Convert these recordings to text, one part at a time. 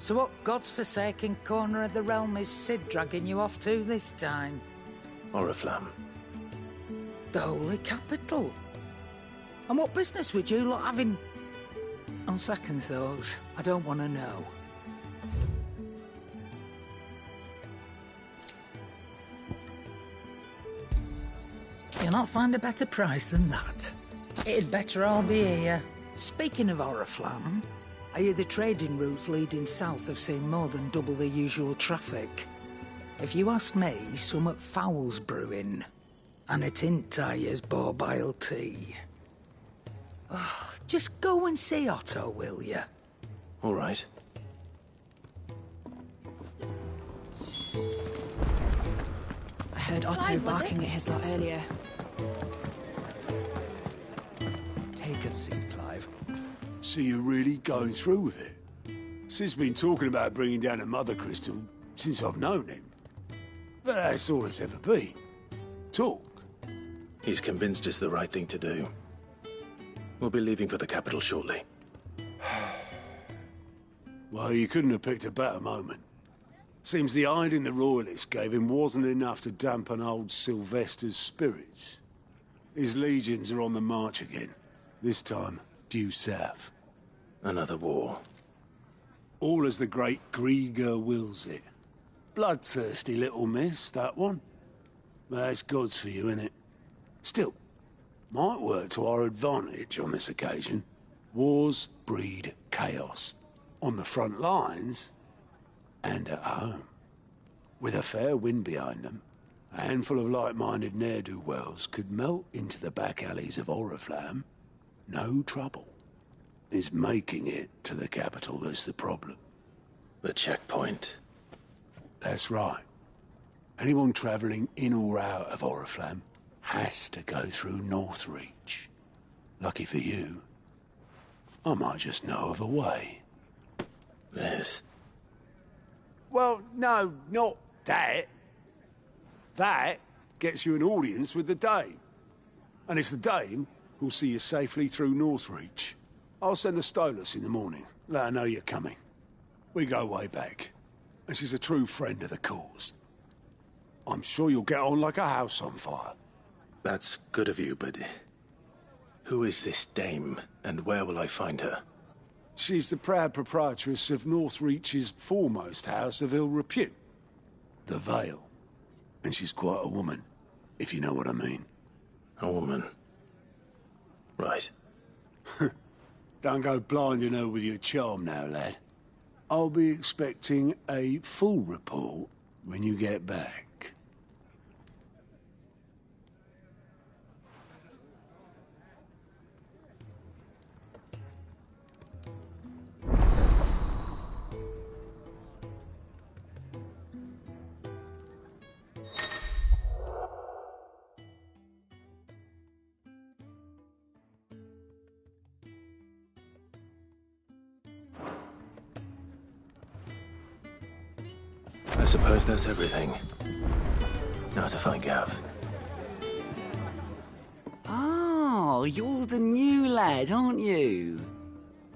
So what god's-forsaken corner of the realm is Sid dragging you off to this time? Oriflamme. The Holy Capital. And what business would you lot having? On second thoughts, I don't want to know. You'll not find a better price than that. It'd better all be here. Speaking of Oriflamme, I hear the trading routes leading south have seen more than double the usual traffic. If you ask me, summat foul's brewing. And it ain't Tyre's borbile tea. Oh, just go and see Otto, will you? All right. I heard Otto Clive, barking at his lot earlier. Take a seat, Clive. So you're really going through with it? Sid's been talking about bringing down a Mothercrystal since I've known him. But that's all it's ever been. Talk. He's convinced it's the right thing to do. We'll be leaving for the capital shortly. Well, you couldn't have picked a better moment. Seems the hiding the Royalists gave him wasn't enough to dampen old Sylvester's spirits. His legions are on the march again. This time, due south. Another war. All as the great Grieger wills it. Bloodthirsty little miss, that one. That's God's for you, innit? Still, might work to our advantage on this occasion. Wars breed chaos. On the front lines, and at home. With a fair wind behind them, a handful of like-minded ne'er-do-wells could melt into the back alleys of Oriflamme. No trouble. It's making it to the capital that's the problem. The checkpoint. That's right. Anyone travelling in or out of Oriflamme has to go through Northreach. Lucky for you, I might just know of a way. This. Well, no, not that. That gets you an audience with the Dame. And it's the Dame who'll see you safely through Northreach. I'll send the Stolas in the morning, let her know you're coming. We go way back, and she's a true friend of the cause. I'm sure you'll get on like a house on fire. That's good of you, but who is this dame, and where will I find her? She's the proud proprietress of Northreach's foremost house of ill repute, the Vale. And she's quite a woman, if you know what I mean. A woman. Right. Don't go blinding her with your charm now, lad. I'll be expecting a full report when you get back. I suppose that's everything. Now to find Gav. Oh, you're the new lad, aren't you?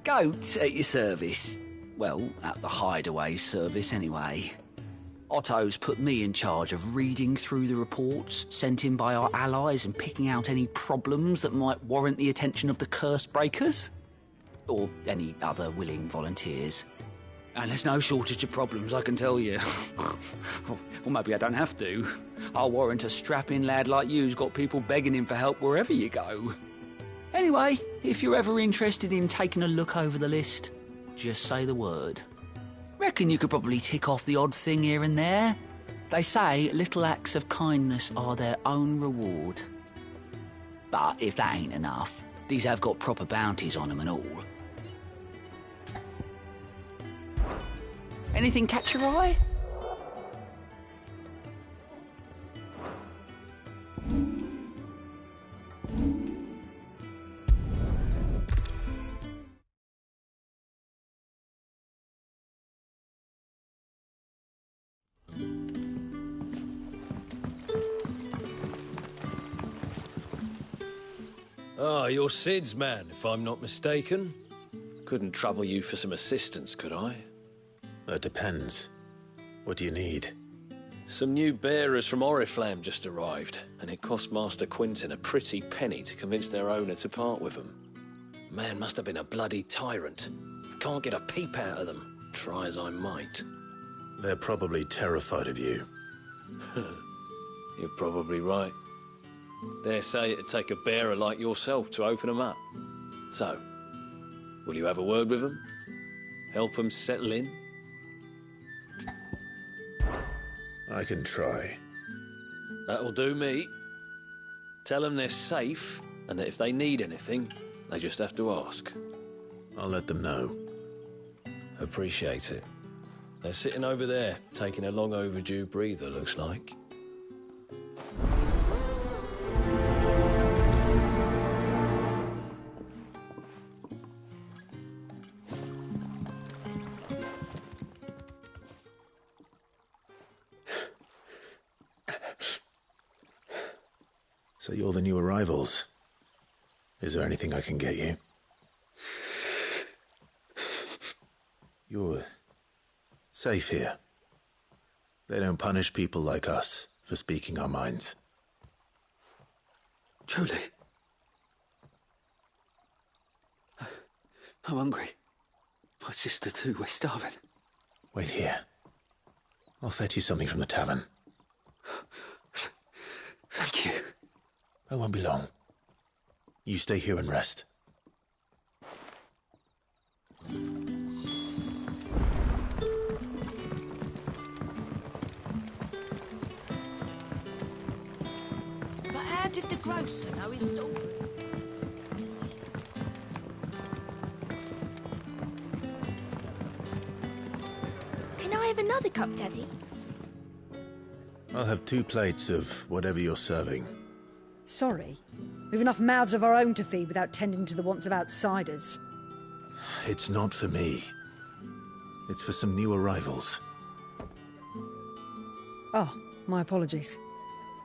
Goat at your service. Well, at the hideaway service anyway. Otto's put me in charge of reading through the reports sent in by our allies and picking out any problems that might warrant the attention of the curse breakers. or any other willing volunteers. And there's no shortage of problems, I can tell you. Or maybe I don't have to. I'll warrant a strapping lad like you's got people begging him for help wherever you go. Anyway, if you're ever interested in taking a look over the list, just say the word. Reckon you could probably tick off the odd thing here and there. They say little acts of kindness are their own reward. But if that ain't enough, these have got proper bounties on them and all. Anything catch your eye? Ah, you're Sid's man, if I'm not mistaken. Couldn't trouble you for some assistance, could I? That depends. What do you need? Some new bearers from Oriflamme just arrived, and it cost Master Quinton a pretty penny to convince their owner to part with them. Man must have been a bloody tyrant. Can't get a peep out of them, try as I might. They're probably terrified of you. You're probably right. Dare say it'd take a bearer like yourself to open them up. So, will you have a word with them? Help them settle in? I can try. That'll do me. Tell them they're safe, and that if they need anything, they just have to ask. I'll let them know. Appreciate it. They're sitting over there, taking a long overdue breather, looks like. So you're the new arrivals. Is there anything I can get you? You're safe here. They don't punish people like us for speaking our minds. Truly. I'm hungry. My sister too, we're starving. Wait here. I'll fetch you something from the tavern. Thank you. I won't be long. You stay here and rest. But how did the grocer know his daughter? Can I have another cup, Daddy? I'll have 2 plates of whatever you're serving. Sorry. We've enough mouths of our own to feed without tending to the wants of outsiders. It's not for me. It's for some new arrivals. Oh, my apologies.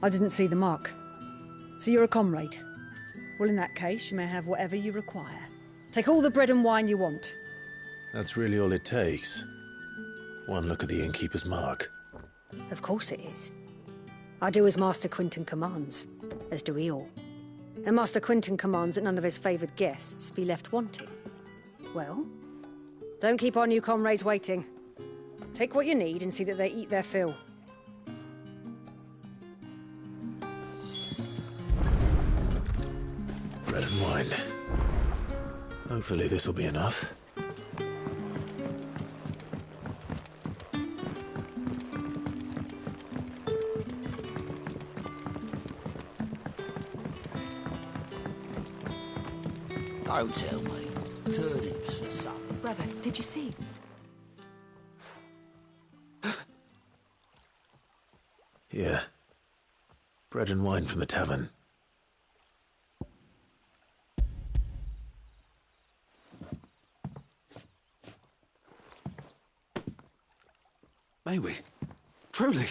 I didn't see the mark. So you're a comrade. Well, in that case, you may have whatever you require. Take all the bread and wine you want. That's really all it takes. One look at the innkeeper's mark. Of course it is. I do as Master Quinton commands, as do we all. And Master Quinton commands that none of his favoured guests be left wanting. Well, don't keep our new comrades waiting. Take what you need and see that they eat their fill. Bread and wine. Hopefully this'll be enough. Don't tell me. Turnips for supper. Brother, did you see? Yeah. Bread and wine from the tavern. May we? Truly?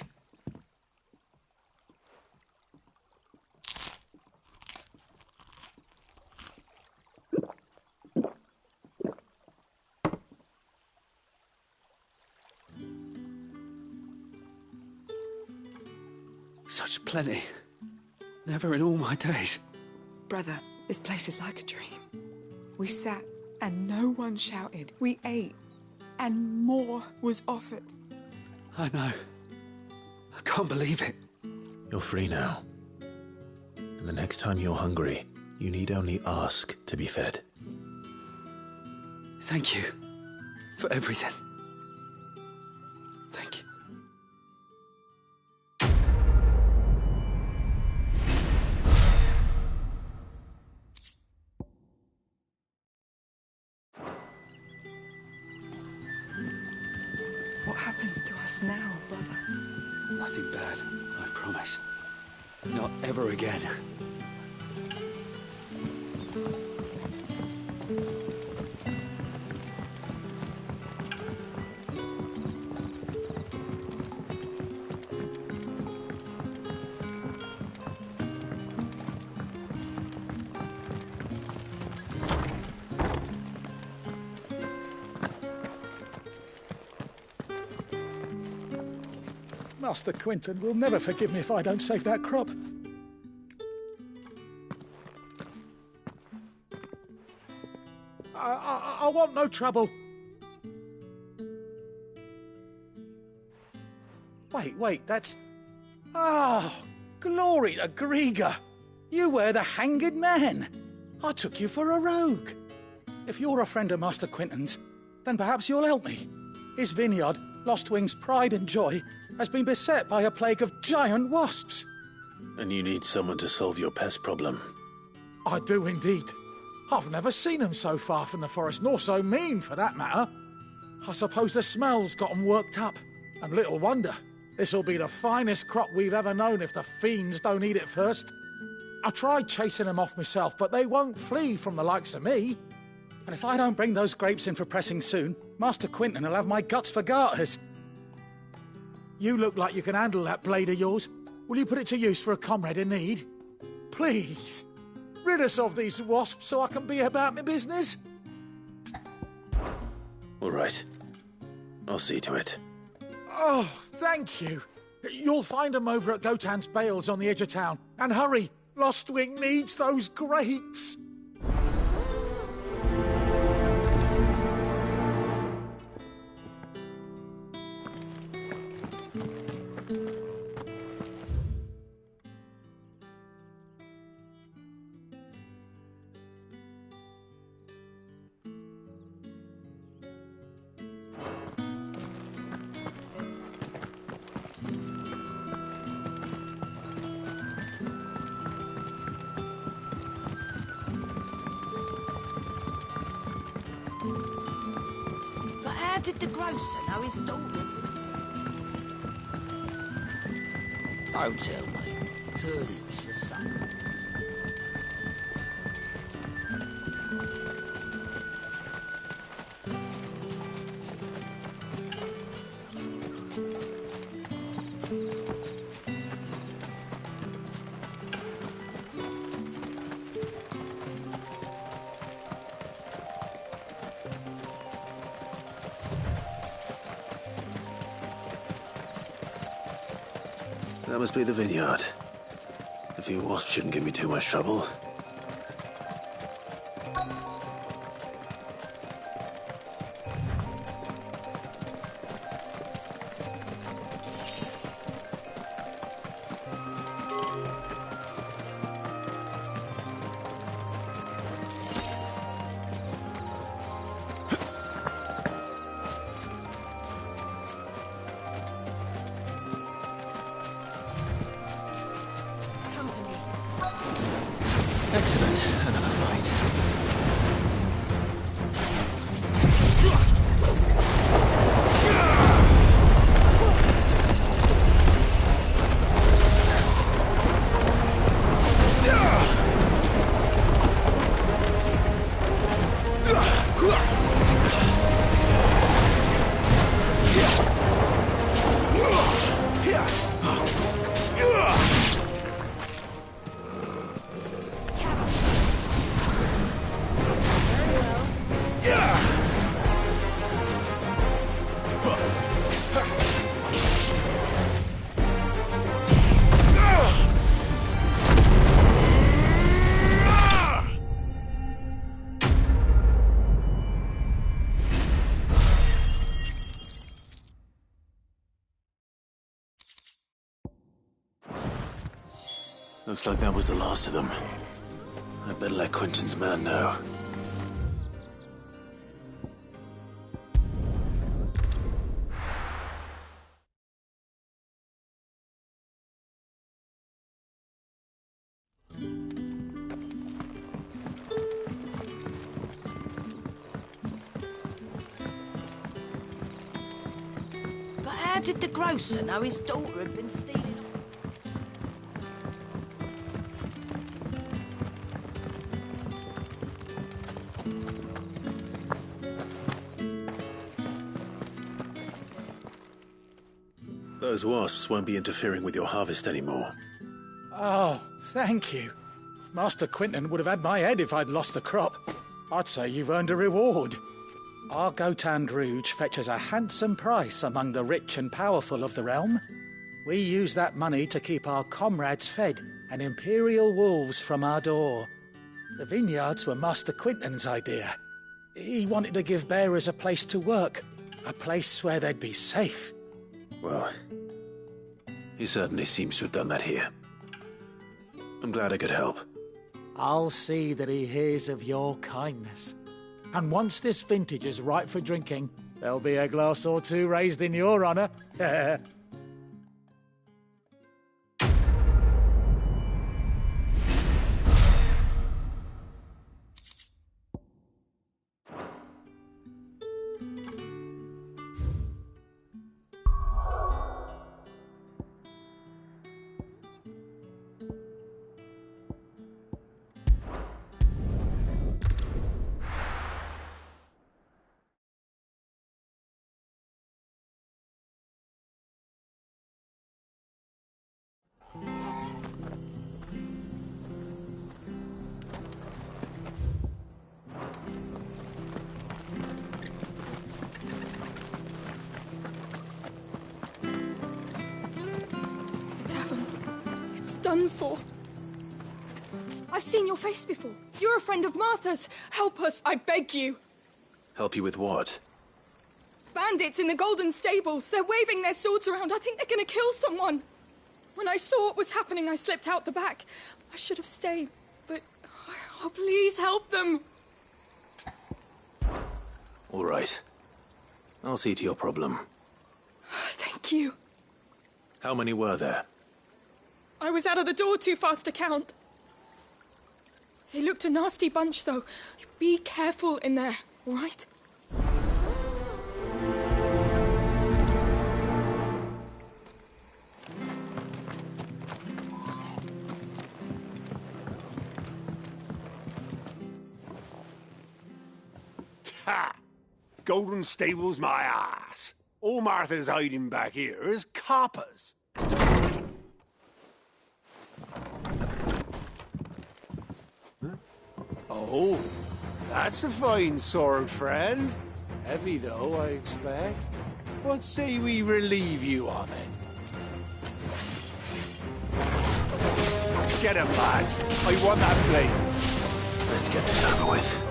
Such plenty. Never in all my days. Brother, this place is like a dream. We sat And no one shouted. We ate. And more was offered. I know. I can't believe it. You're free now. And the next time you're hungry, you need only ask to be fed. Thank you for everything. Thank you. What happens to us now, brother? Nothing bad, I promise. Not ever again. Master Quinton will never forgive me if I don't save that crop. I want no trouble. Wait, that's... Oh, glory to Grieger. You were the hanged man. I took you for a rogue. If you're a friend of Master Quinton's, then perhaps you'll help me. His vineyard, Lostwing's pride and joy, has been beset by a plague of giant wasps. And you need someone to solve your pest problem. I do indeed. I've never seen them so far from the forest, nor so mean, for that matter. I suppose the smell's got 'em worked up. And little wonder. This'll be the finest crop we've ever known if the fiends don't eat it first. I tried chasing them off myself, but they won't flee from the likes of me. And if I don't bring those grapes in for pressing soon, Master Quinton will have my guts for garters. You look like you can handle that blade of yours. Will you put it to use for a comrade in need? Please, rid us of these wasps so I can be about my business. All right. I'll see to it. Oh, thank you. You'll find them over at Gotan's Bales on the edge of town. And hurry, Lostwing needs those grapes. How did the grocer know his daughter was... Don't tell me. Turnips for supper. That must be the vineyard. A few wasps shouldn't give me too much trouble. Excellent. Another fight. Looks like that was the last of them. I'd better let Quentin's man know. But how did the grocer know his daughter had been stealing? Those wasps won't be interfering with your harvest anymore. Oh, thank you. Master Quinton would have had my head if I'd lost the crop. I'd say you've earned a reward. Our Gotand Rouge fetches a handsome price among the rich and powerful of the realm. We use that money to keep our comrades fed and imperial wolves from our door. The vineyards were Master Quinton's idea. He wanted to give bearers a place to work, a place where they'd be safe. Well, he certainly seems to have done that here. I'm glad I could help. I'll see that he hears of your kindness. And once this vintage is ripe for drinking, there'll be a glass or two raised in your honour. Done for. I've seen your face before. You're a friend of Martha's. Help us, I beg you. Help you with what? Bandits in the Golden Stables. They're waving their swords around. I think they're going to kill someone. When I saw what was happening, I slipped out the back. I should have stayed, but... Oh, please help them. All right. I'll see to your problem. Thank you. How many were there? I was out of the door too fast to count. They looked a nasty bunch, though. Be careful in there, all right? Ha! Golden Stables my ass. All Martha's hiding back here is coppers. Oh, that's a fine sword, friend. Heavy, though, I expect. What say we relieve you of it? Get him, lads. I want that blade. Let's get this over with.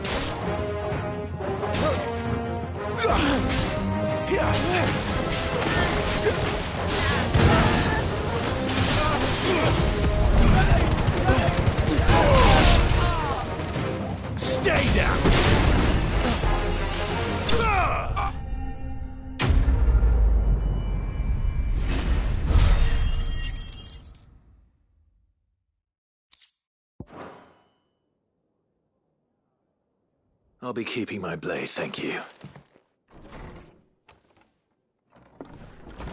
Stay down! I'll be keeping my blade, thank you.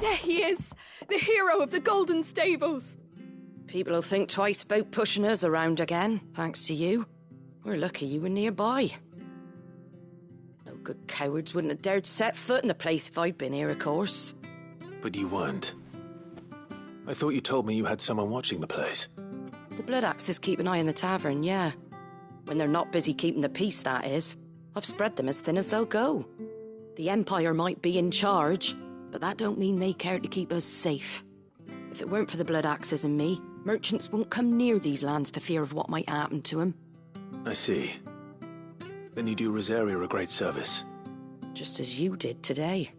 There he is! The hero of the Golden Stables! People will think twice about pushing us around again, thanks to you. We're lucky you were nearby. No good cowards wouldn't have dared set foot in the place if I'd been here, of course. But you weren't. I thought you told me you had someone watching the place. The Blood Axes keep an eye on the tavern, yeah. When they're not busy keeping the peace, that is. I've spread them as thin as they'll go. The Empire might be in charge, but that don't mean they care to keep us safe. If it weren't for the Blood Axes and me, merchants won't come near these lands for fear of what might happen to them. I see. Then you do Rosaria a great service. Just as you did today.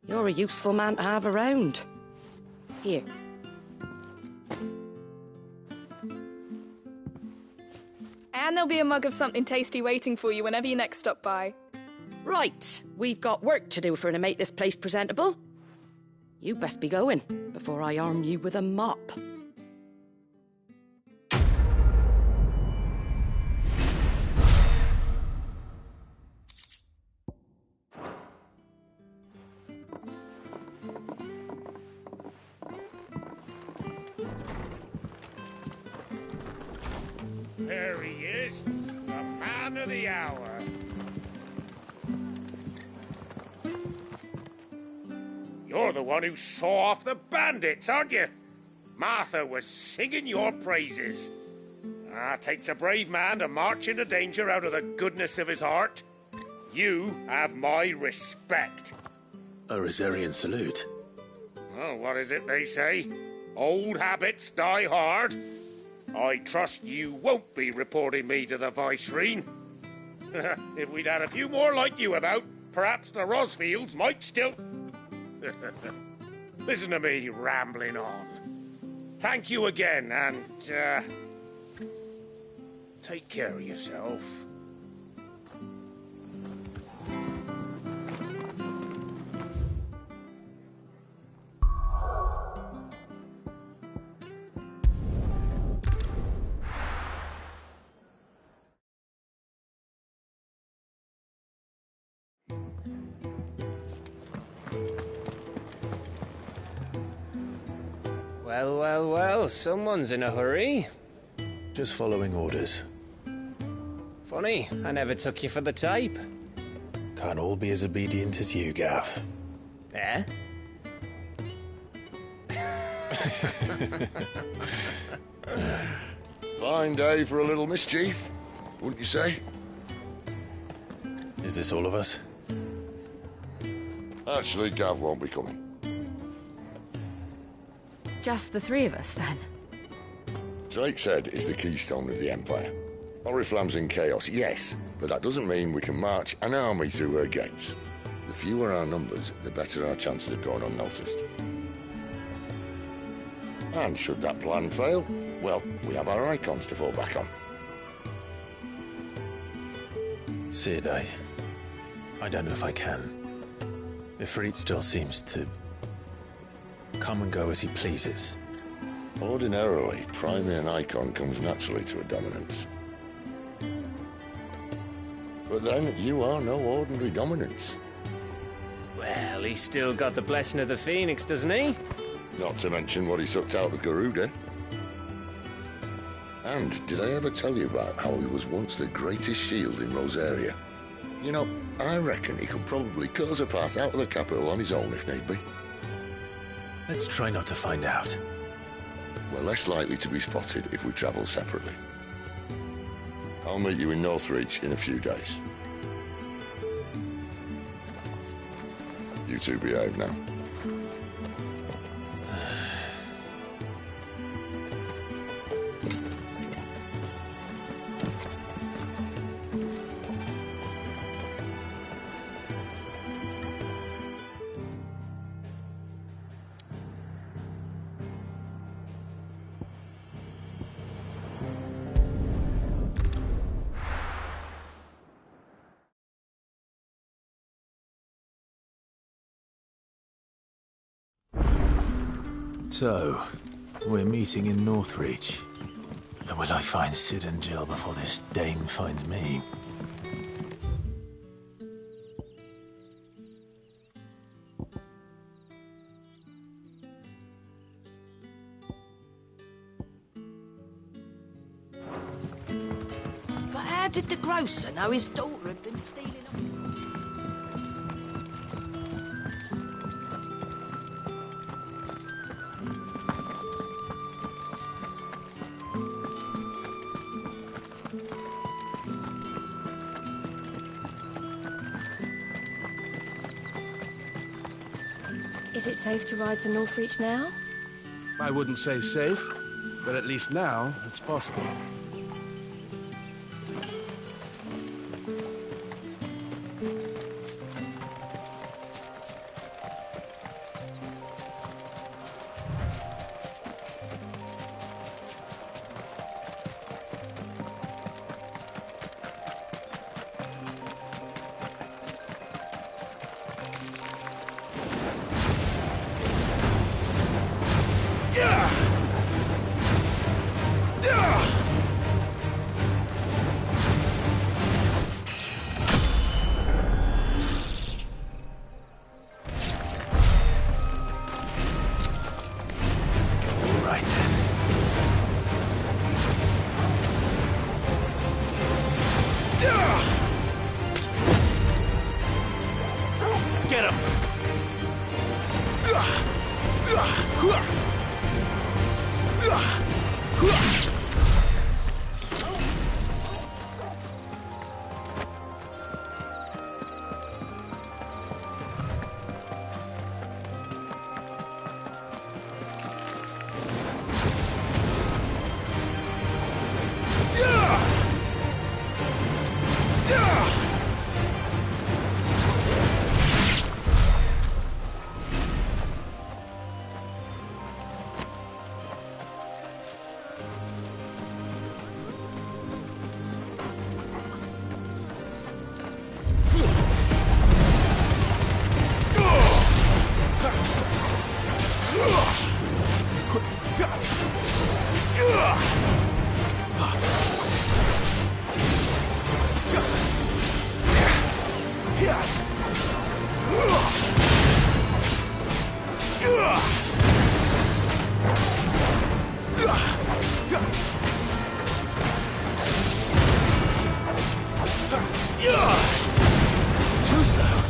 You're a useful man to have around. Here. there'll be a mug of something tasty waiting for you whenever you next stop by. Right, we've got work to do to make this place presentable. You best be going before I arm you with a mop. There he is, the man of the hour. You're the one who saw off the bandits, aren't you? Martha was singing your praises. Takes a brave man to march into danger out of the goodness of his heart. You have my respect. A Rosarian salute. Oh, what is it they say? Old habits die hard. I trust you won't be reporting me to the Vicereine. If we'd had a few more like you about, perhaps the Rosfields might still... Listen to me rambling on. Thank you again, and, take care of yourself. Well, someone's in a hurry. Just following orders. Funny, I never took you for the type. Can't all be as obedient as you, Gav. Eh? Fine day for a little mischief, wouldn't you say? Is this all of us? Actually, Gav won't be coming. Just the three of us, then? Drakeshead is the keystone of the Empire. Oriflamme's in chaos, yes, but that doesn't mean we can march an army through her gates. The fewer our numbers, the better our chances of going unnoticed. And should that plan fail, well, we have our icons to fall back on. Sid, I don't know if I can. Ifrit still seems to come and go as he pleases. Ordinarily, priming an icon comes naturally to a dominance. But then, you are no ordinary dominance. Well, he's still got the blessing of the Phoenix, doesn't he? Not to mention what he sucked out of Garuda. And did I ever tell you about how he was once the greatest shield in Rosaria? You know, I reckon he could probably cut us a path out of the capital on his own if need be. Let's try not to find out. We're less likely to be spotted if we travel separately. I'll meet you in Northreach in a few days. You two behave now. So, we're meeting in Northreach. And will I find Sid and Jill before this dame finds me? But how did the grocer know his daughter had been stealing them? Is it safe to ride to Northreach now? I wouldn't say safe, but at least now it's possible. Get him! Too slow.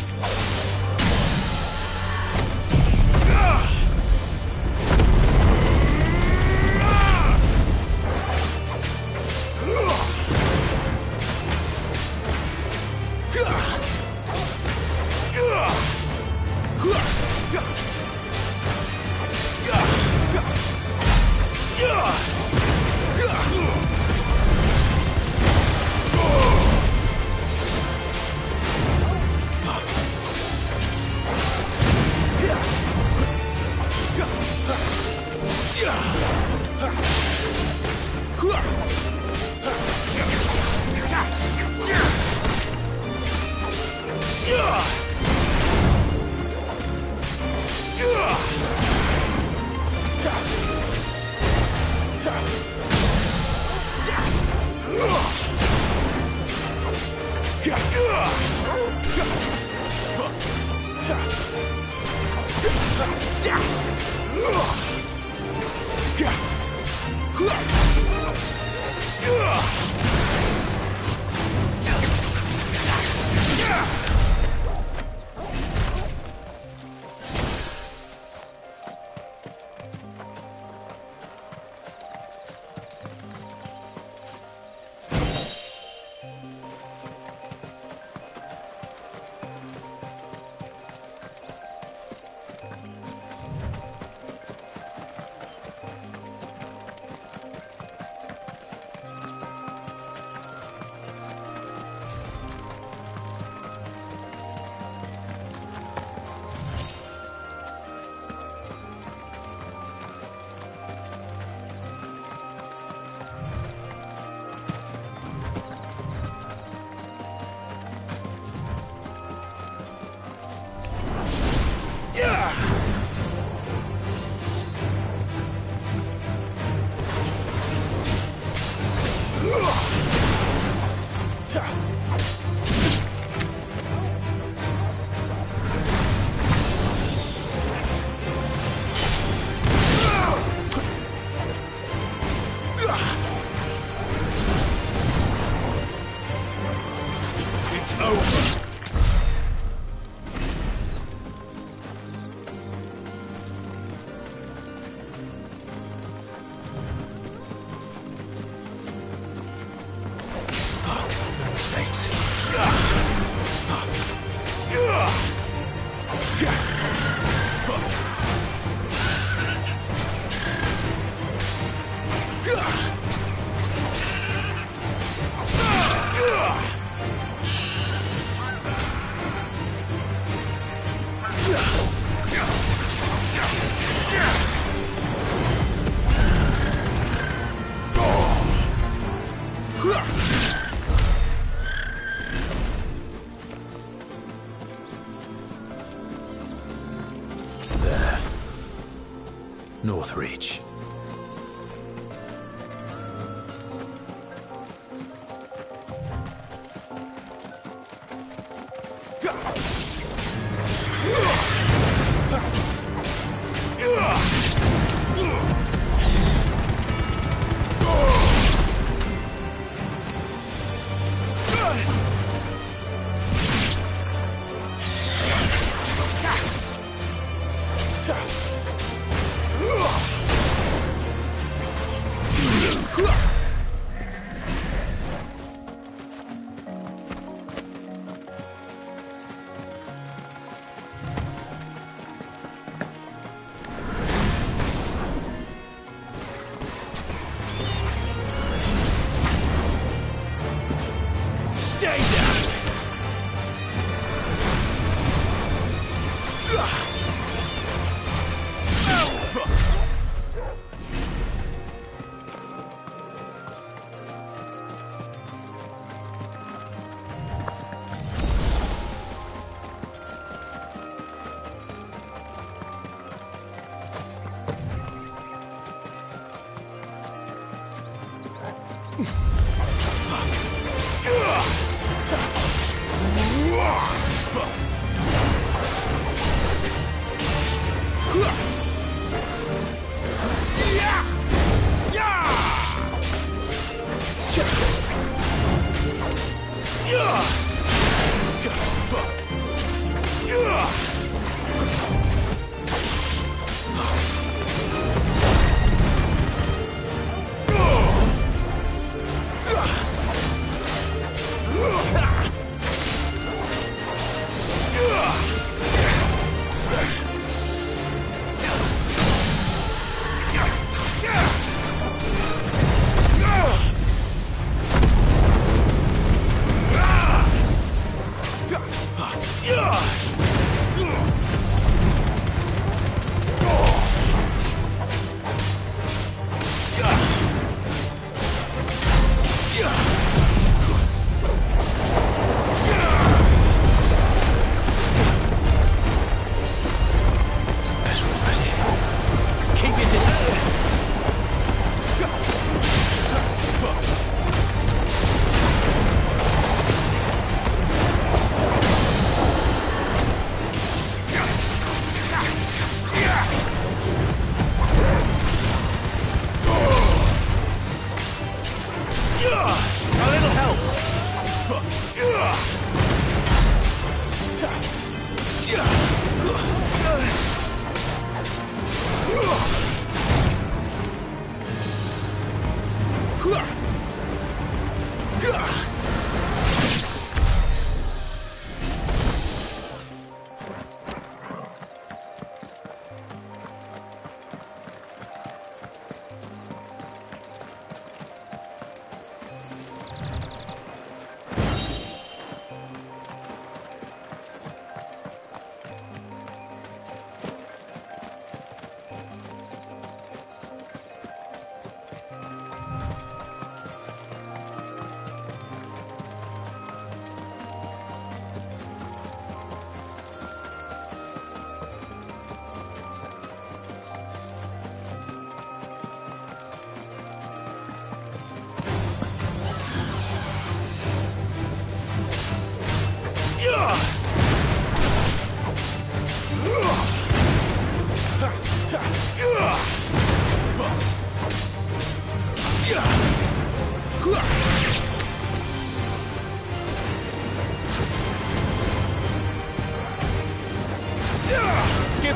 North Reach.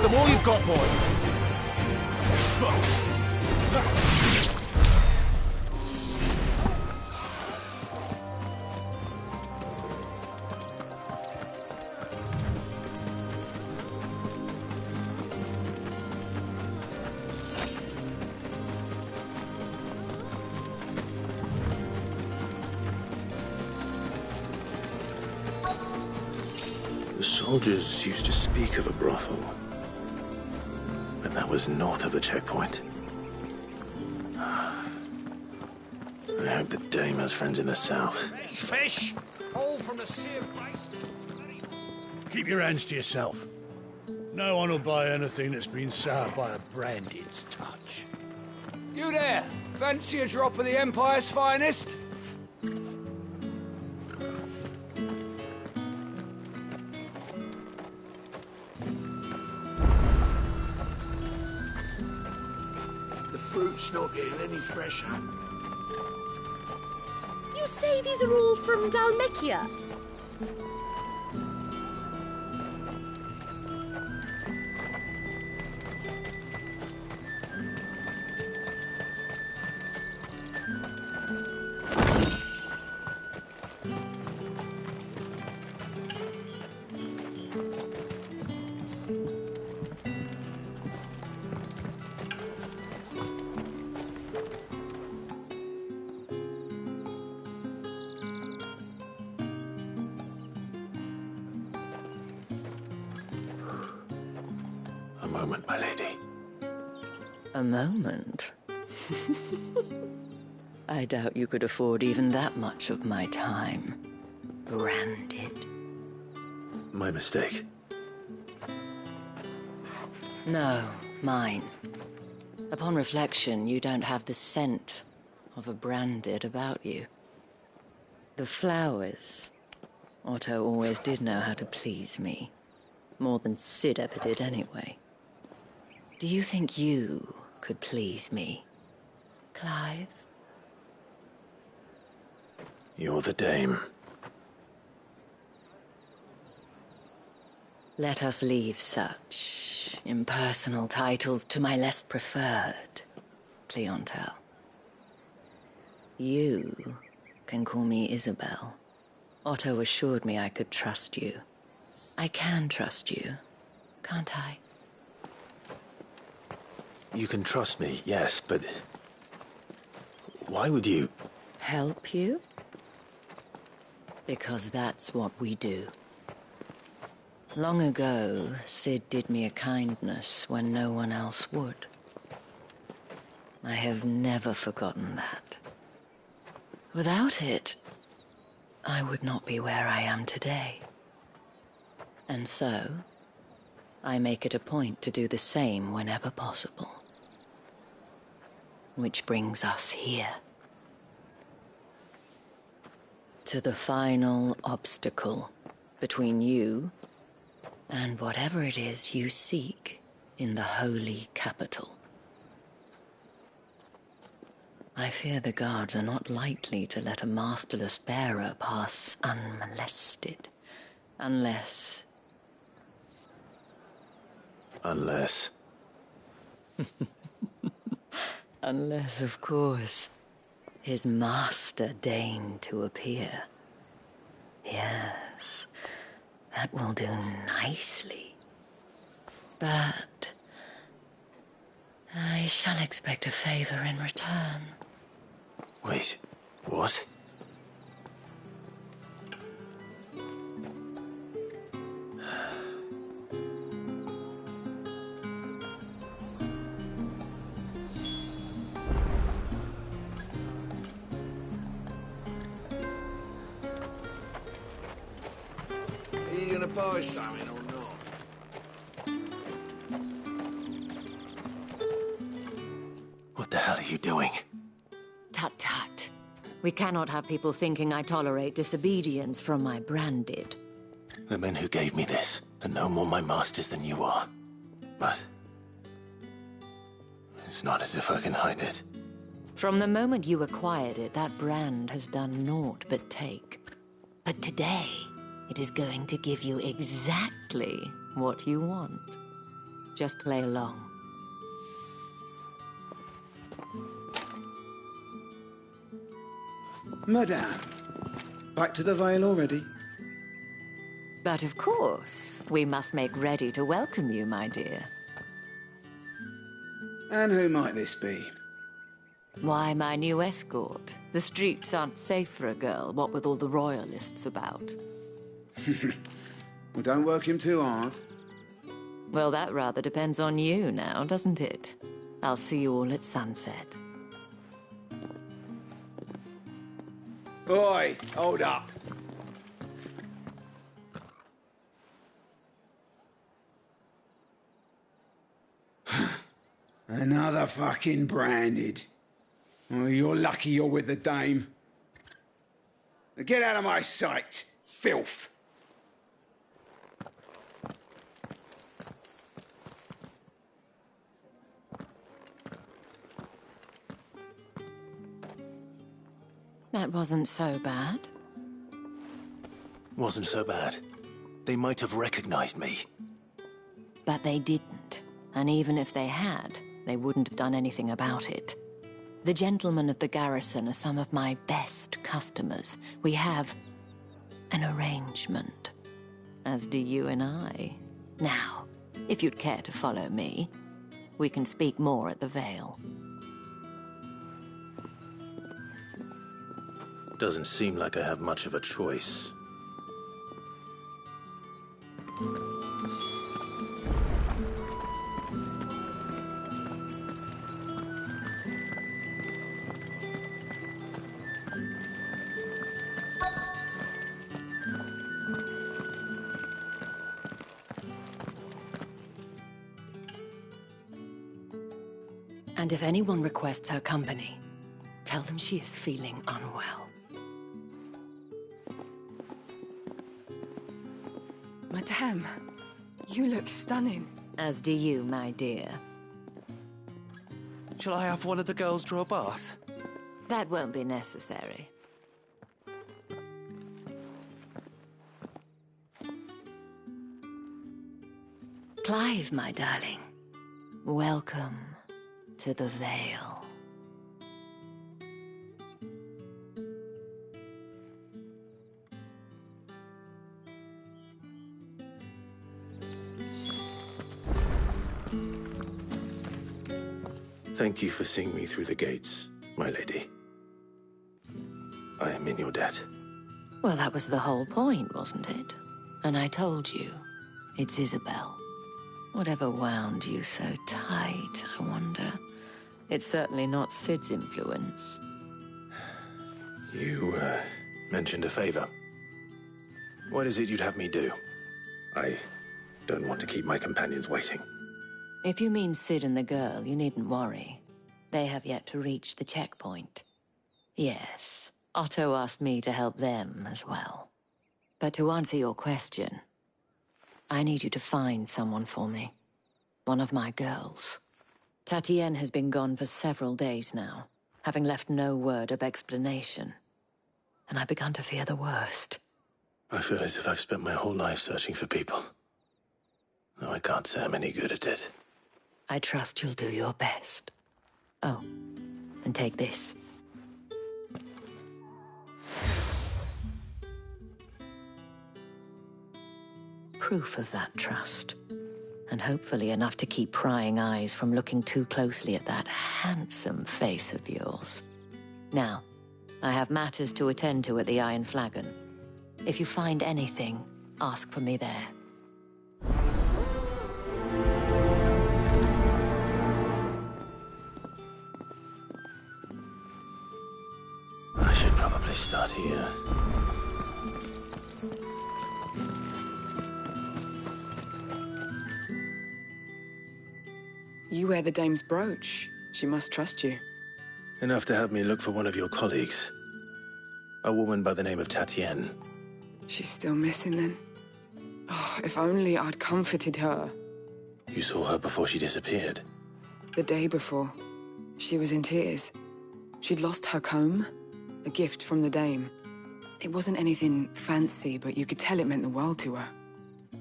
them all you've got, boy. The soldiers used to speak of a brothel, but that was north of the checkpoint. I hope the dame has friends in the south. Fish! All from the sea of Christ. Keep your hands to yourself. No one will buy anything that's been soured by a branded's touch. You there! Fancy a drop of the Empire's finest? The fruit's not getting any fresher. You say these are all from Dalmekia? A moment, my lady. A moment? I doubt you could afford even that much of my time. Branded. My mistake. No, mine. Upon reflection, you don't have the scent of a branded about you. The flowers. Otto always did know how to please me. More than Sid ever did anyway. Do you think you could please me, Clive? You're the dame. Let us leave such impersonal titles to my less preferred clientele. You can call me Isabel. Otto assured me I could trust you. I can trust you, can't I? You can trust me, yes, but why would you? Help you? Because that's what we do. Long ago, Sid did me a kindness when no one else would. I have never forgotten that. Without it, I would not be where I am today. And so, I make it a point to do the same whenever possible. Which brings us here. To the final obstacle between you and whatever it is you seek in the holy capital. I fear the guards are not likely to let a masterless bearer pass unmolested, unless... Unless... Unless, of course, his master deigned to appear. Yes, that will do nicely. But I shall expect a favor in return. Wait, what? Are you gonna buy something or not? What the hell are you doing? Tut-tut. We cannot have people thinking I tolerate disobedience from my branded. The men who gave me this are no more my masters than you are. But... it's not as if I can hide it. From the moment you acquired it, that brand has done naught but take. But today, it is going to give you exactly what you want. Just play along. Madame, back to the Vale already? But of course, we must make ready to welcome you, my dear. And who might this be? Why, my new escort. The streets aren't safe for a girl, what with all the royalists about. Well, don't work him too hard. Well, that rather depends on you now, doesn't it? I'll see you all at sunset. Oi, hold up. Another fucking branded. Oh, you're lucky you're with the dame. Now get out of my sight, filth. That wasn't so bad. Wasn't so bad. They might have recognized me. But they didn't. And even if they had, they wouldn't have done anything about it. The gentlemen of the garrison are some of my best customers. We have an arrangement, as do you and I. Now, if you'd care to follow me, we can speak more at the Vale. Doesn't seem like I have much of a choice. And if anyone requests her company, tell them she is feeling unwell. Madame, you look stunning. As do you, my dear. Shall I have one of the girls draw a bath? That won't be necessary. Clive, my darling. Welcome to the Vale. Thank you for seeing me through the gates, my lady. I am in your debt. Well, that was the whole point, wasn't it? And I told you, it's Isabel. Whatever wound you so tight, I wonder. It's certainly not Sid's influence. You, mentioned a favor. What is it you'd have me do? I don't want to keep my companions waiting. If you mean Sid and the girl, you needn't worry. They have yet to reach the checkpoint. Yes, Otto asked me to help them as well. But to answer your question, I need you to find someone for me. One of my girls. Tatienne has been gone for several days now, having left no word of explanation. And I've begun to fear the worst. I feel as if I've spent my whole life searching for people. Though I can't say I'm any good at it. I trust you'll do your best. Oh, and take this. Proof of that trust. And hopefully enough to keep prying eyes from looking too closely at that handsome face of yours. Now, I have matters to attend to at the Iron Flagon. If you find anything, ask for me there. I should probably start here. You wear the dame's brooch. She must trust you. Enough to have me look for one of your colleagues. A woman by the name of Tatienne. She's still missing then. Oh, if only I'd comforted her. You saw her before she disappeared? The day before. She was in tears. She'd lost her comb, a gift from the dame. It wasn't anything fancy, but you could tell it meant the world to her.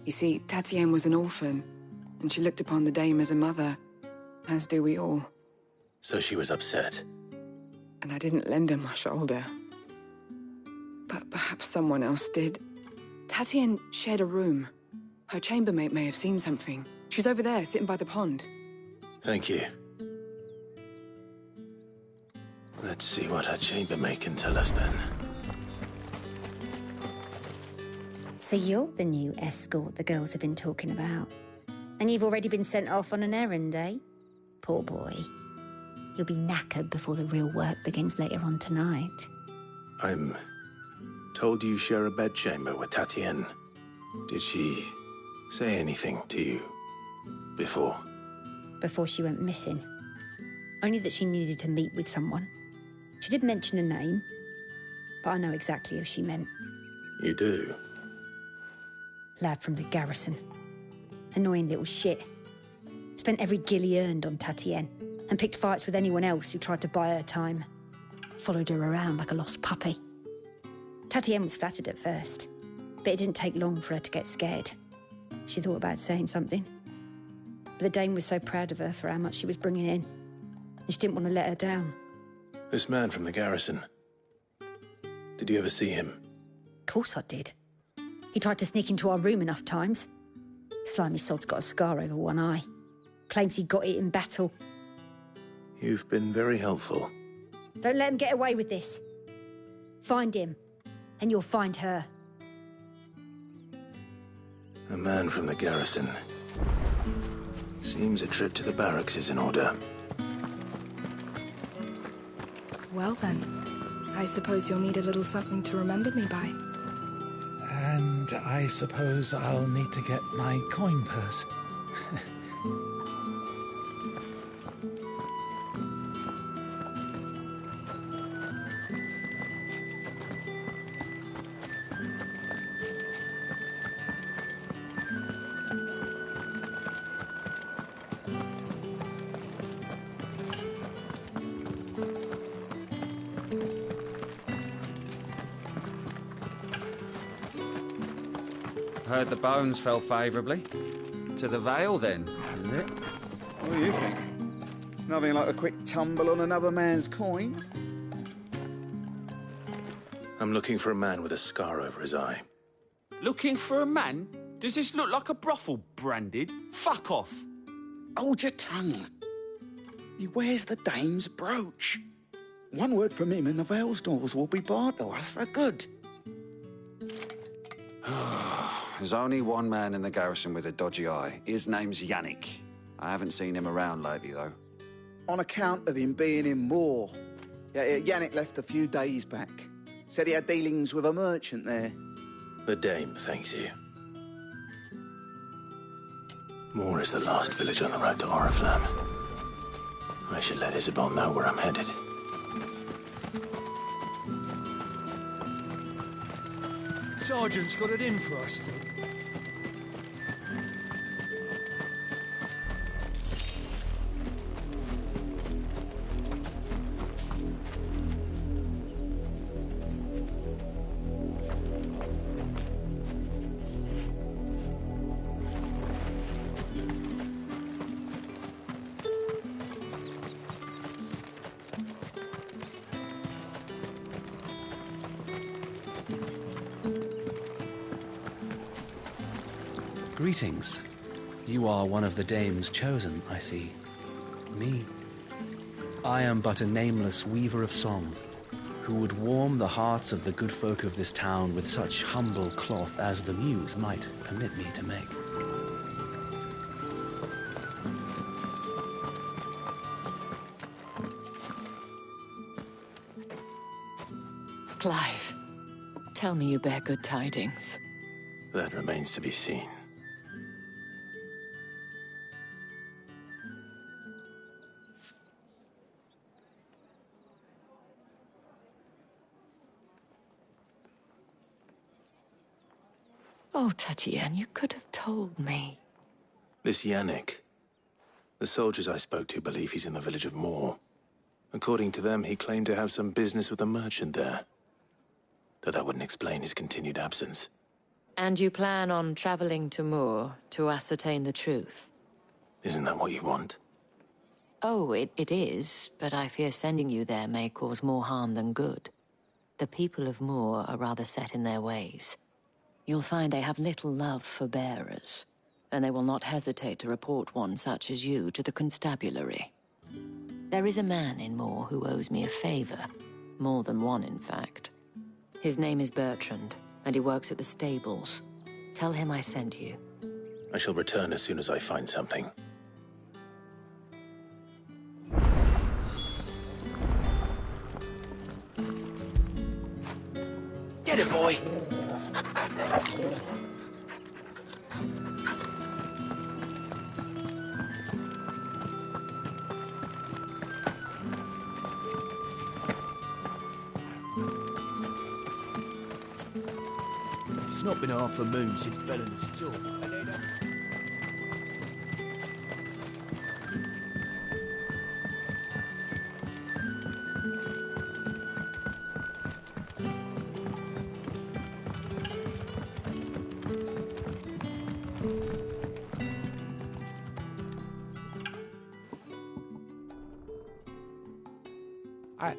You see, Tatienne was an orphan, and she looked upon the dame as a mother, as do we all. So she was upset. And I didn't lend her my shoulder. But perhaps someone else did. Tatien shared a room. Her chambermaid may have seen something. She's over there, sitting by the pond. Thank you. Let's see what her chambermaid can tell us then. So you're the new escort the girls have been talking about. And you've already been sent off on an errand, eh? Poor boy. You'll be knackered before the real work begins later on tonight. I'm told you share a bedchamber with Tatien. Did she say anything to you before? Before she went missing. Only that she needed to meet with someone. She did mention a name, but I know exactly who she meant. You do? Lad from the garrison. Annoying little shit. Spent every guil he earned on Tatien, and picked fights with anyone else who tried to buy her time. Followed her around like a lost puppy. Tatien was flattered at first, but it didn't take long for her to get scared. She thought about saying something. But the dame was so proud of her for how much she was bringing in, and she didn't want to let her down. This man from the garrison. Did you ever see him? Of course I did. He tried to sneak into our room enough times. Slimy sod's got a scar over one eye. Claims he got it in battle. You've been very helpful. Don't let him get away with this. Find him, and you'll find her. A man from the garrison. Seems a trip to the barracks is in order. Well then, I suppose you'll need a little something to remember me by. And I suppose I'll need to get my coin purse. Heard the bones fell favourably. To the Vale, then, is it? What do you think? Nothing like a quick tumble on another man's coin. I'm looking for a man with a scar over his eye. Looking for a man? Does this look like a brothel, Branded? Fuck off! Hold your tongue. He wears the dame's brooch. One word from him and the Vale's doors will be barred to us for good. There's only one man in the garrison with a dodgy eye. His name's Yannick. I haven't seen him around lately, though. On account of him being in war. Yeah, Yannick left a few days back. Said he had dealings with a merchant there. The dame thanks you. Moor is the last village on the road to Oriflamme. I should let Isabel know where I'm headed. Sergeant's got it in for us, too. Greetings. You are one of the dames chosen, I see. Me. I am but a nameless weaver of song, who would warm the hearts of the good folk of this town with such humble cloth as the muse might permit me to make. Clive, tell me you bear good tidings. That remains to be seen. Oh, Tatien, you could have told me. This Yannick. The soldiers I spoke to believe he's in the village of Moor. According to them, he claimed to have some business with a merchant there. Though that wouldn't explain his continued absence. And you plan on traveling to Moor to ascertain the truth? Isn't that what you want? Oh, it is, but I fear sending you there may cause more harm than good. The people of Moor are rather set in their ways. You'll find they have little love for bearers, and they will not hesitate to report one such as you to the constabulary. There is a man in Moor who owes me a favor. More than one, in fact. His name is Bertrand, and he works at the stables. Tell him I sent you. I shall return as soon as I find something. Get it, boy! It's not been half a moon since Belen's talk.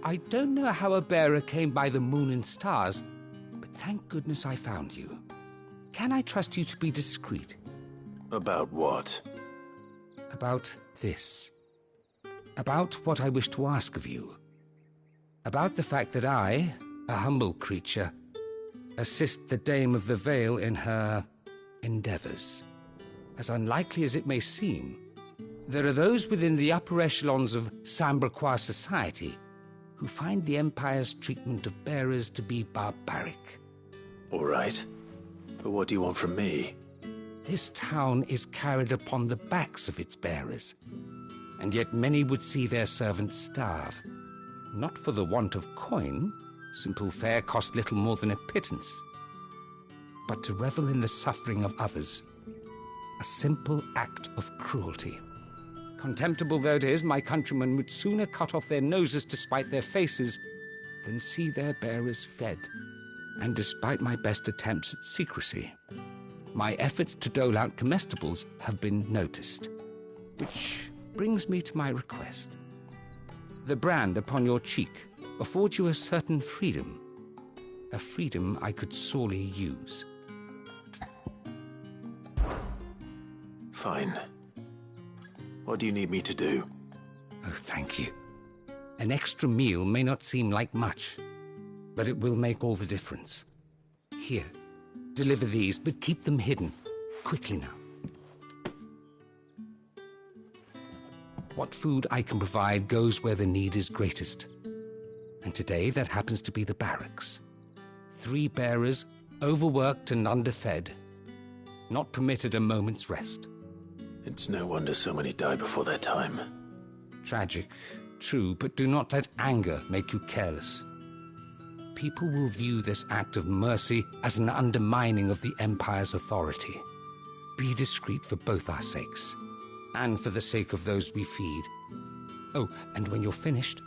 I don't know how a bearer came by the moon and stars, but thank goodness I found you. Can I trust you to be discreet? About what? About this. About what I wish to ask of you. About the fact that I, a humble creature, assist the Dame of the Vale in her endeavors. As unlikely as it may seem, there are those within the upper echelons of Samberquois society who find the Empire's treatment of bearers to be barbaric. All right. But what do you want from me? This town is carried upon the backs of its bearers, and yet many would see their servants starve. Not for the want of coin, simple fare cost little more than a pittance, but to revel in the suffering of others, a simple act of cruelty. Contemptible though it is, my countrymen would sooner cut off their noses to spite their faces than see their bearers fed. And despite my best attempts at secrecy, my efforts to dole out comestibles have been noticed. Which brings me to my request. The brand upon your cheek affords you a certain freedom. A freedom I could sorely use. Fine. What do you need me to do? Oh, thank you. An extra meal may not seem like much, but it will make all the difference. Here, deliver these, but keep them hidden. Quickly now. What food I can provide goes where the need is greatest. And today, that happens to be the barracks. 3 bearers, overworked and underfed, not permitted a moment's rest. It's no wonder so many die before their time. Tragic, true, but do not let anger make you careless. People will view this act of mercy as an undermining of the Empire's authority. Be discreet for both our sakes, and for the sake of those we feed. Oh, and when you're finished,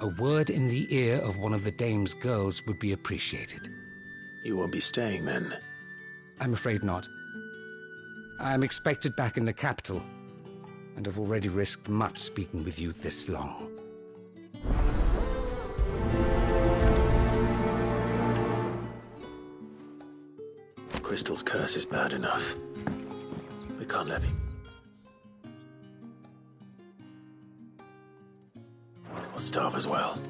a word in the ear of one of the Dame's girls would be appreciated. You won't be staying then? I'm afraid not. I'm expected back in the capital, and have already risked much speaking with you this long. Crystal's curse is bad enough. We can't let him. We'll starve as well.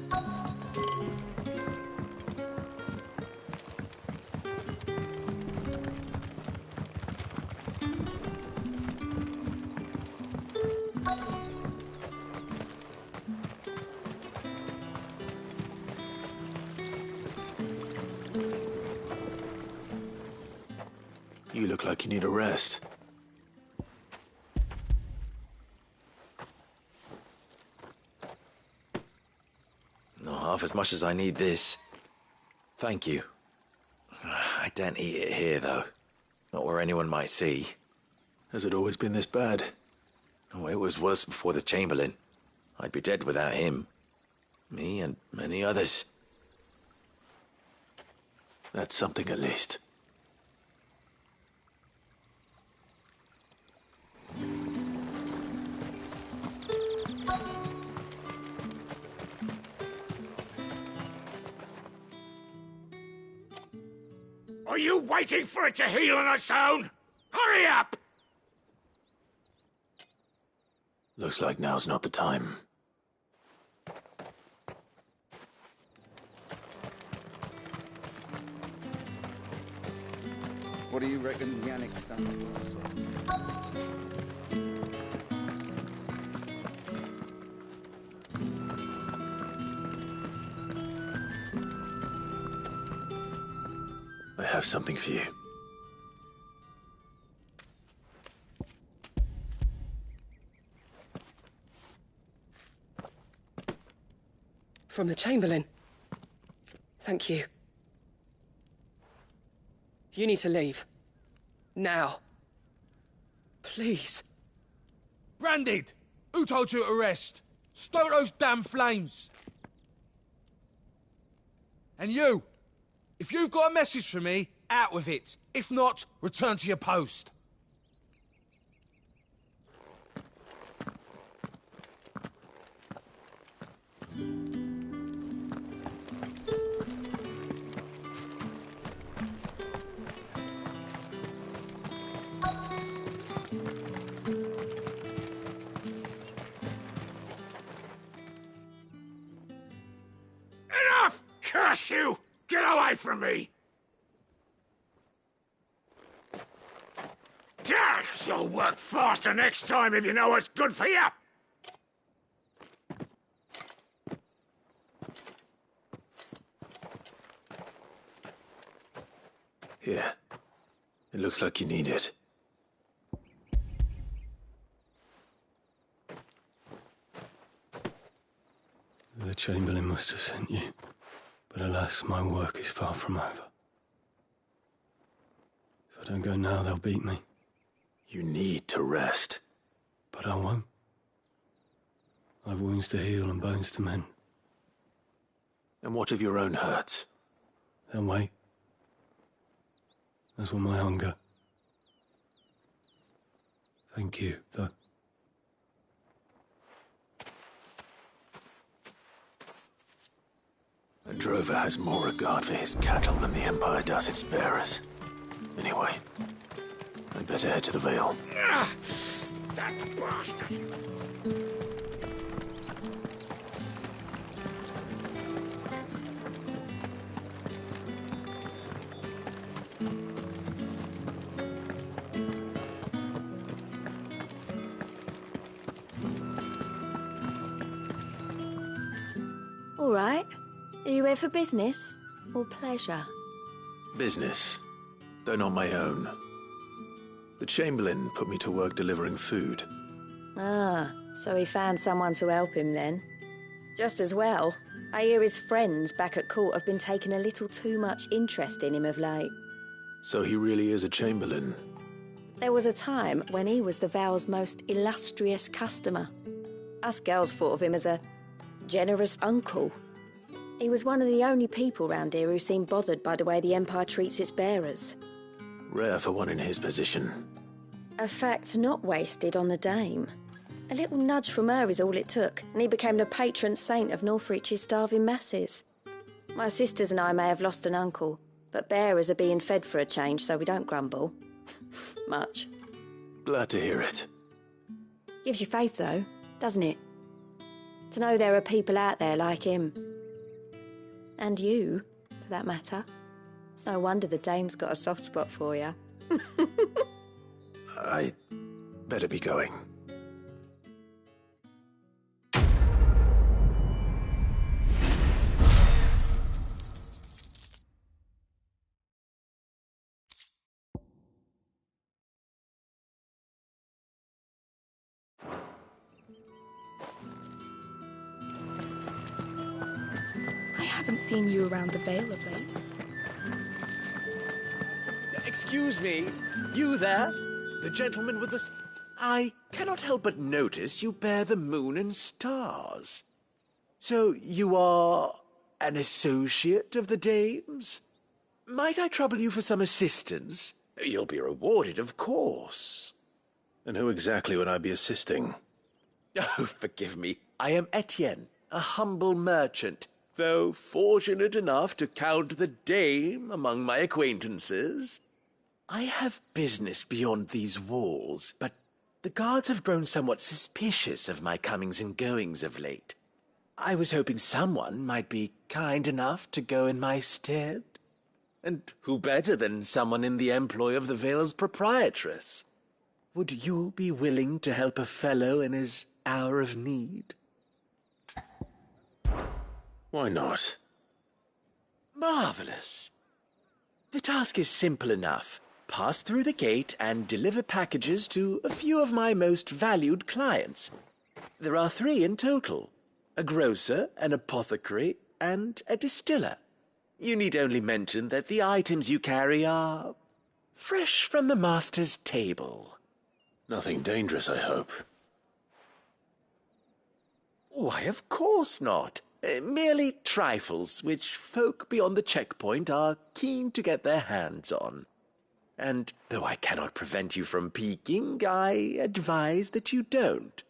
You look like you need a rest. Not half as much as I need this. Thank you. I daren't eat it here, though. Not where anyone might see. Has it always been this bad? Oh, it was worse before the Chamberlain. I'd be dead without him. Me and many others. That's something at least. Are you waiting for it to heal on its own? Hurry up! Looks like now's not the time. What do you reckon Yannick's done to us? I have something for you. From the Chamberlain. Thank you. You need to leave. Now. Please. Branded! Who told you to rest? Stoke those damn flames! And you! If you've got a message for me, out with it. If not, return to your post. Enough! Curse you! Get away from me! You'll work faster next time if you know what's good for you! Here. It looks like you need it. The Chamberlain must have sent you, but alas, my work is far from over. If I don't go now, they'll beat me. You need to rest. But I won't. I've wounds to heal and bones to mend. And what of your own hurts? They'll wait. As will my hunger. Thank you, though. A drover has more regard for his cattle than the Empire does its bearers. Anyway, I'd better head to the Vale. That bastard! All right. Are you here for business or pleasure? Business, though not my own. The Chamberlain put me to work delivering food. Ah, so he found someone to help him then. Just as well. I hear his friends back at court have been taking a little too much interest in him of late. So he really is a Chamberlain. There was a time when he was the Vale's most illustrious customer. Us girls thought of him as a generous uncle. He was one of the only people round here who seemed bothered by the way the Empire treats its bearers. Rare for one in his position. A fact not wasted on the dame. A little nudge from her is all it took, and he became the patron saint of Northreach's starving masses. My sisters and I may have lost an uncle, but bearers are being fed for a change, so we don't grumble. Much. Glad to hear it. Gives you faith, though, doesn't it? To know there are people out there like him. And you, for that matter. It's no wonder the dame's got a soft spot for you. I better be going. I haven't seen you around the Vale of late. Excuse me, you there? The gentleman with the... I cannot help but notice you bear the moon and stars. So you are an associate of the dame's? Might I trouble you for some assistance? You'll be rewarded, of course. And who exactly would I be assisting? Oh, forgive me. I am Etienne, a humble merchant. though fortunate enough to count the dame among my acquaintances. I have business beyond these walls, but the guards have grown somewhat suspicious of my comings and goings of late. I was hoping someone might be kind enough to go in my stead. And who better than someone in the employ of the Vale's proprietress? Would you be willing to help a fellow in his hour of need? Why not? Marvelous. The task is simple enough. Pass through the gate and deliver packages to a few of my most valued clients. There are 3 in total: a grocer, an apothecary, and a distiller. You need only mention that the items you carry are fresh from the master's table. Nothing dangerous, I hope. Why, of course not. Merely trifles which folk beyond the checkpoint are keen to get their hands on. And though I cannot prevent you from peeking, I advise that you don't.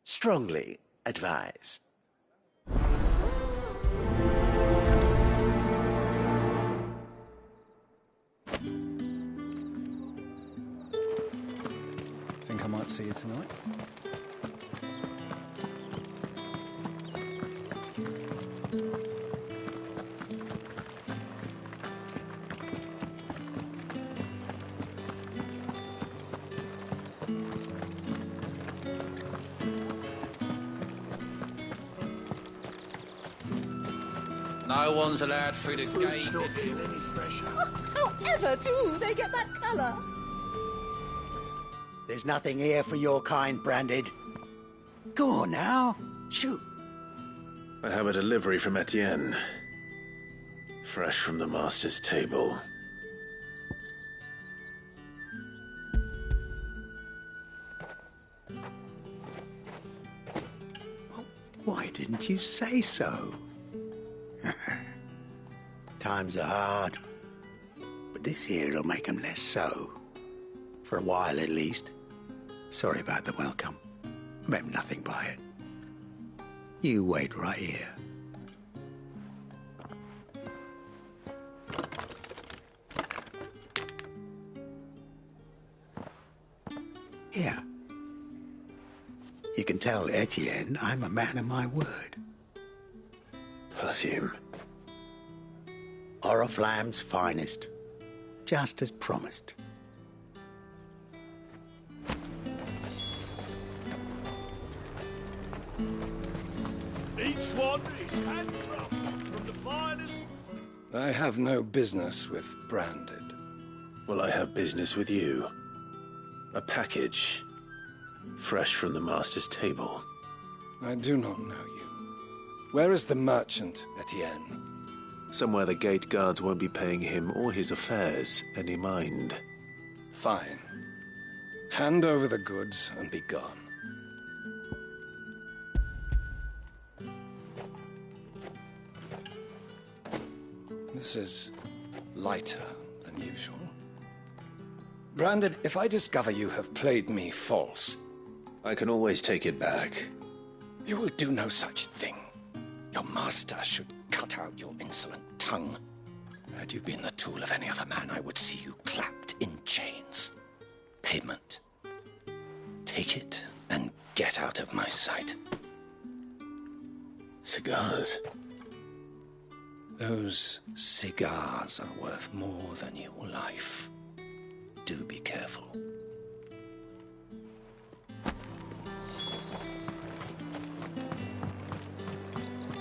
Strongly advise. Think I might see you tonight? No one's allowed through the Fruit's gate. not getting any fresher. However do they get that colour? There's nothing here for your kind, Branded. Go on now. Shoot. I have a delivery from Etienne. Fresh from the master's table. Why didn't you say so? Times are hard. But this here'll make 'em less so. For a while, at least. Sorry about the welcome. Meant nothing by it. You wait right here. Here. You can tell Etienne I'm a man of my word. Perfume. Oriflamme's finest. Just as promised. Each one is handcrafted from the finest. I have no business with Branded. Well, I have business with you. A package. Fresh from the master's table. I do not know you. Where is the merchant, Etienne? Somewhere the gate guards won't be paying him or his affairs any mind. Fine. Hand over the goods and be gone. This is lighter than usual. Branded, if I discover you have played me false... I can always take it back. You will do no such thing. Your master should cut out your insolent tongue. Had you been the tool of any other man, I would see you clapped in chains. Payment. Take it and get out of my sight. Cigars? Those cigars are worth more than your life. Do be careful.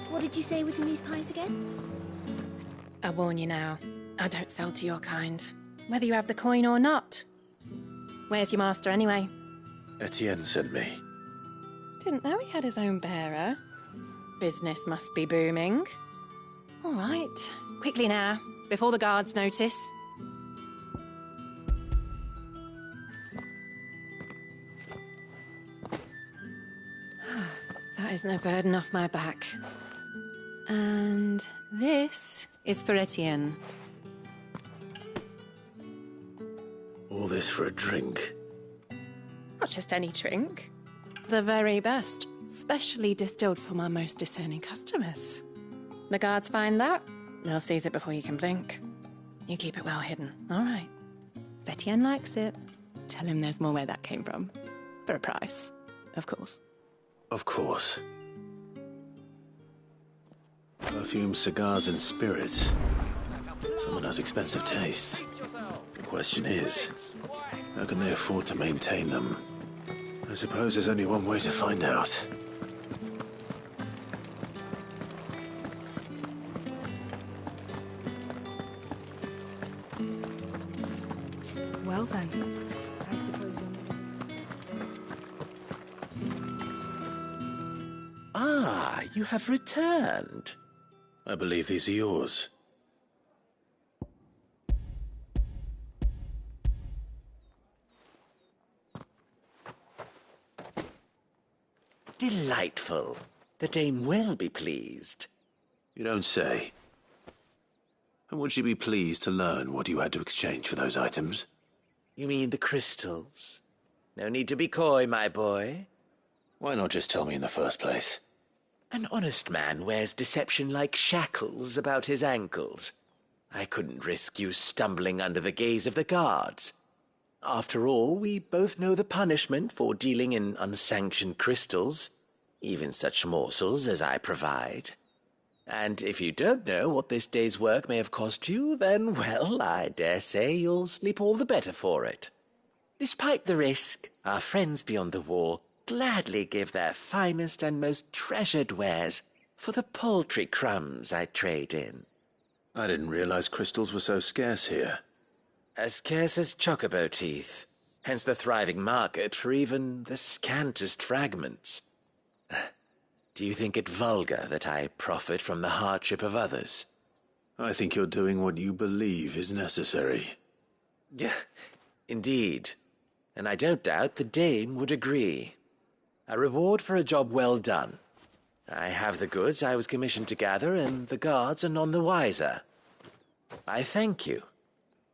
What did you say was in these pies again? I warn you now, I don't sell to your kind, whether you have the coin or not. Where's your master anyway? Etienne sent me. Didn't know he had his own bearer. Business must be booming. All right, quickly now, before the guards notice. That is no burden off my back. And this is for Etienne. All this for a drink? Not just any drink. The very best, specially distilled for my most discerning customers. The guards find that, they'll seize it before you can blink. You keep it well hidden, all right? vTuber-EN likes it. Tell him there's more where that came from. For a price, of course. Of course. Perfume, cigars, and spirits. Someone has expensive tastes. The question is, how can they afford to maintain them? I suppose there's only one way to find out. Well then, I suppose you'll... Ah, you have returned. I believe these are yours. Delightful. The dame will be pleased. You don't say. And would she be pleased to learn what you had to exchange for those items? You mean the crystals? No need to be coy, my boy. Why not just tell me in the first place? An honest man wears deception like shackles about his ankles. I couldn't risk you stumbling under the gaze of the guards. After all, we both know the punishment for dealing in unsanctioned crystals, even such morsels as I provide. And if you don't know what this day's work may have cost you, then, well, I dare say you'll sleep all the better for it. Despite the risk, our friends beyond the wall gladly give their finest and most treasured wares for the paltry crumbs I trade in. I didn't realize crystals were so scarce here. As scarce as chocobo teeth, hence the thriving market for even the scantest fragments. Do you think it vulgar that I profit from the hardship of others? I think you're doing what you believe is necessary. Yeah, indeed. And I don't doubt the dame would agree. A reward for a job well done. I have the goods I was commissioned to gather, and the guards are none the wiser. I thank you,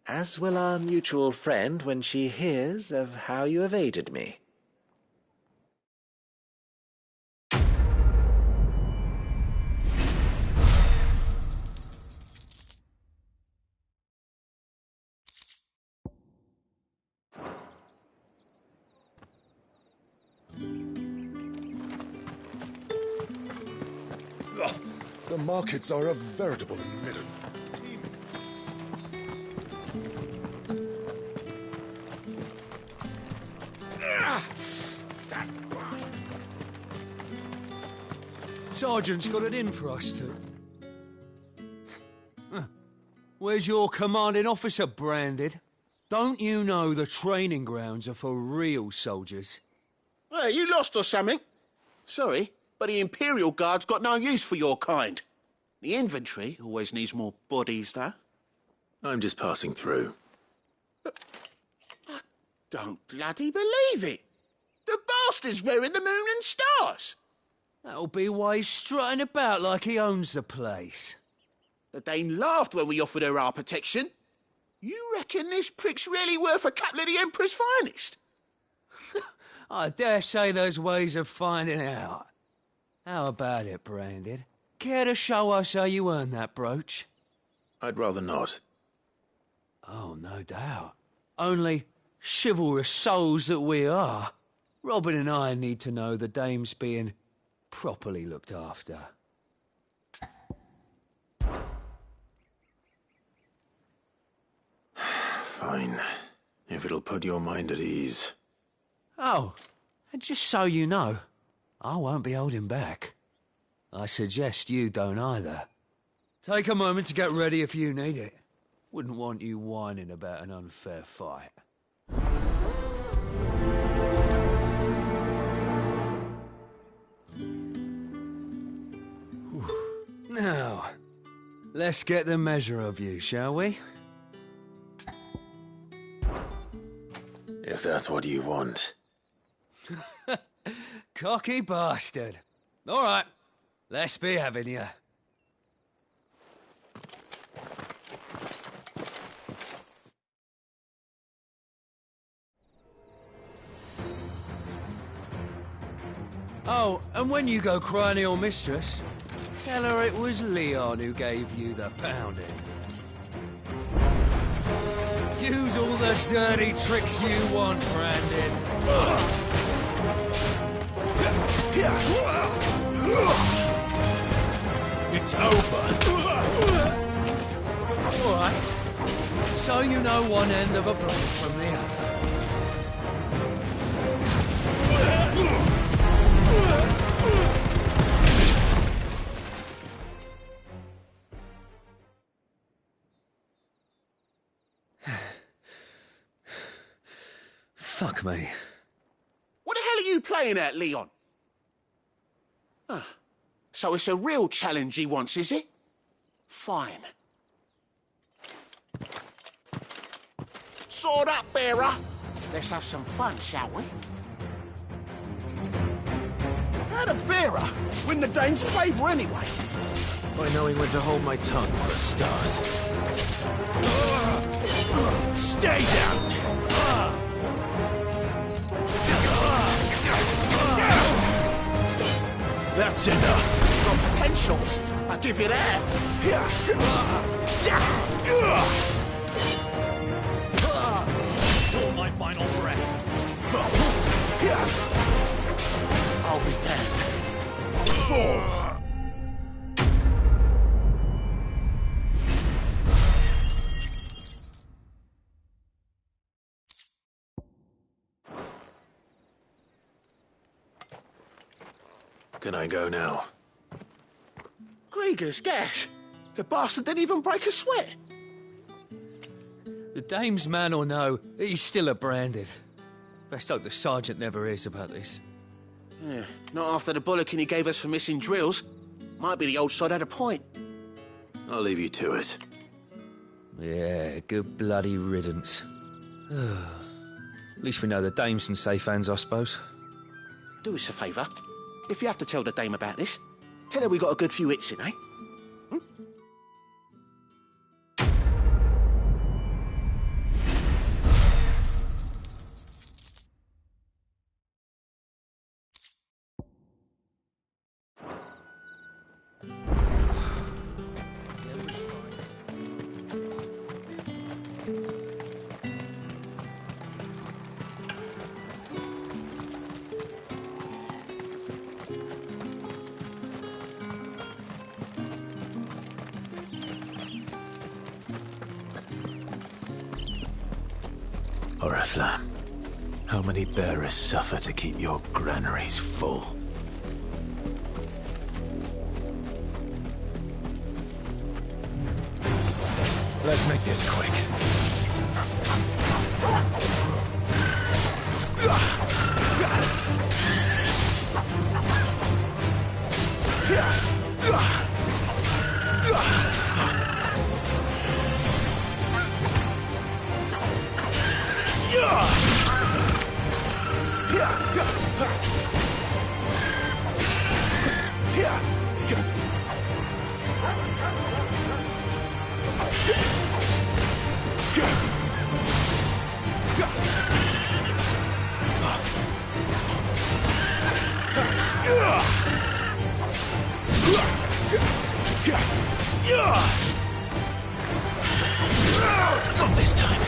as will our mutual friend when she hears of how you have aided me. The markets are a veritable midden. Sergeant's got it in for us two. Where's your commanding officer, Branded? Don't you know the training grounds are for real soldiers? Hey, you lost or something? Sorry, but the Imperial Guard's got no use for your kind. The infantry always needs more bodies, though. I'm just passing through. I don't bloody believe it. The bastard's wearing the moon and stars. That'll be why he's strutting about like he owns the place. The dame laughed when we offered her our protection. You reckon this prick's really worth a couple of the Emperor's finest? I dare say there's ways of finding out. How about it, Branded? Care to show us how you earned that brooch? I'd rather not. Oh, no doubt. Only, chivalrous souls that we are, Robin and I need to know the dame's being properly looked after. Fine. If it'll put your mind at ease. Oh, and just so you know, I won't be holding back. I suggest you don't either. Take a moment to get ready if you need it. Wouldn't want you whining about an unfair fight. Now, let's get the measure of you, shall we? If that's what you want. Cocky bastard. All right, let's be having you. Oh, and when you go crying to your mistress, Tell her it was Leon who gave you the pounding. Use all the dirty tricks you want, Brandon. It's over. All right. So you know one end of a block from the other. Fuck me. What the hell are you playing at, Leon? So it's a real challenge he wants, is it? Fine. Sword up, bearer. Let's have some fun, shall we? How'd a bearer win the Dane's favour anyway? By knowing when to hold my tongue for a start. Stay down! That's enough. Got potential. I'll give you that. You're my final breath. I'll be damned. 4. Can I go now? Grieger's gas. The bastard didn't even break a sweat. The dame's man or no, he's still a branded. Best hope the sergeant never hears about this. Yeah, not after the bollocking he gave us for missing drills. Might be the old sod had a point. I'll leave you to it. Yeah, good bloody riddance. At least we know the dame's in safe hands, I suppose. Do us a favour. If you have to tell the dame about this, tell her we got a good few hits in, eh? Oriflamme, how many bearers suffer to keep your granaries full? Let's make this quick. Not this time.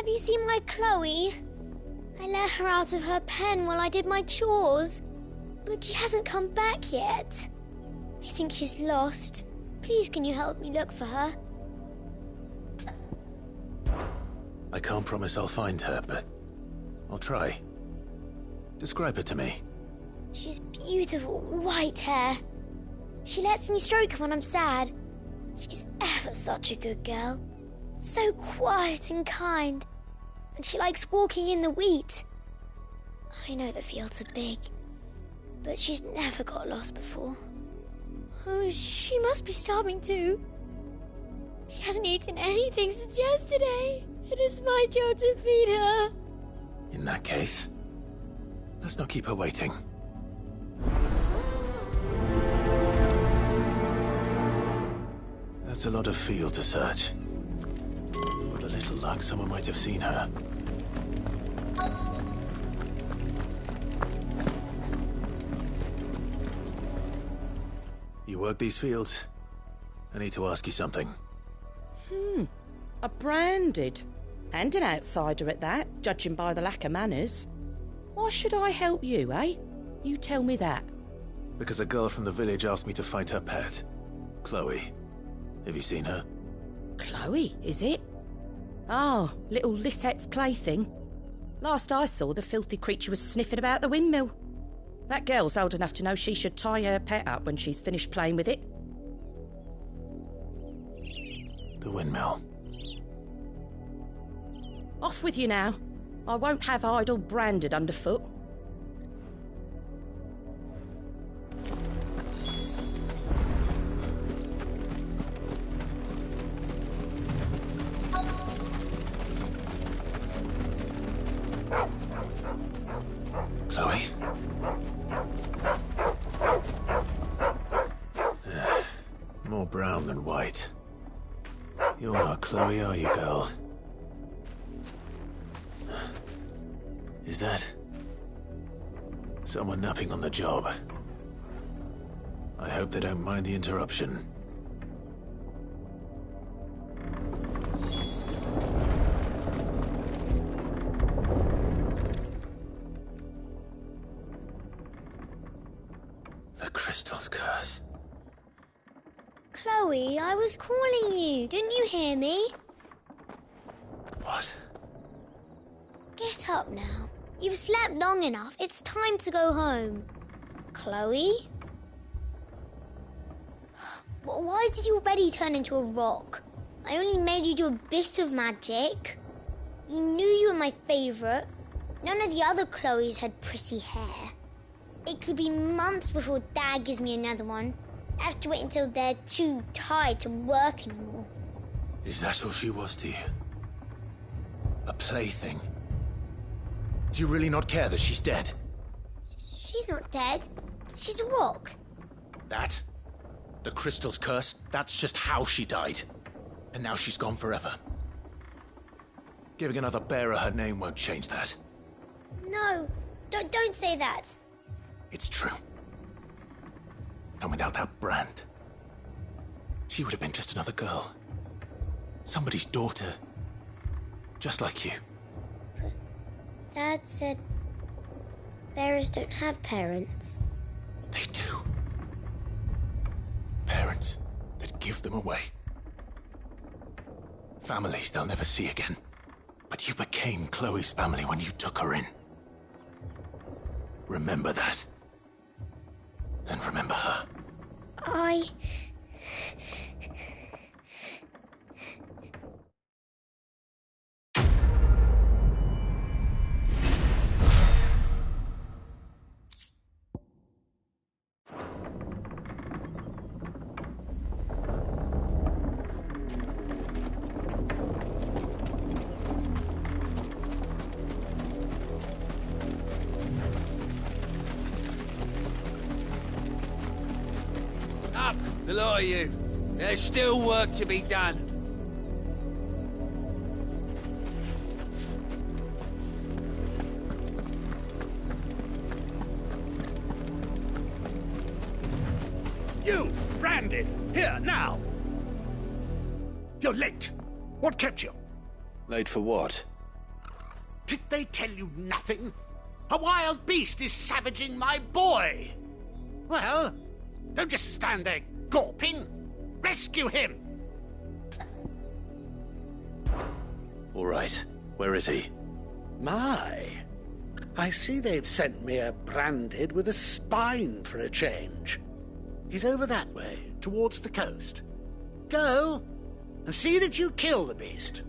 Have you seen my Chloe? I let her out of her pen while I did my chores, but she hasn't come back yet. I think she's lost. Please, can you help me look for her? I can't promise I'll find her, but I'll try. Describe her to me. She's beautiful, white hair. She lets me stroke her when I'm sad. She's ever such a good girl. So quiet and kind. And she likes walking in the wheat. I know the fields are big, but she's never got lost before. Oh, she must be starving too. She hasn't eaten anything since yesterday. It is my job to feed her. In that case, let's not keep her waiting. That's a lot of field to search. With a little luck, someone might have seen her. You work these fields? I need to ask you something. A branded. And an outsider at that, judging by the lack of manners. Why should I help you, eh? You tell me that. Because a girl from the village asked me to find her pet, Chloe. Have you seen her? Chloe, is it? Oh, little Lisette's plaything. Last I saw, the filthy creature was sniffing about the windmill. That girl's old enough to know she should tie her pet up when she's finished playing with it. The windmill. Off with you now. I won't have idle branded underfoot. Chloe? More brown than white. You're not Chloe, are you, girl? Is that someone napping on the job? I hope they don't mind the interruption. The crystal's curse. Chloe, I was calling you. Didn't you hear me? What? Get up now. You've slept long enough. It's time to go home. Chloe? Why did you already turn into a rock? I only made you do a bit of magic. You knew you were my favourite. None of the other Chloes had pretty hair. It could be months before Dad gives me another one. I have to wait until they're too tired to work anymore. Is that all she was to you? A plaything? Do you really not care that she's dead? She's not dead. She's a rock. That? The crystal's curse? That's just how she died. And now she's gone forever. Giving another bearer her name won't change that. No, don't say that. It's true. And without that brand, she would have been just another girl. Somebody's daughter. Just like you. But Dad said bearers don't have parents. They do. Parents that give them away. Families they'll never see again. But you became Chloe's family when you took her in. Remember that. And remember her. Up, the lot of you. There's still work to be done. You, branded, here, now! You're late. What kept you? Late for what? Did they tell you nothing? A wild beast is savaging my boy. Well, don't just stand there gawping. Rescue him! All right. Where is he? My, I see they've sent me a branded with a spine for a change. He's over that way, towards the coast. Go, and see that you kill the beast.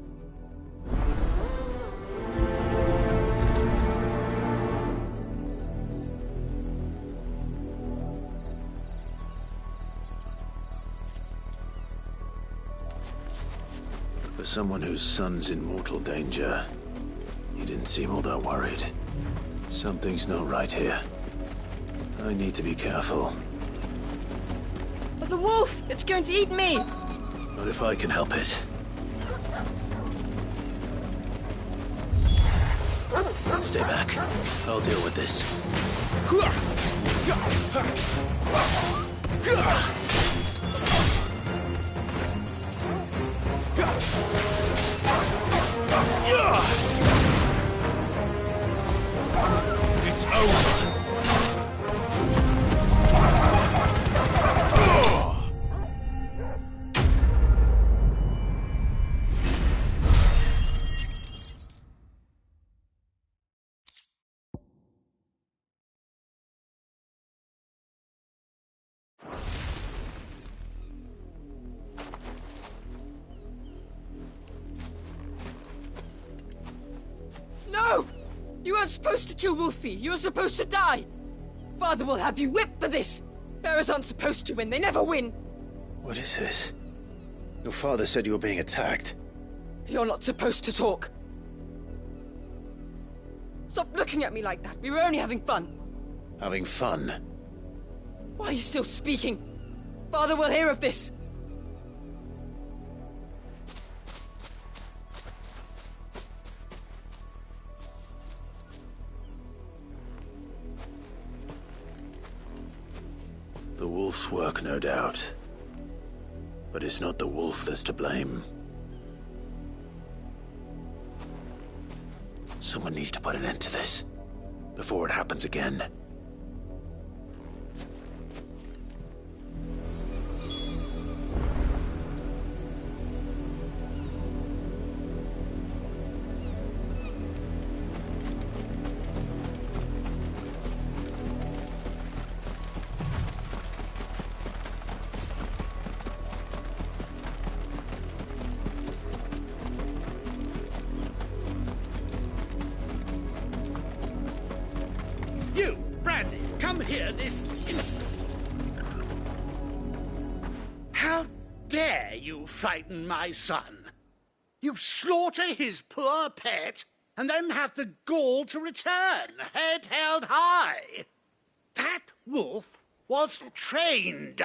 For someone whose son's in mortal danger, he didn't seem all that worried. Something's not right here. I need to be careful. Oh, the wolf! It's going to eat me! Not if I can help it. Stay back. I'll deal with this. It's over. No! You weren't supposed to kill Wolfie. You were supposed to die. Father will have you whipped for this. Bearers aren't supposed to win. They never win. What is this? Your father said you were being attacked. You're not supposed to talk. Stop looking at me like that. We were only having fun. Having fun? Why are you still speaking? Father will hear of this. The wolf's work, no doubt. But it's not the wolf that's to blame. Someone needs to put an end to this, before it happens again. You, Brandy, come here this instant. How dare you frighten my son? You slaughter his poor pet, and then have the gall to return, head held high. That wolf was trained.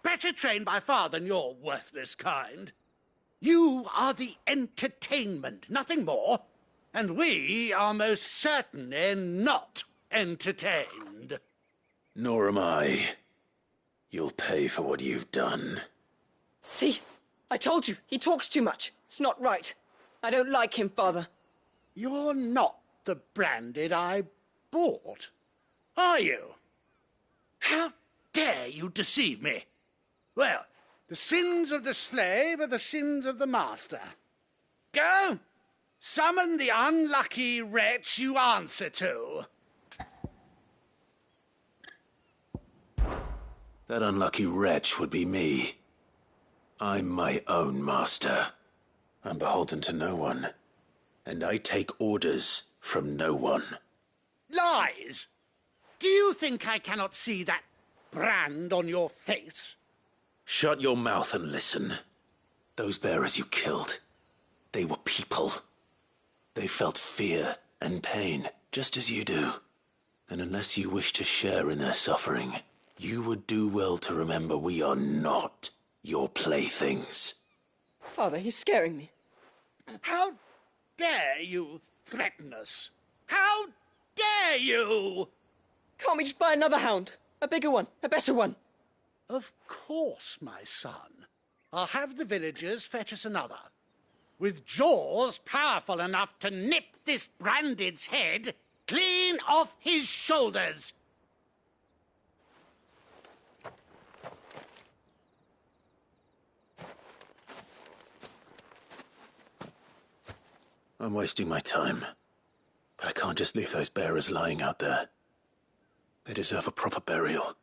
Better trained by far than your worthless kind. You are the entertainment, nothing more. And we are most certainly not entertained. Nor am I. You'll pay for what you've done. See? I told you, he talks too much. It's not right. I don't like him, Father. You're not the branded I bought, are you? How dare you deceive me? Well, the sins of the slave are the sins of the master. Go! Summon the unlucky wretch you answer to. That unlucky wretch would be me. I'm my own master. I'm beholden to no one. And I take orders from no one. Lies! Do you think I cannot see that brand on your face? Shut your mouth and listen. Those bearers you killed, they were people. They felt fear and pain, just as you do. And unless you wish to share in their suffering, you would do well to remember we are not your playthings. Father, he's scaring me. How dare you threaten us? How dare you? Can't we just buy another hound? A bigger one, a better one. Of course, my son. I'll have the villagers fetch us another. with jaws powerful enough to nip this Branded's head clean off his shoulders. I'm wasting my time. But I can't just leave those bearers lying out there. They deserve a proper burial.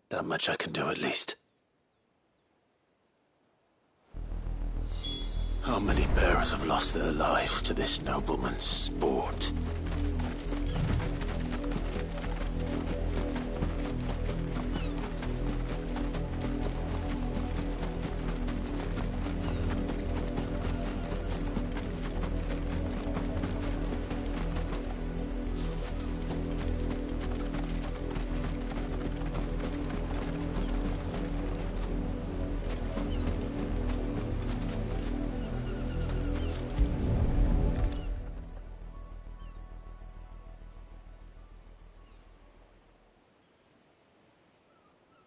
That much I can do at least. How many bearers have lost their lives to this nobleman's sport?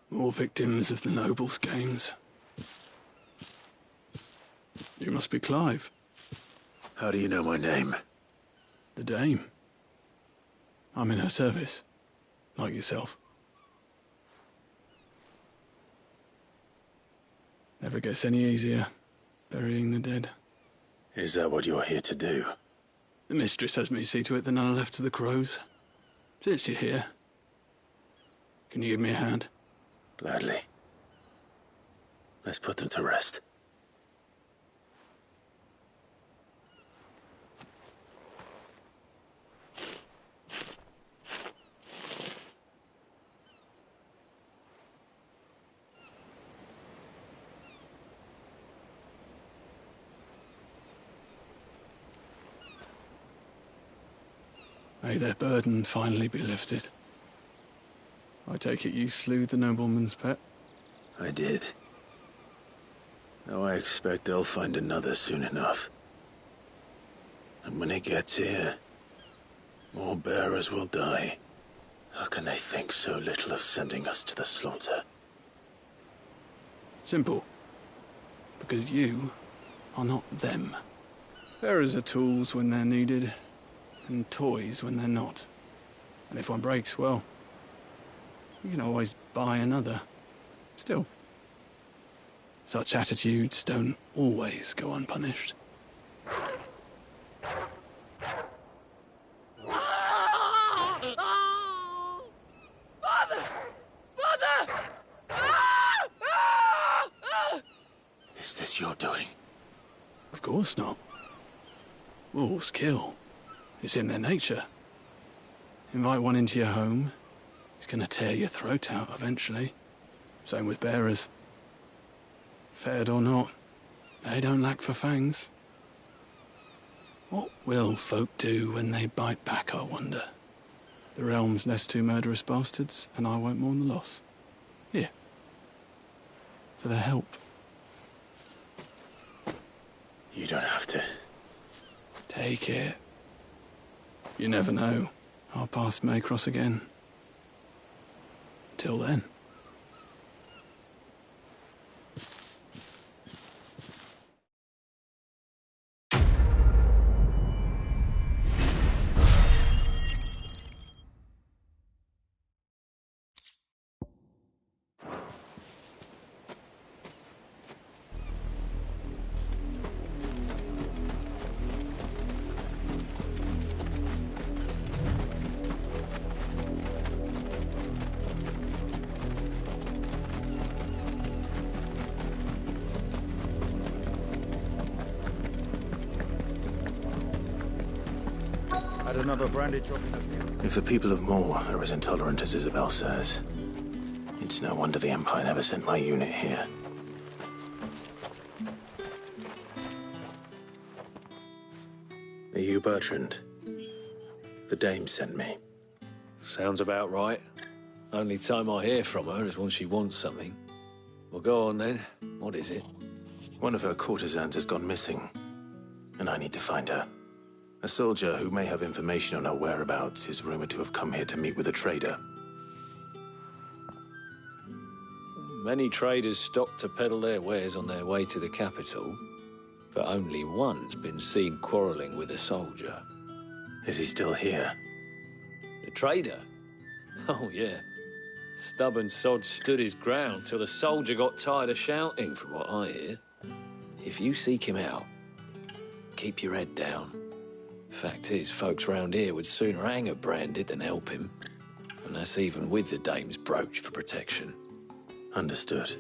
More victims of the Nobles' games. You must be Clive. How do you know my name? The Dame. I'm in her service, like yourself. Never gets any easier, burying the dead. Is that what you're here to do? The mistress has me see to it that none are left to the crows. Since you're here, can you give me a hand? Gladly. Let's put them to rest. May their burden finally be lifted. I take it you slew the nobleman's pet? I did. Now I expect they'll find another soon enough. And when it gets here, more bearers will die. How can they think so little of sending us to the slaughter? Simple. Because you are not them. Bearers are tools when they're needed, and toys when they're not. And if one breaks, well, you can always buy another. Still, such attitudes don't always go unpunished. Father! Father! Is this your doing? Of course not. Wolves kill. It's in their nature. Invite one into your home, he's gonna tear your throat out eventually. Same with bearers. Fed or not, they don't lack for fangs. What will folk do when they bite back, I wonder? The realm's less two murderous bastards, and I won't mourn the loss. Here. For their help. You don't have to. Take it. You never know. Our paths may cross again. Till then. Another branded drop in the field. If the people of Moor are as intolerant as Isabel says, it's no wonder the Empire never sent my unit here. Are you Bertrand? The Dame sent me. Sounds about right. Only time I hear from her is when she wants something. Well, go on then. What is it? One of her courtesans has gone missing, and I need to find her. A soldier who may have information on her whereabouts is rumored to have come here to meet with a trader. Many traders stop to peddle their wares on their way to the capital. but only one's been seen quarrelling with a soldier. Is he still here? The trader? Oh, yeah. Stubborn sod stood his ground till the soldier got tired of shouting, from what I hear. If you seek him out, keep your head down. Fact is, folks round here would sooner hang a branded than help him. And that's even with the dame's brooch for protection. Understood.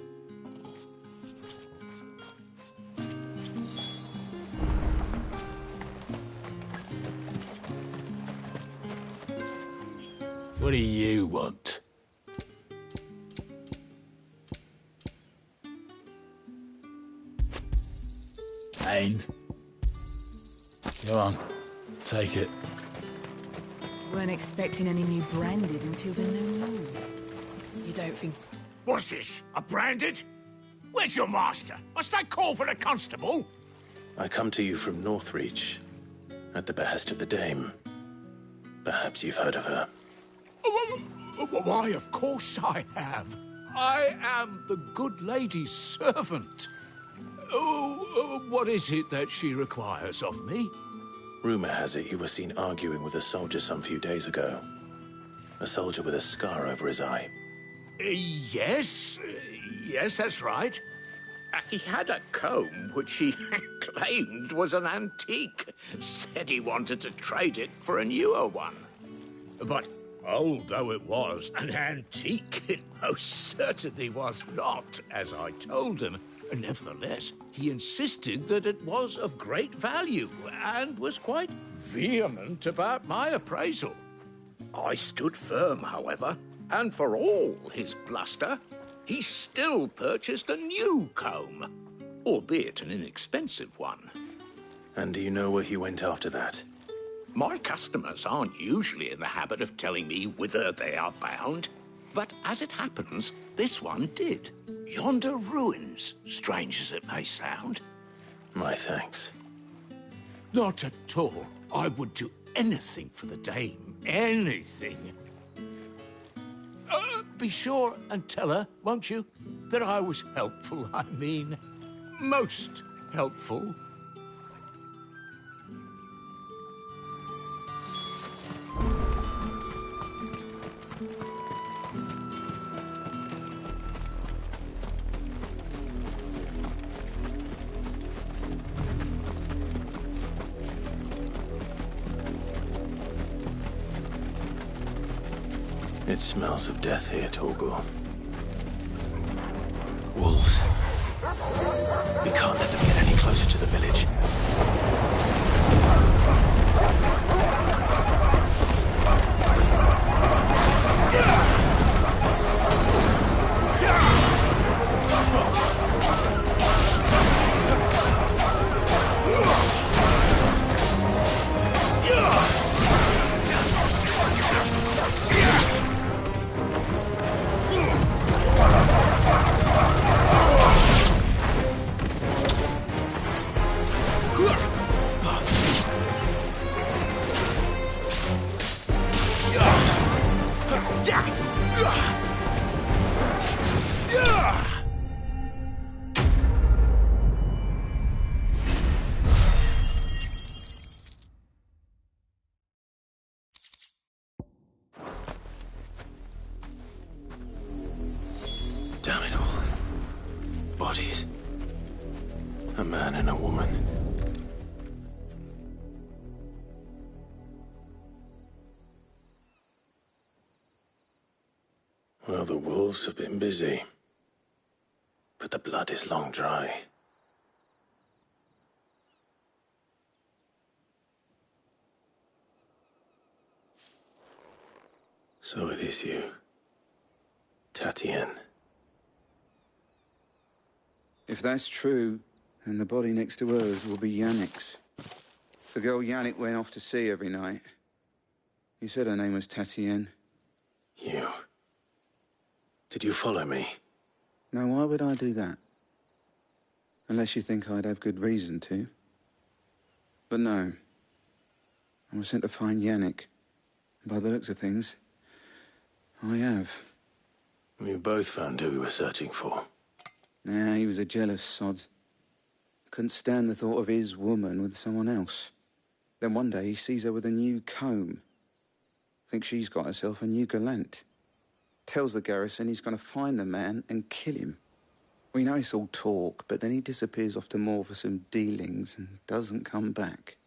What do you want? And? Go on, take it. Weren't expecting any new branded until the new moon. You don't think... What's this? A branded? Where's your master? Must I call for the constable? I come to you from Northreach, at the behest of the dame. Perhaps you've heard of her. Why, of course I have. I am the good lady's servant. Oh, what is it that she requires of me? Rumor has it you were seen arguing with a soldier some few days ago. A soldier with a scar over his eye. Yes, that's right. He had a comb which he claimed was an antique. Said he wanted to trade it for a newer one. But old though it was, an antique it most certainly was not, as I told him. Nevertheless, he insisted that it was of great value and was quite vehement about my appraisal. I stood firm, however, and for all his bluster, he still purchased a new comb, albeit an inexpensive one. And do you know where he went after that? My customers aren't usually in the habit of telling me whither they are bound, but as it happens, this one did. Yonder ruins, strange as it may sound. My thanks. Not at all. I would do anything for the dame. Anything. Be sure and tell her, won't you, that I was helpful. I mean, most helpful. It smells of death here, Torgor. Wolves. We can't let them get any closer to the village. Damn it all. Bodies. A man and a woman. Well, the wolves have been busy. But the blood is long dry. So it is you, Tatien. If that's true, then the body next to hers will be Yannick's. The girl Yannick went off to see every night. You said her name was Tatien. You? Did you follow me? No, why would I do that? Unless you think I'd have good reason to. But no. I was sent to find Yannick. By the looks of things, I have. We both found who we were searching for. Nah, he was a jealous sod. Couldn't stand the thought of his woman with someone else. Then one day he sees her with a new comb. Thinks she's got herself a new gallant. Tells the garrison he's going to find the man and kill him. We know it's all talk, but then he disappears off to Moor for some dealings and doesn't come back.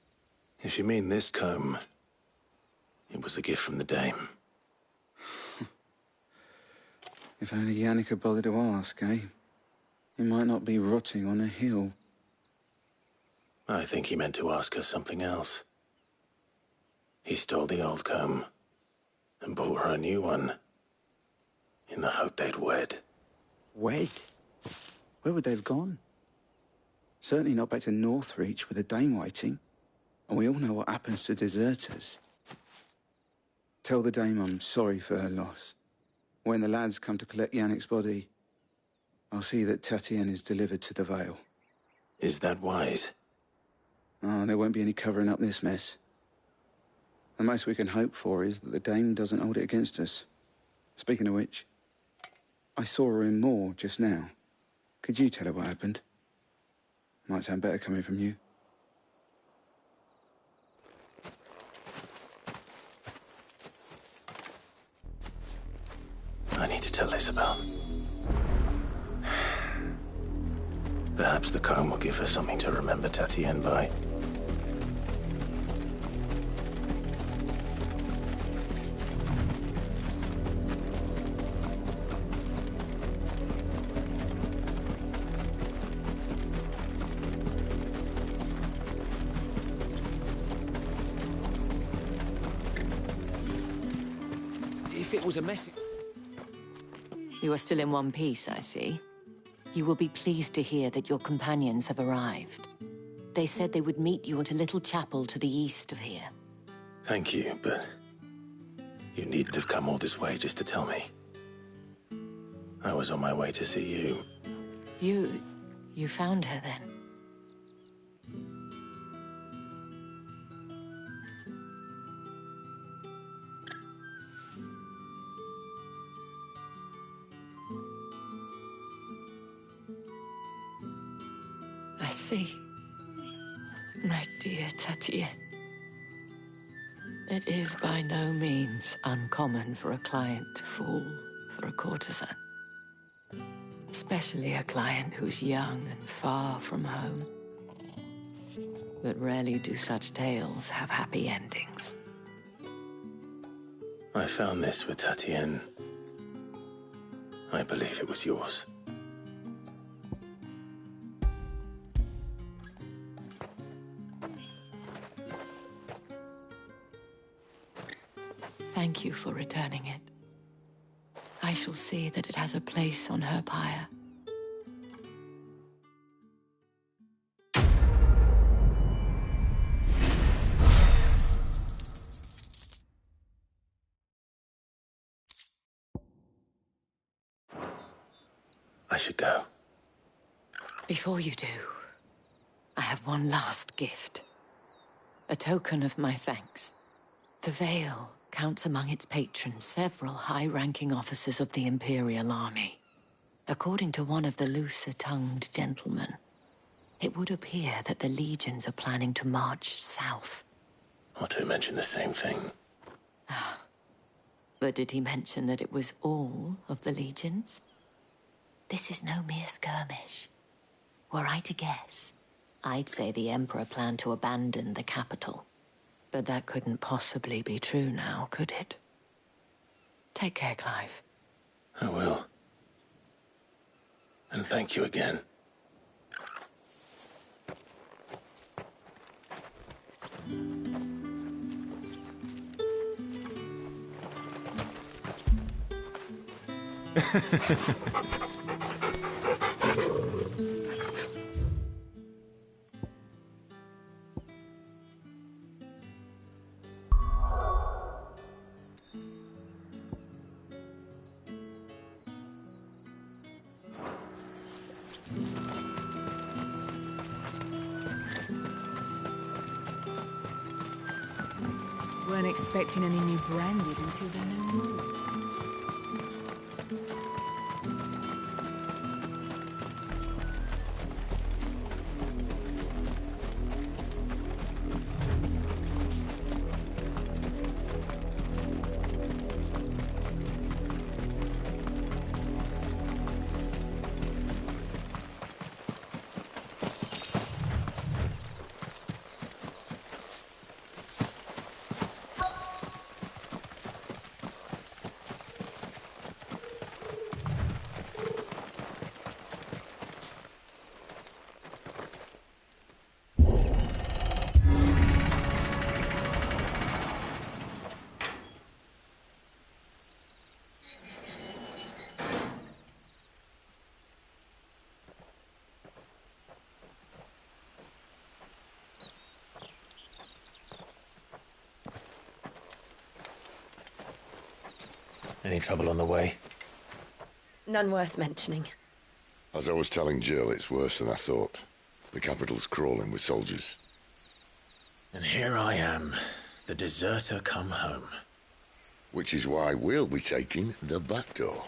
If you mean this comb, it was a gift from the dame. If only Yannick had bothered to ask, eh? He might not be rotting on a hill. I think he meant to ask her something else. He stole the old comb and bought her a new one in the hope they'd wed. Wed? Where would they have gone? Certainly not back to Northreach with a dame waiting. And we all know what happens to deserters. Tell the dame I'm sorry for her loss. When the lads come to collect Yannick's body, I'll see that Tatienne is delivered to the Vale. Is that wise? Oh, there won't be any covering up this mess. The most we can hope for is that the dame doesn't hold it against us. Speaking of which, I saw her in Moor just now. Could you tell her what happened? Might sound better coming from you. I need to tell Isabel. Perhaps the comb will give her something to remember Tatienne by. If it was a message... You are still in one piece, I see. You will be pleased to hear that your companions have arrived. They said they would meet you at a little chapel to the east of here. Thank you, but you needn't have come all this way just to tell me. I was on my way to see you. You found her then? I see. My dear Tatienne. It is by no means uncommon for a client to fall for a courtesan. Especially a client who's young and far from home. But rarely do such tales have happy endings. I found this with Tatienne. I believe it was yours. Thank you for returning it. I shall see that it has a place on her pyre. I should go. Before you do, I have one last gift. A token of my thanks. The Vale counts among its patrons several high-ranking officers of the Imperial Army. According to one of the looser-tongued gentlemen, it would appear that the legions are planning to march south. Or to mention the same thing. But did he mention that it was all of the legions? This is no mere skirmish. Were I to guess, I'd say the Emperor planned to abandon the capital. But that couldn't possibly be true now, could it? Take care, Clive. I will. And thank you again. Weren't expecting any new branded until the new moon. Any trouble on the way? None worth mentioning. As I was telling Jill, it's worse than I thought. The capital's crawling with soldiers. And here I am, the deserter come home. Which is why we'll be taking the back door.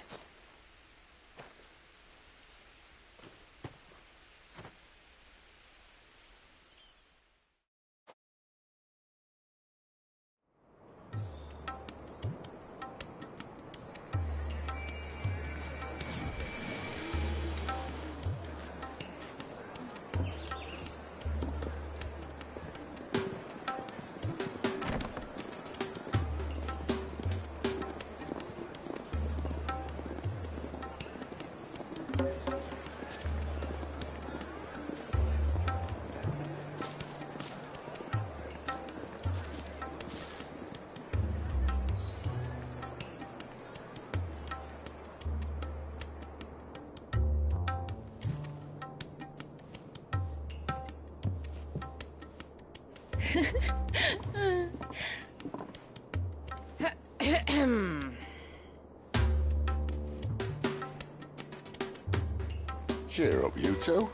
Cheer up, you two.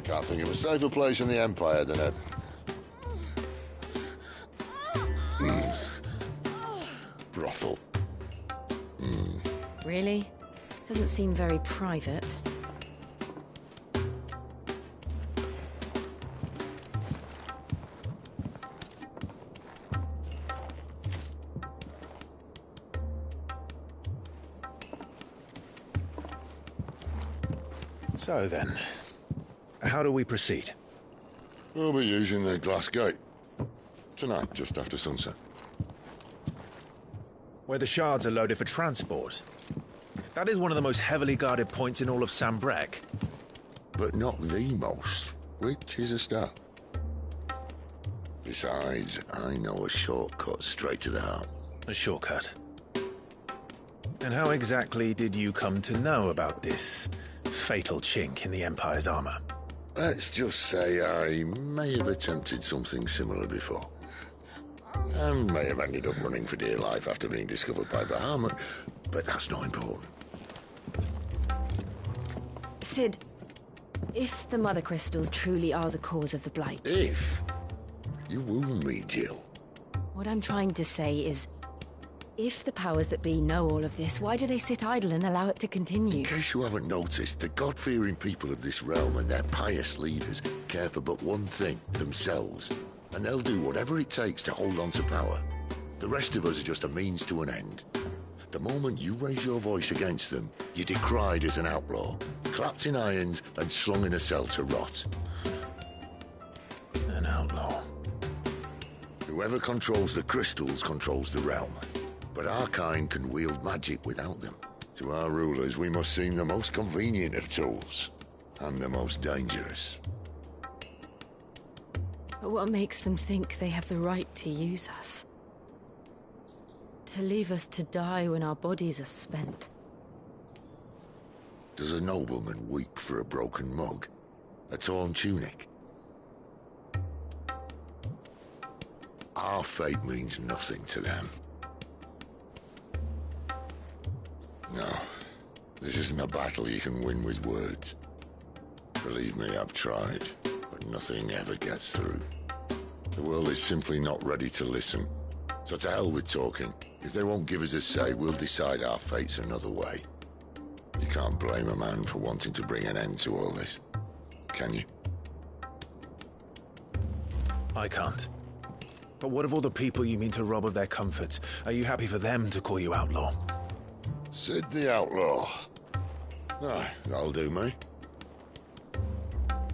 Can't think of a safer place in the Empire than a... brothel. Really? Doesn't seem very private. So then, how do we proceed? We'll be using the glass gate. Tonight, just after sunset. Where the shards are loaded for transport. That is one of the most heavily guarded points in all of Sambrek. But not the most, which is a start. Besides, I know a shortcut straight to the heart. A shortcut? And how exactly did you come to know about this fatal chink in the Empire's armor? Let's just say I may have attempted something similar before. And may have ended up running for dear life after being discovered by Bahamut, but that's not important. Sid, if the Mothercrystals truly are the cause of the Blight... If? You wound me, Jill. What I'm trying to say is, if the powers that be know all of this, why do they sit idle and allow it to continue? In case you haven't noticed, the God-fearing people of this realm and their pious leaders care for but one thing, themselves. And they'll do whatever it takes to hold on to power. The rest of us are just a means to an end. The moment you raise your voice against them, you're decried as an outlaw, clapped in irons and slung in a cell to rot. An outlaw. Whoever controls the crystals controls the realm. But our kind can wield magic without them. To our rulers, we must seem the most convenient of tools. And the most dangerous. But what makes them think they have the right to use us? To leave us to die when our bodies are spent? Does a nobleman weep for a broken mug? A torn tunic? Our fate means nothing to them. No, this isn't a battle you can win with words. Believe me, I've tried, but nothing ever gets through. The world is simply not ready to listen. So to hell with talking. If they won't give us a say, we'll decide our fates another way. You can't blame a man for wanting to bring an end to all this, can you? I can't. But what of all the people you mean to rob of their comforts? Are you happy for them to call you outlaw? Sid the Outlaw. Aye, that'll do me.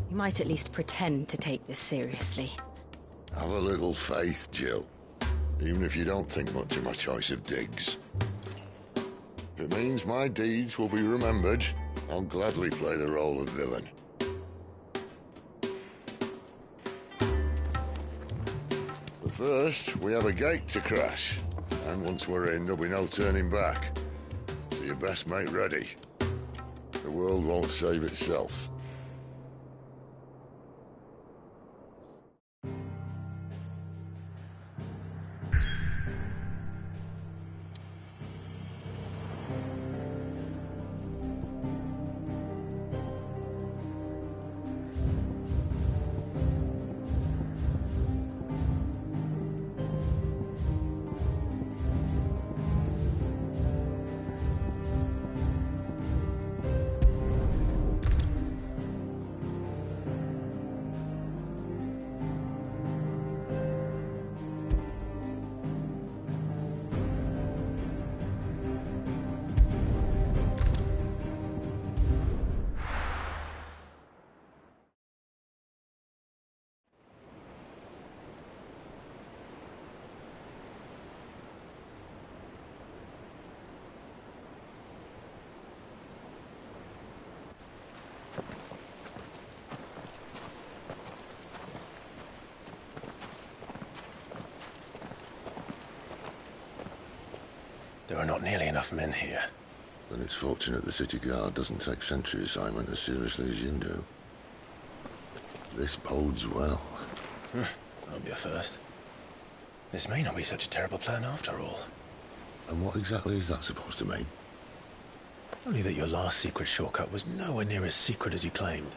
You might at least pretend to take this seriously. Have a little faith, Jill. Even if you don't think much of my choice of digs. If it means my deeds will be remembered, I'll gladly play the role of villain. But first, we have a gate to crash. And once we're in, there'll be no turning back. So you best make ready. The world won't save itself. There are not nearly enough men here. Then it's fortunate the city guard doesn't take sentry assignment as seriously as you do. This bodes well. I'll be a first. This may not be such a terrible plan after all. And what exactly is that supposed to mean? Only that your last secret shortcut was nowhere near as secret as you claimed.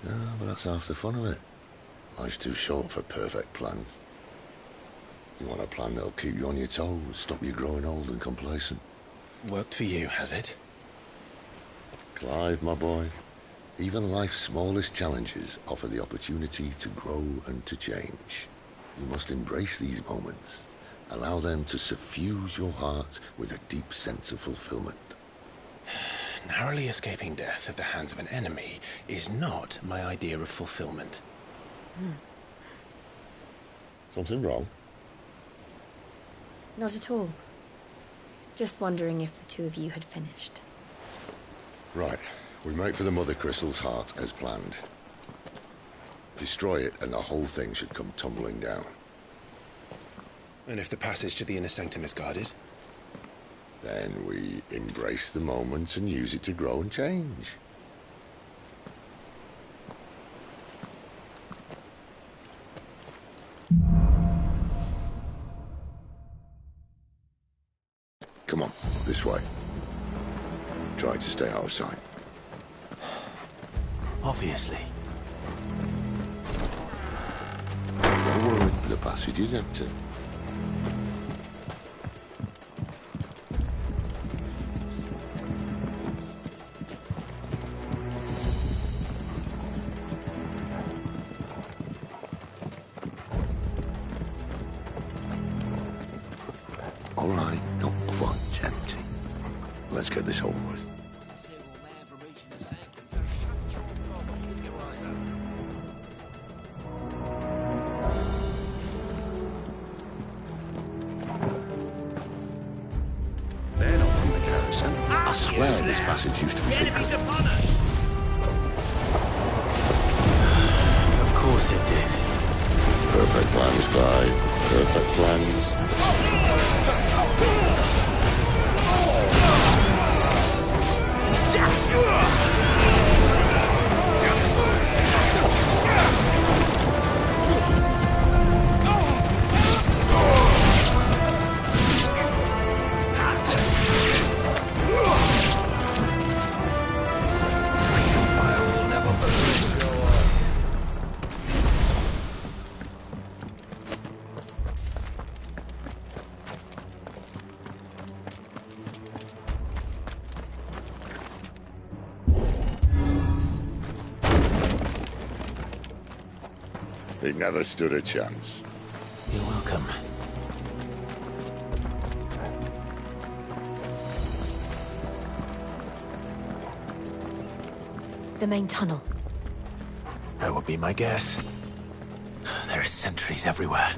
Yeah, but that's half the fun of it. Life's too short for perfect plans. You want a plan that'll keep you on your toes, stop you growing old and complacent. Worked for you, has it? Clive, my boy, even life's smallest challenges offer the opportunity to grow and to change. You must embrace these moments. Allow them to suffuse your heart with a deep sense of fulfillment. Narrowly escaping death at the hands of an enemy is not my idea of fulfillment. Something wrong? Not at all. Just wondering if the two of you had finished. Right. We make for the Mothercrystals' heart as planned. Destroy it and the whole thing should come tumbling down. And if the passage to the inner sanctum is guarded? Then we embrace the moment and use it to grow and change. Come on, this way. Try to stay out of sight. Obviously. Don't worry, the passage is empty. All right, not quite empty. Let's get this over with. I swear this passage used to be secret. Of course it did. Perfect plans, Spy. Perfect plans. He never stood a chance. You're welcome. The main tunnel. That would be my guess. There are sentries everywhere.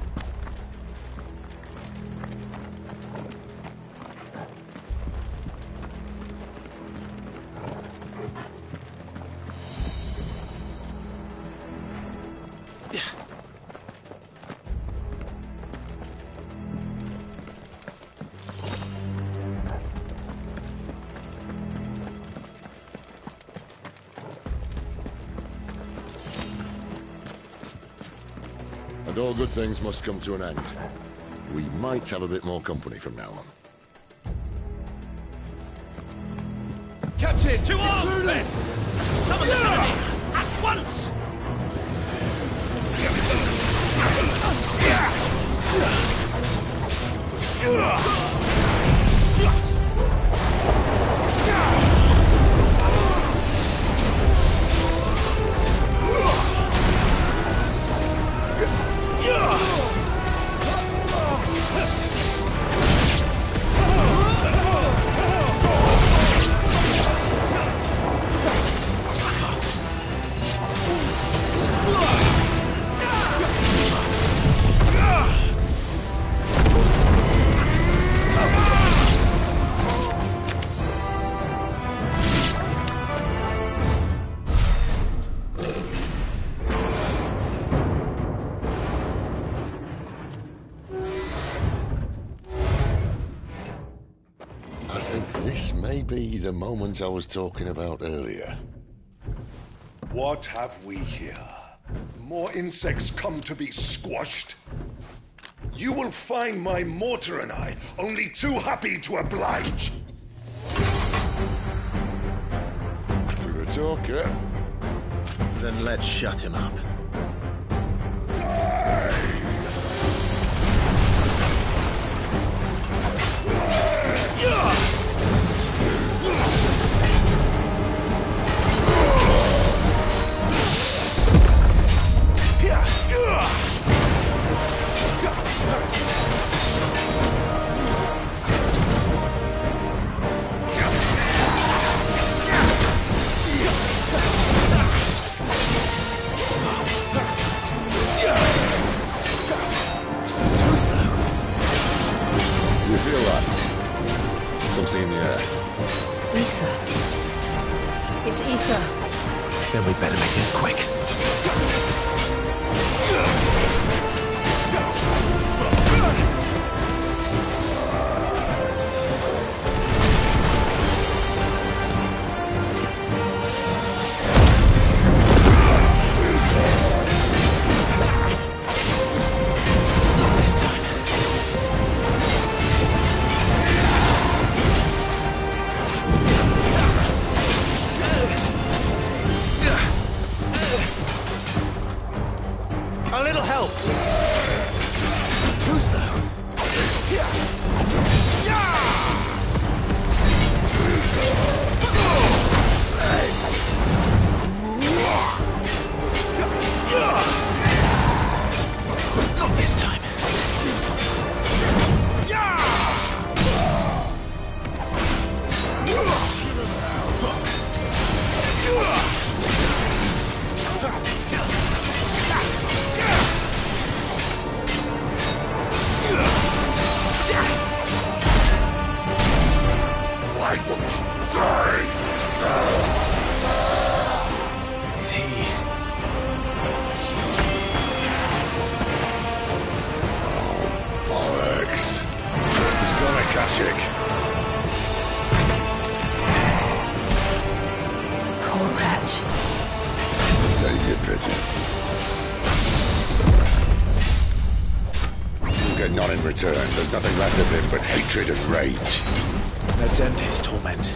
And all good things must come to an end. We might have a bit more company from now on. Captain! To arms, then! Summon the enemy! At once! the moment I was talking about earlier. What have we here? More insects come to be squashed? You will find my mortar and I only too happy to oblige. To the talker. Then let's shut him up. You feel that? Something in the air. Ether. It's ether. Then we better make this quick. A little help. Too slow. Not this time. Why won't you die? Is he? Bollocks. He's got a Kashyyyk. Poor wretch. Save your pity. Get none in return. There's nothing left of him but hatred and rage. Let's end his torment.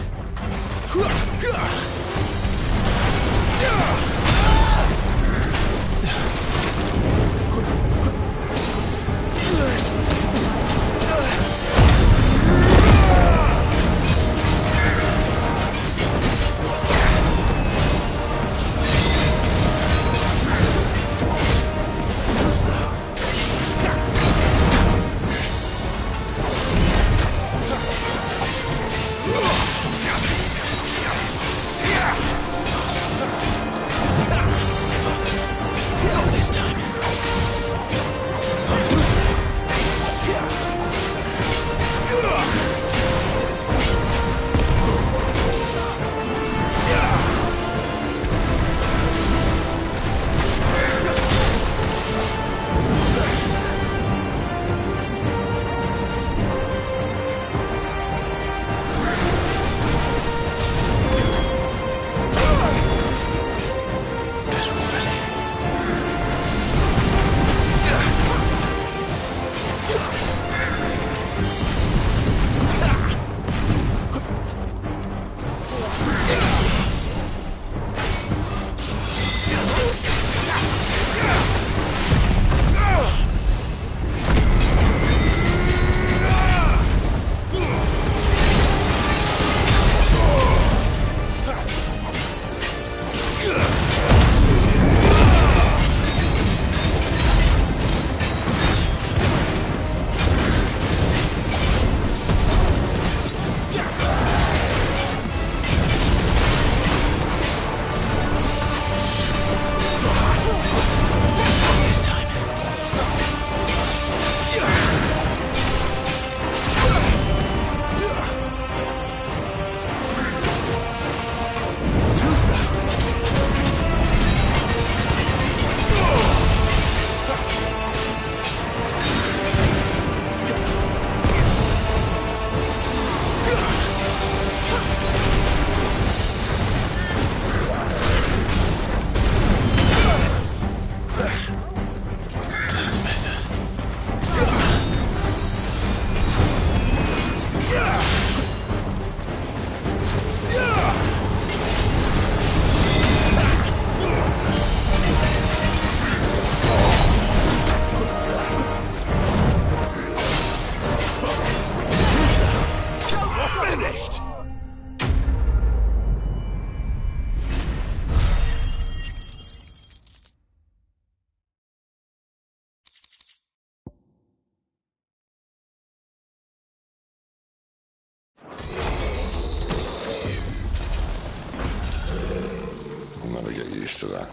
used to that.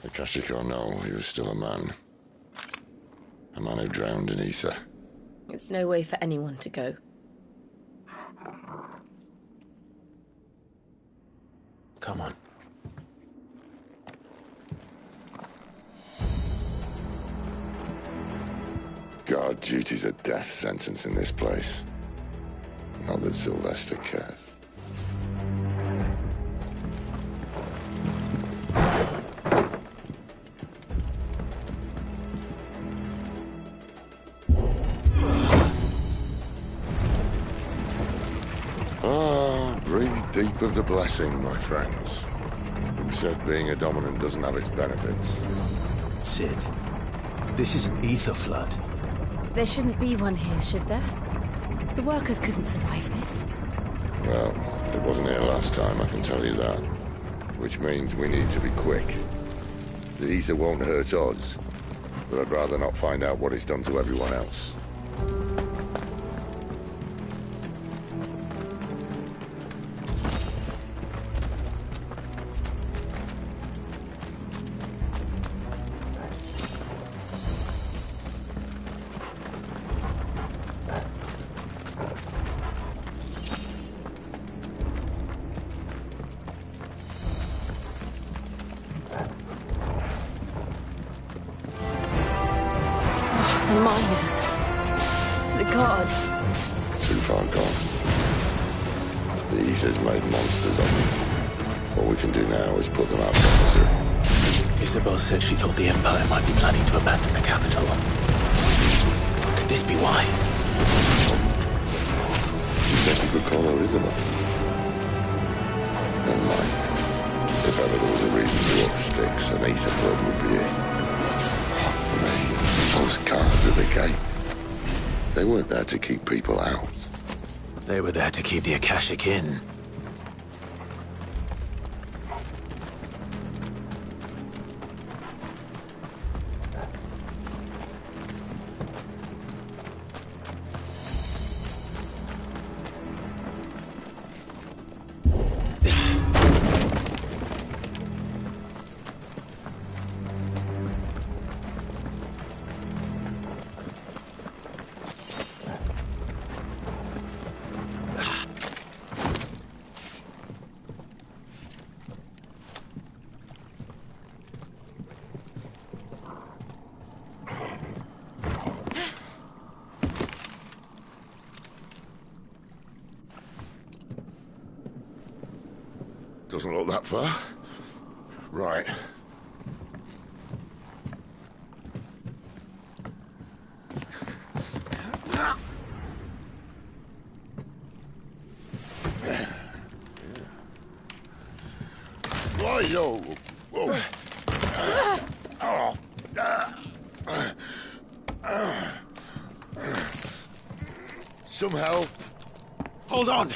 Akashic or no, he was still a man. A man who drowned in ether. It's no way for anyone to go. Come on. Guard duty's a death sentence in this place. Not that Sylvester cares. Breathe deep of the blessing, my friends. Who said being a dominant doesn't have its benefits? Sid, this is an ether flood. There shouldn't be one here, should there? The workers couldn't survive this. Well, it wasn't here last time, I can tell you that. Which means we need to be quick. The ether won't hurt us, but I'd rather not find out what it's done to everyone else. The miners. The guards. Too far gone. The ether's made monsters of them. All we can do now is put them out of misery. Isabel said she thought the Empire might be planning to abandon the capital. Could this be why? You said you could call her Isabel. Never mind. If ever there was a reason to up sticks, an ether flood would be it. Those guards at the gate. They weren't there to keep people out. They were there to keep the Akashic in. Doesn't look that far. Right. Why-yo! Whoa! Some help. Hold on!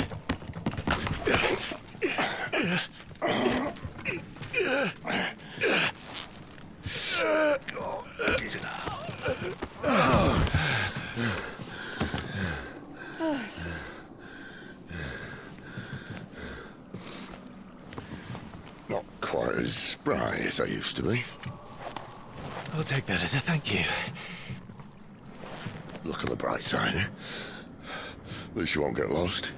Not quite as spry as I used to be. I'll take that as a thank you. Look on the bright side, eh? At least you won't get lost.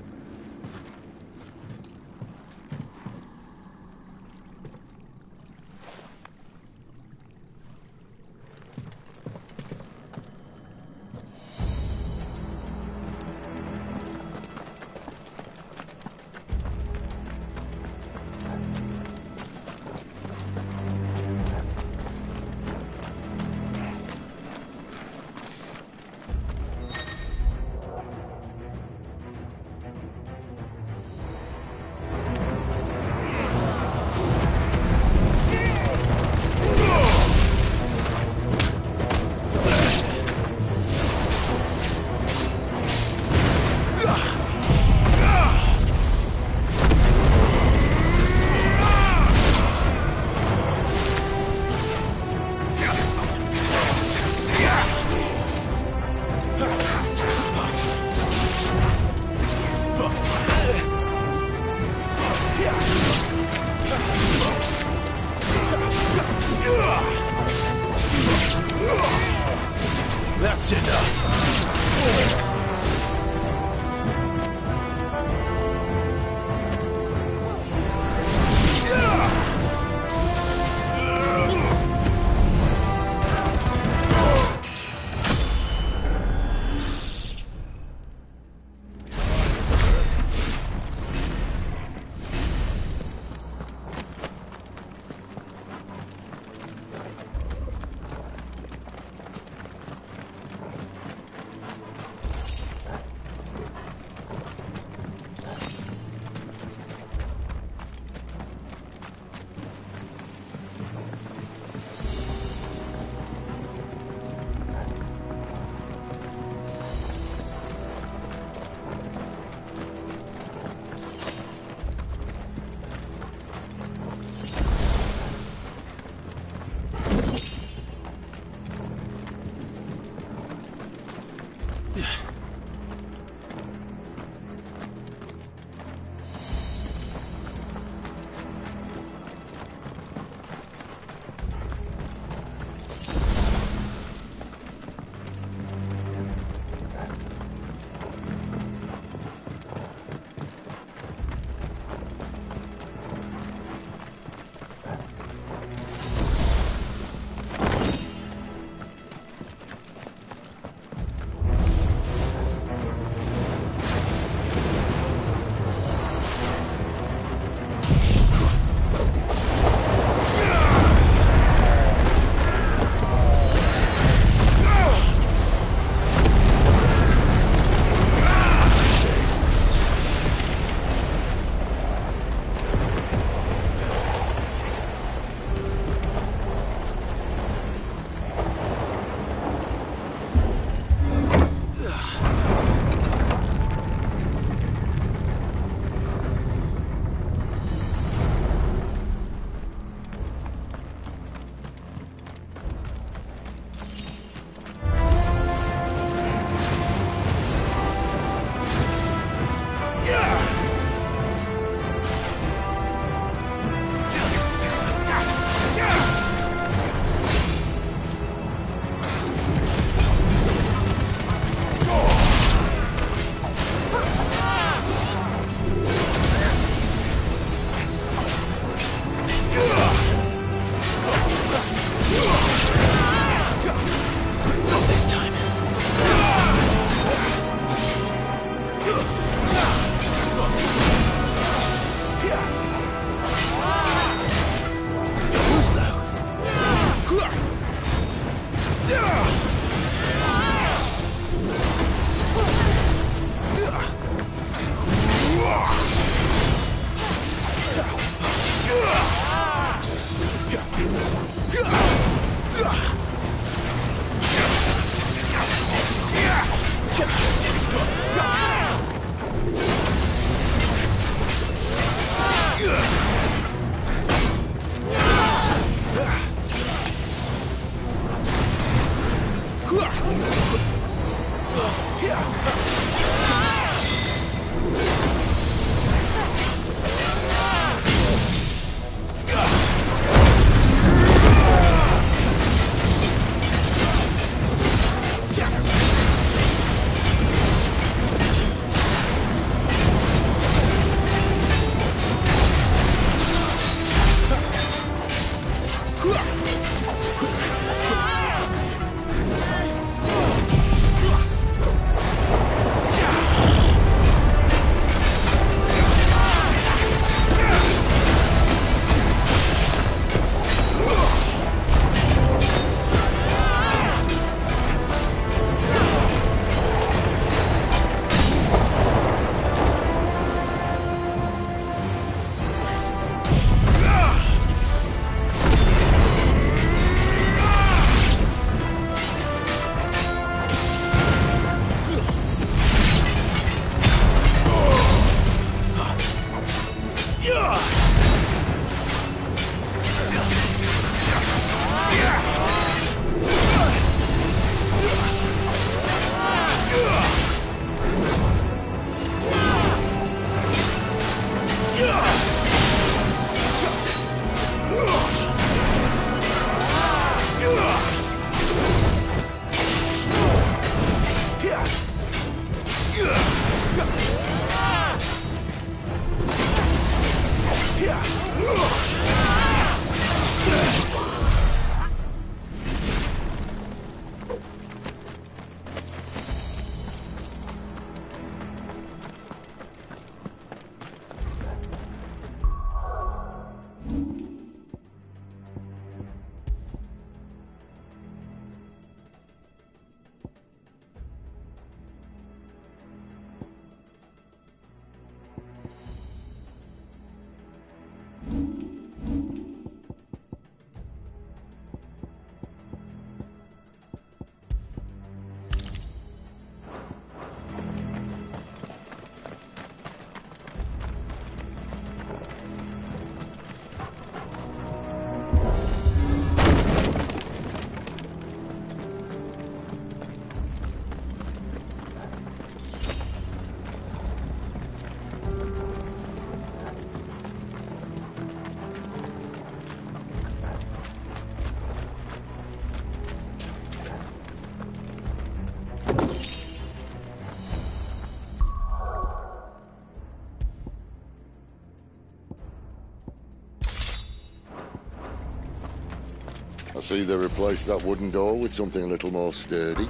I see they replaced that wooden door with something a little more sturdy.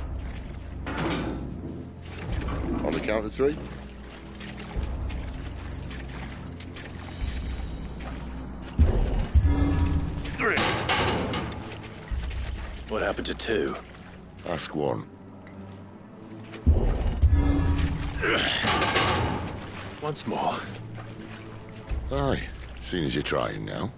On the count of three. What happened to two? Ask one. Once more. Aye, seeing as you're trying now.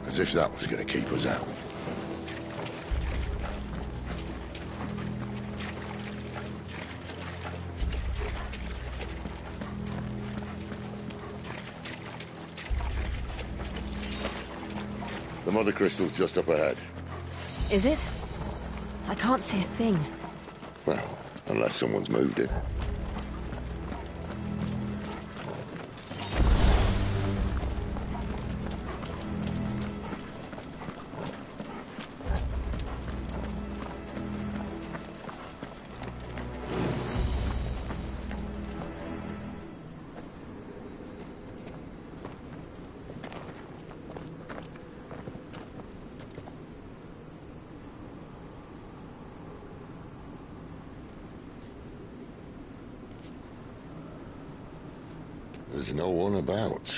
As if that was going to keep us out. The Mothercrystal's just up ahead. Is it? I can't see a thing. Well, unless someone's moved it. There's no one about.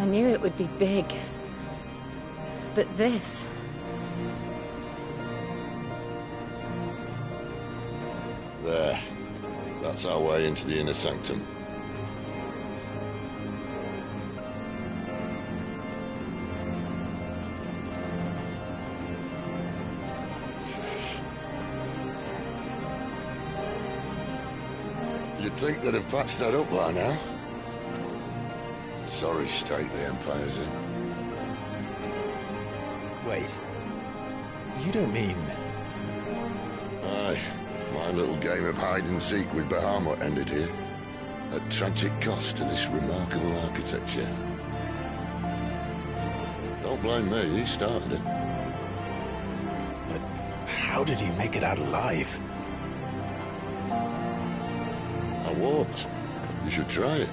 I knew it would be big. But this... There. That's our way into the inner sanctum. You'd think they'd have patched that up by now. Sorry state the Empire's in. Wait. You don't mean... Aye. My little game of hide-and-seek with Bahamut ended here. At tragic cost to this remarkable architecture. Don't blame me, he started it. But how did he make it out alive? I walked. You should try it.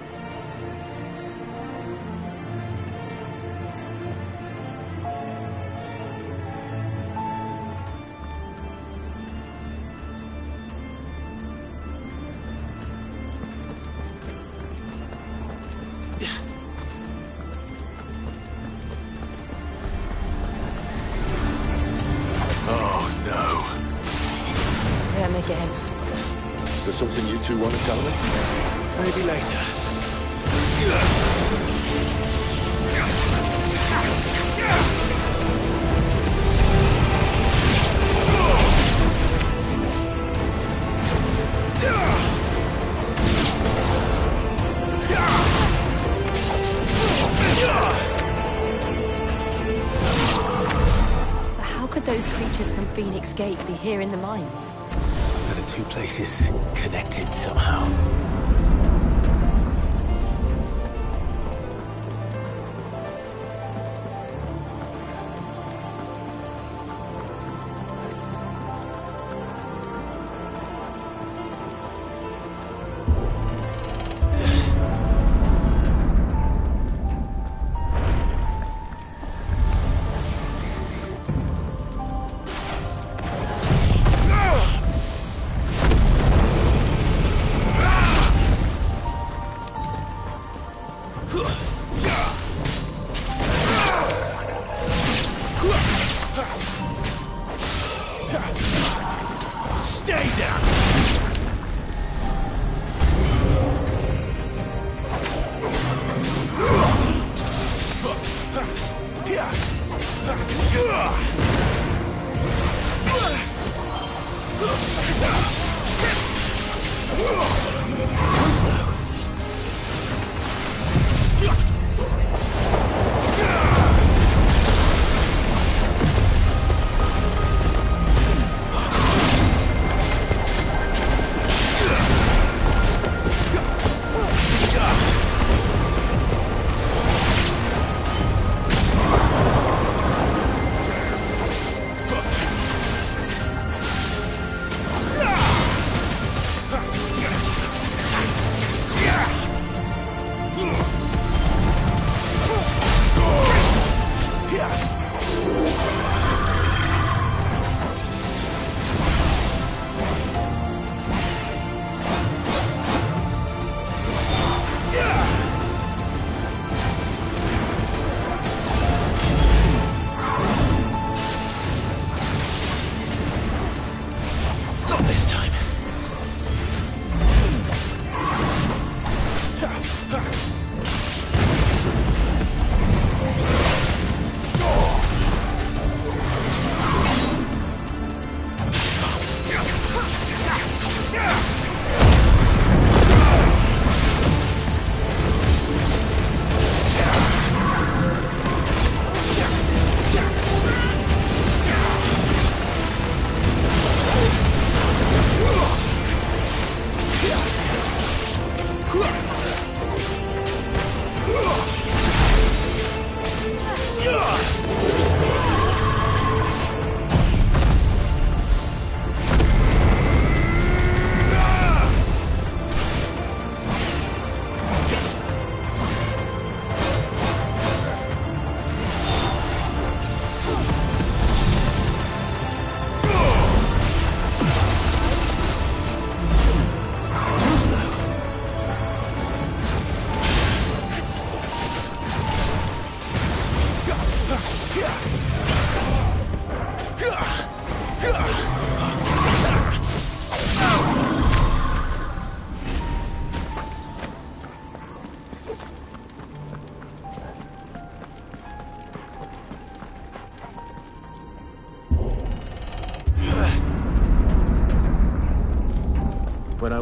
Something you two want to tell me? Maybe later. But how could those creatures from Phoenix Gate be here in the mines? Are the two places connected somehow?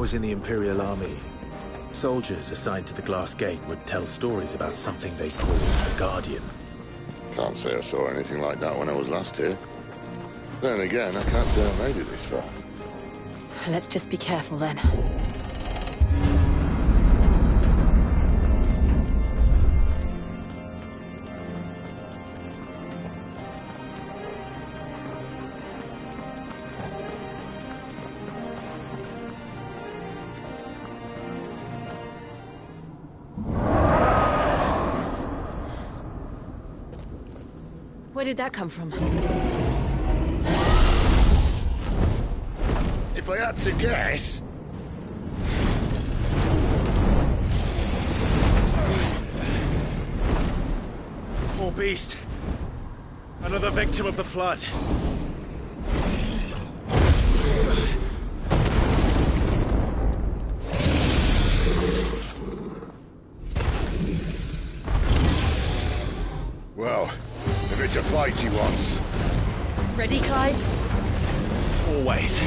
was in the Imperial Army, soldiers assigned to the Glass Gate would tell stories about something they called a Guardian. Can't say I saw anything like that when I was last here. Then again, I can't say I made it this far. Let's just be careful then. Where did that come from? If I had to guess... Poor beast. Another victim of the flood. Well, if it's a fight he wants. Ready, Clive? Always.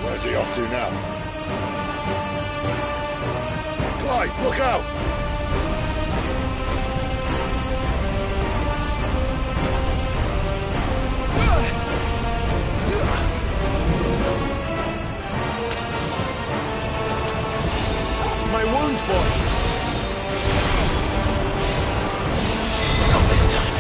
Where's he off to now? Clive, look out! My wounds, boy! Not this time.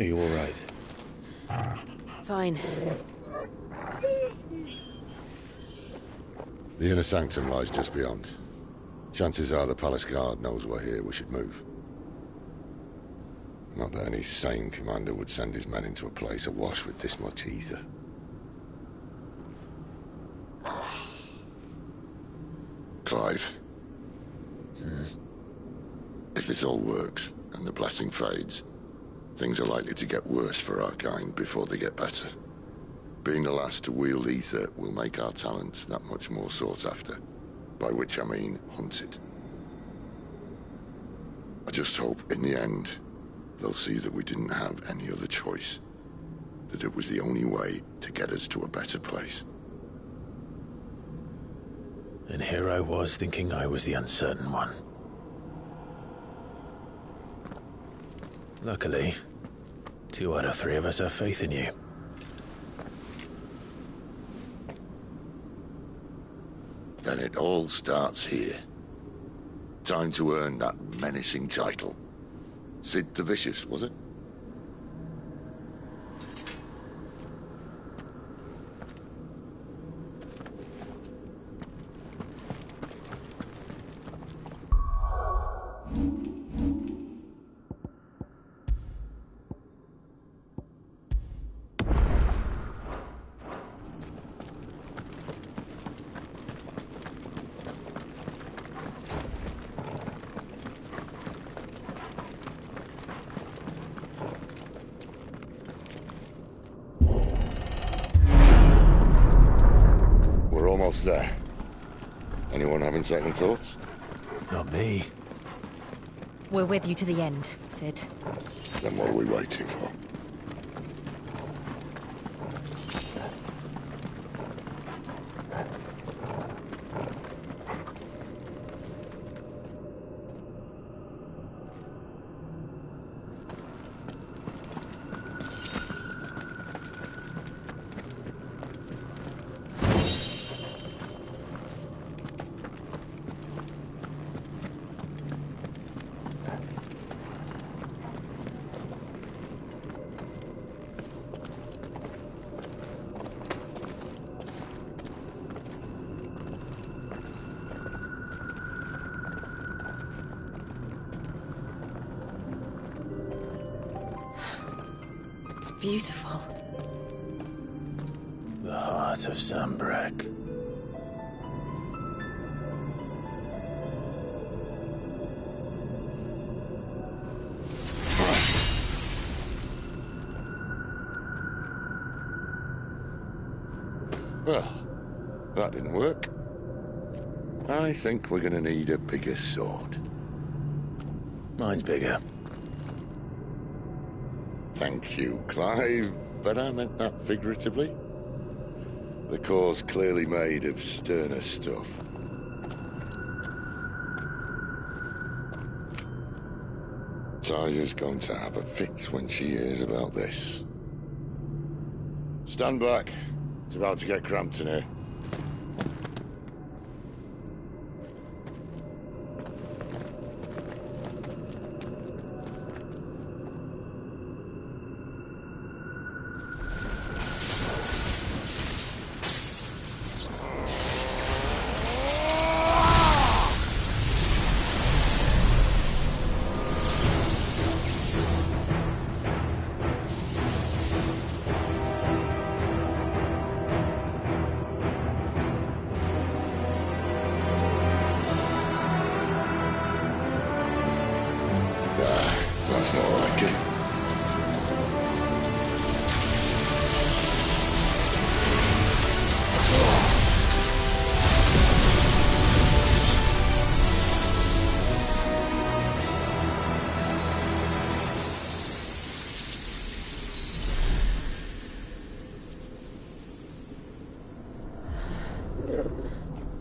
Are you all right? Fine. The inner sanctum lies just beyond. Chances are the palace guard knows we're here. We should move. Not that any sane commander would send his men into a place awash with this much ether. Clive. If this all works, and the blessing fades, things are likely to get worse for our kind before they get better. Being the last to wield ether will make our talents that much more sought after, by which I mean hunted. I just hope, in the end, they'll see that we didn't have any other choice, that it was the only way to get us to a better place. And here I was thinking I was the uncertain one. Luckily, 2 out of 3 of us have faith in you. Then it all starts here. Time to earn that menacing title. Sid the Vicious, was it? There. Anyone having second thoughts? Not me. We're with you to the end, Sid. Then what are we waiting for? Beautiful. The heart of Zambrek. Well, that didn't work. I think we're gonna need a bigger sword. Mine's bigger. Thank you, Clive, but I meant that figuratively. The core's clearly made of sterner stuff. Taya's going to have a fit when she hears about this. Stand back. It's about to get cramped in here. That's more like it.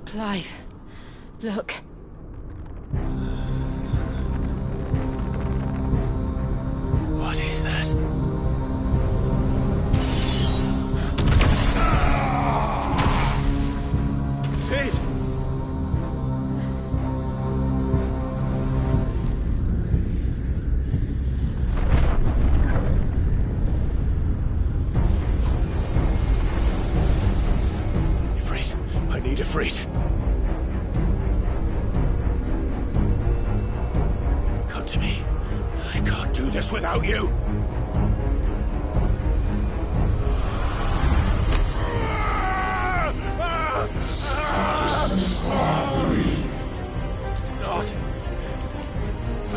Clive, look. What is that? Sid! Ifrit! Come to me. I can't do this without you! Not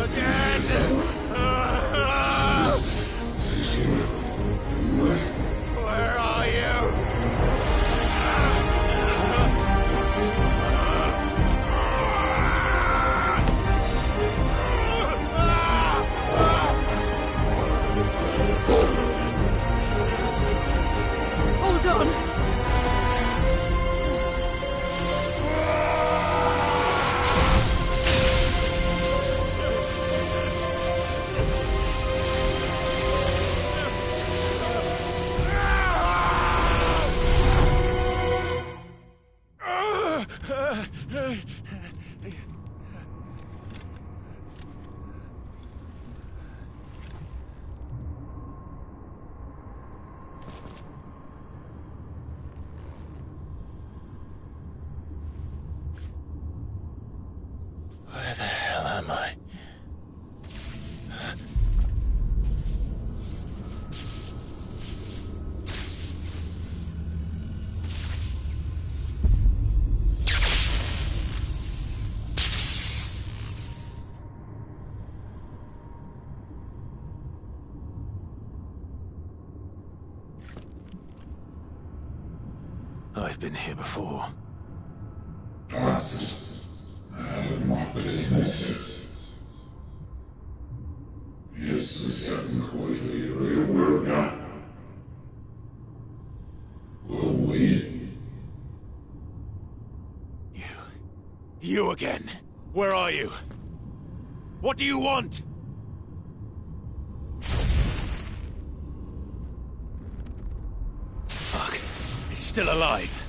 again! Where are you? Hold on. Where the hell am I? I've been here before. You again? Where are you? What do you want? Fuck. It's still alive.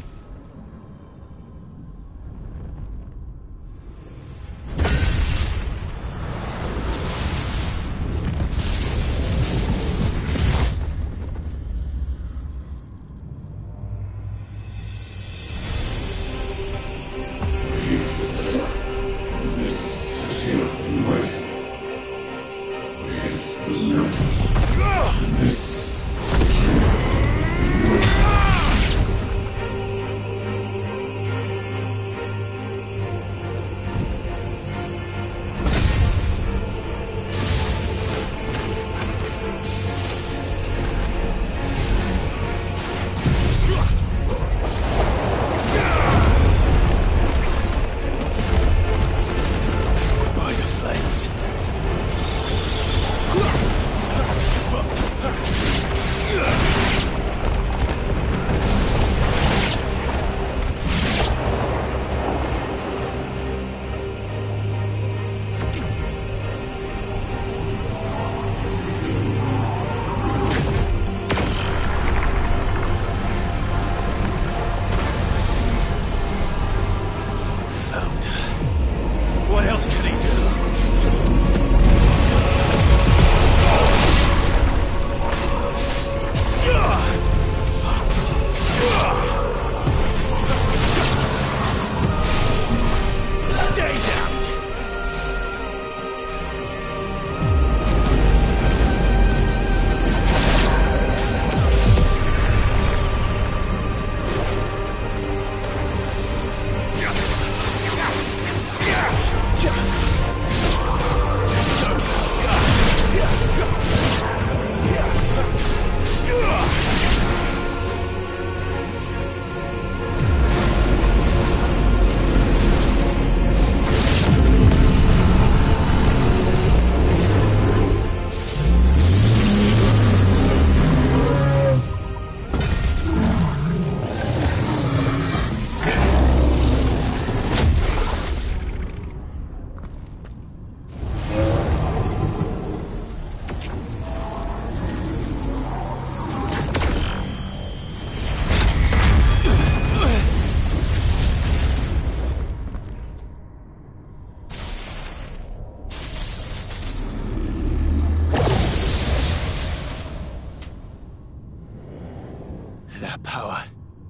That power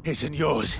isn't yours.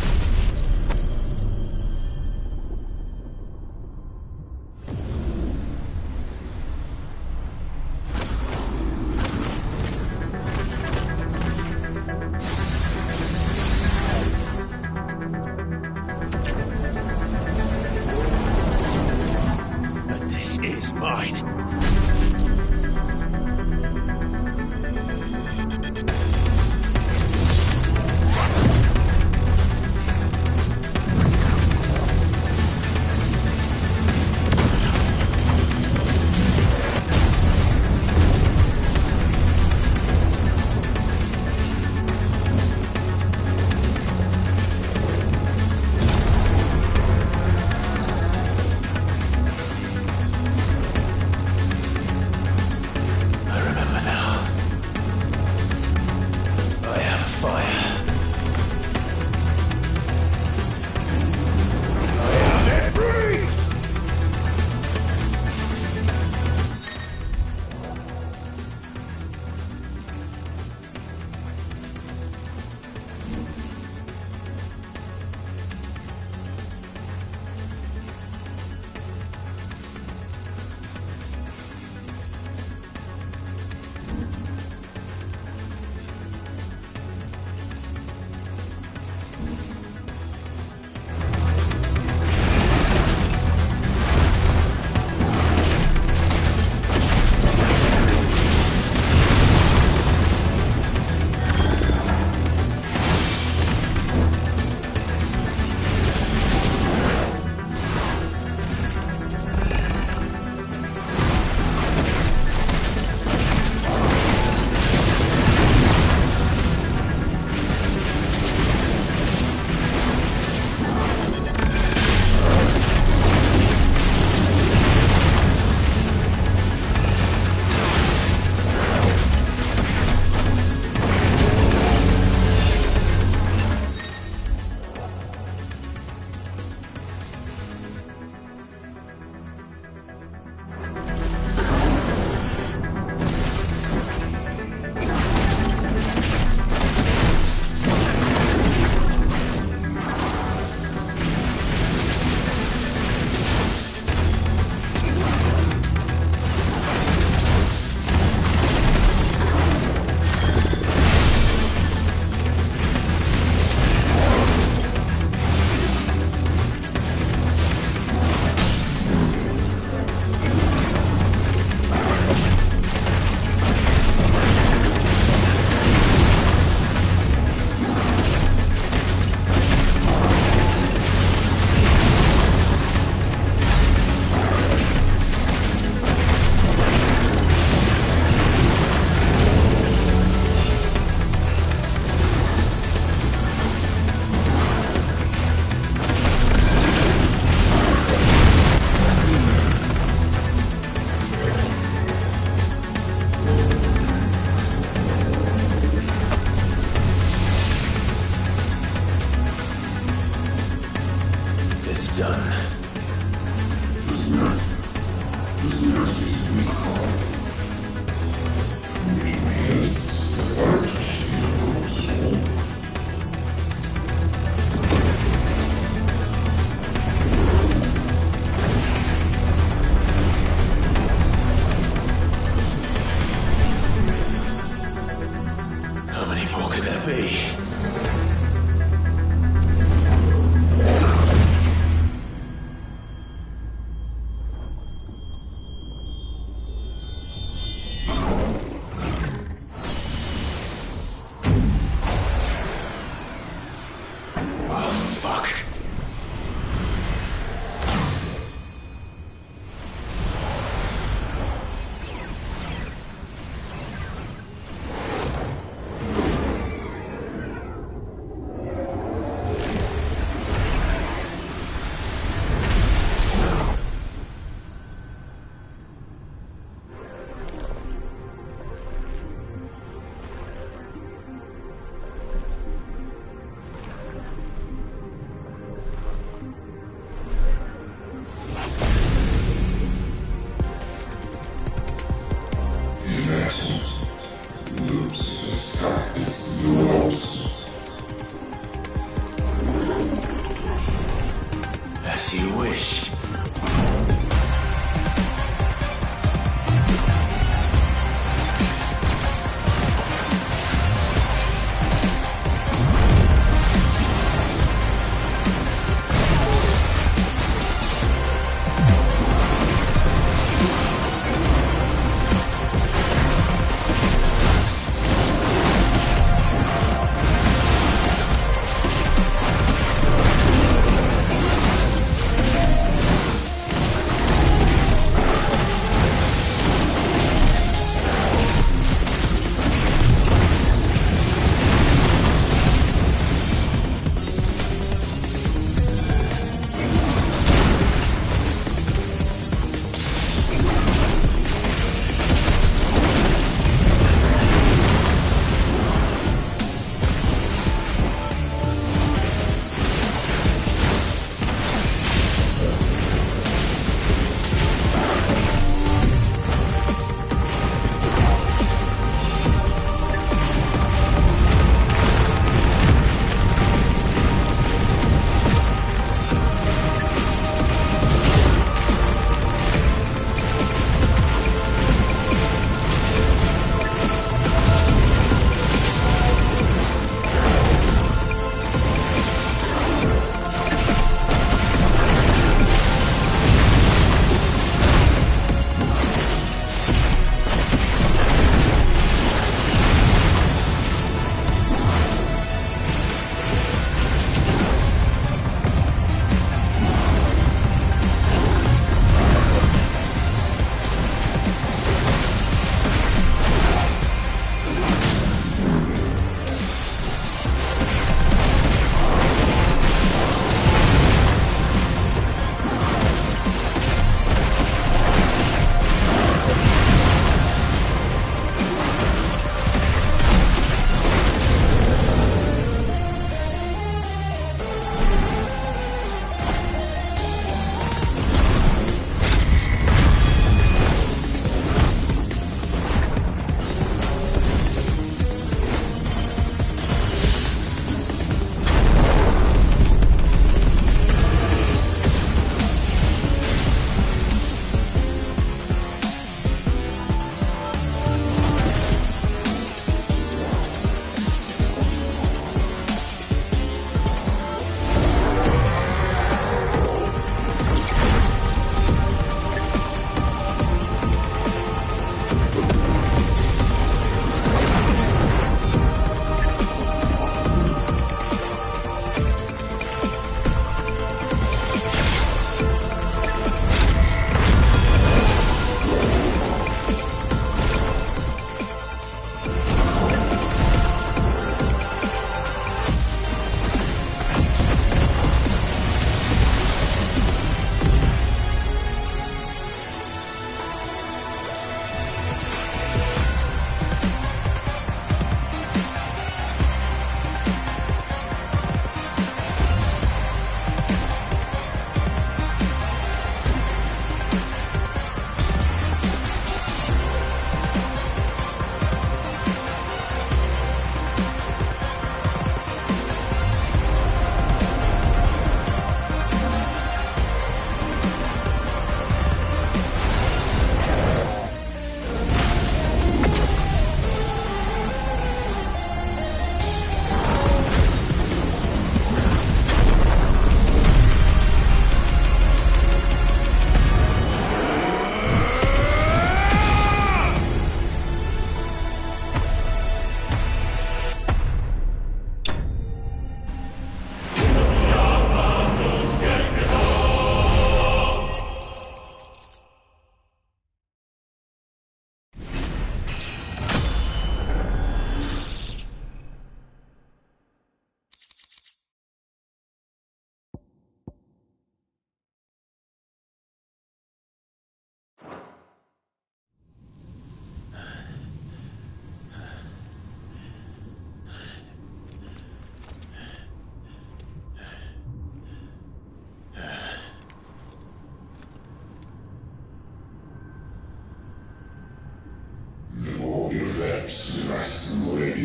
FFXVI.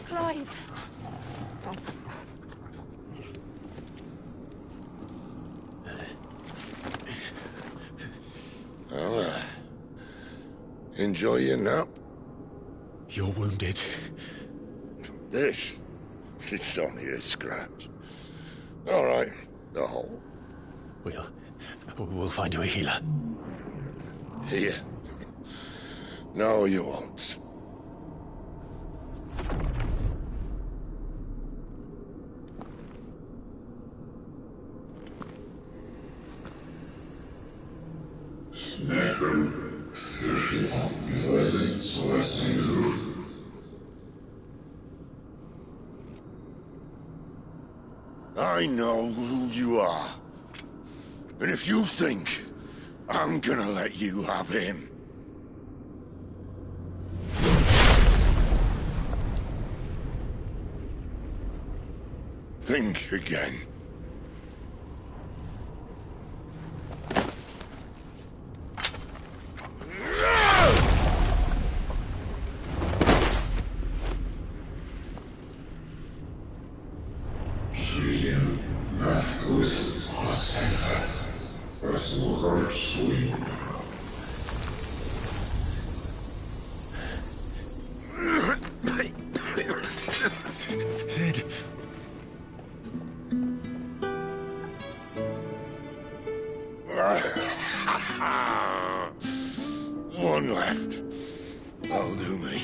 Clive. Well, enjoy your nap. You're wounded. This? It's only a scratch. All right, the hole. We'll find you a healer. Here. No, you won't. I know who you are. And if you think I'm gonna let you have him... think again. Sid. One left. That'll do me.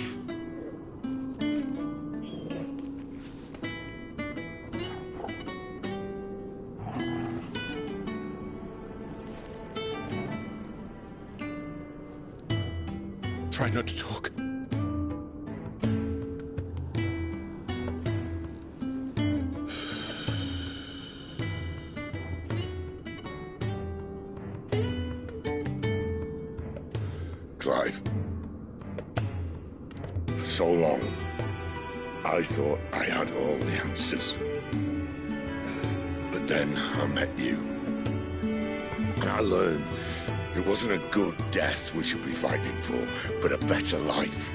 Try not to talk. Clive. For so long, I thought I had all the answers. But then I met you. And I learned it wasn't a good death we should be fighting for, but a better life.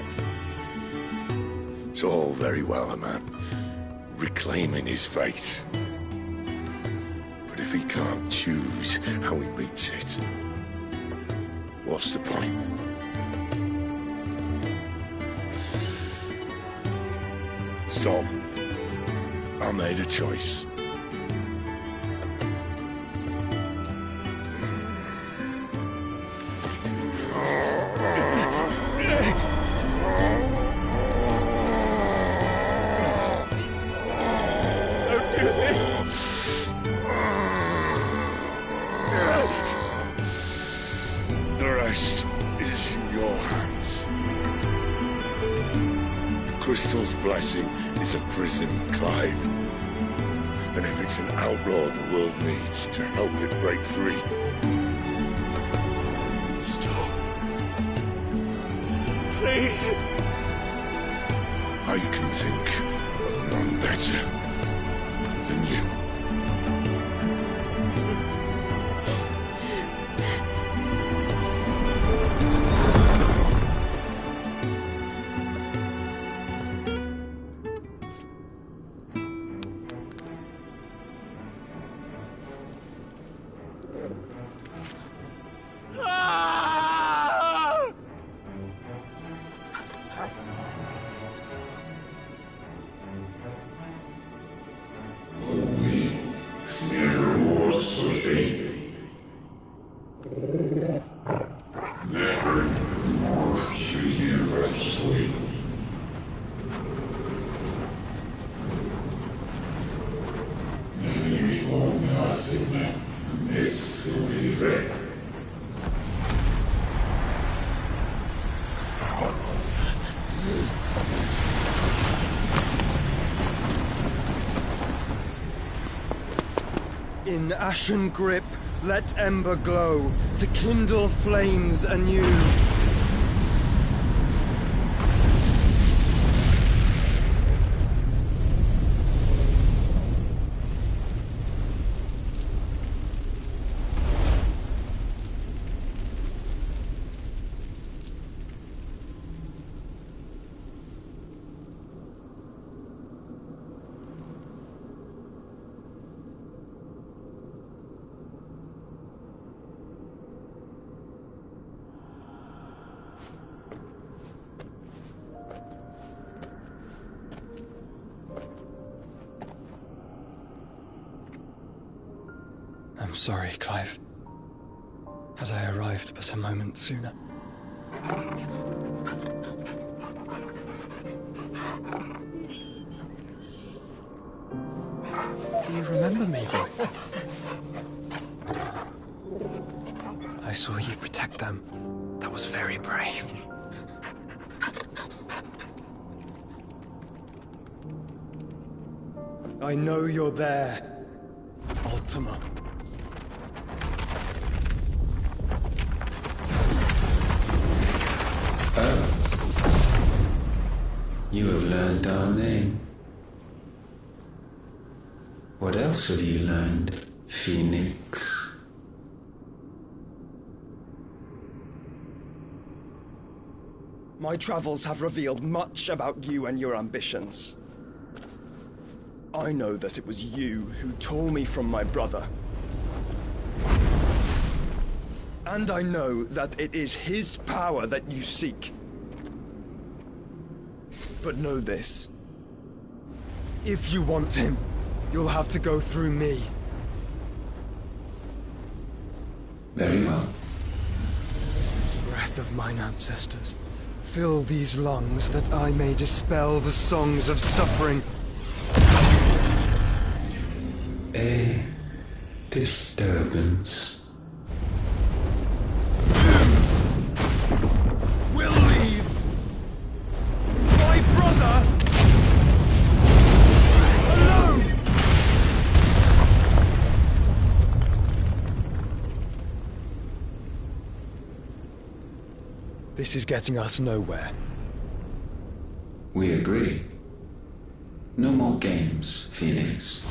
It's all very well, a man reclaiming his fate. But if he can't choose how he meets it, what's the point? So, I made a choice. Don't do this! The rest is in your hands. The crystal's blessing is a prison, Clive. And if it's an outlaw the world needs to help it break free... Stop. Please. I can think of none better than you. In ashen grip, let ember glow, to kindle flames anew. I'm sorry, Clive. Had I arrived but a moment sooner. Do you remember me, boy? I saw you protect them. That was very brave. I know you're there, Ultima. You have learned our name. What else have you learned, Phoenix? My travels have revealed much about you and your ambitions. I know that it was you who tore me from my brother. And I know that it is his power that you seek. But know this. If you want him, you'll have to go through me. Very well. Breath of mine ancestors, fill these lungs that I may dispel the songs of suffering. A disturbance. We'll leave. My brother alone. This is getting us nowhere. We agree. No more games, Phoenix.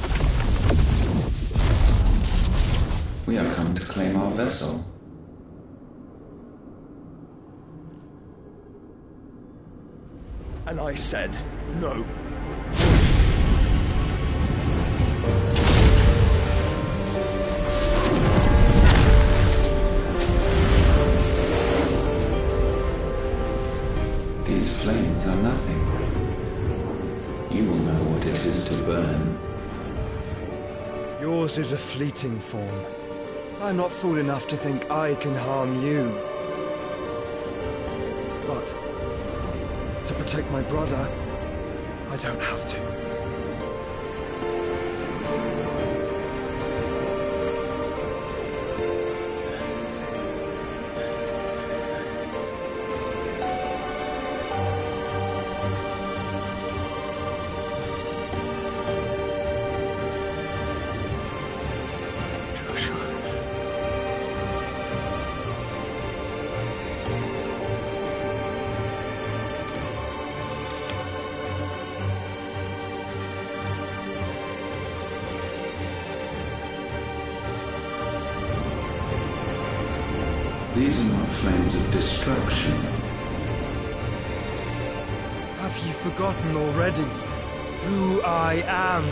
We have come to claim our vessel. And I said no. These flames are nothing. You will know what it is to burn. Yours is a fleeting form. I'm not fool enough to think I can harm you. But to protect my brother, I don't have to. These are not flames of destruction. Have you forgotten already who I am?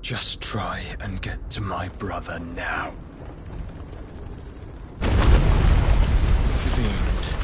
Just try and get to my brother now. Fiend.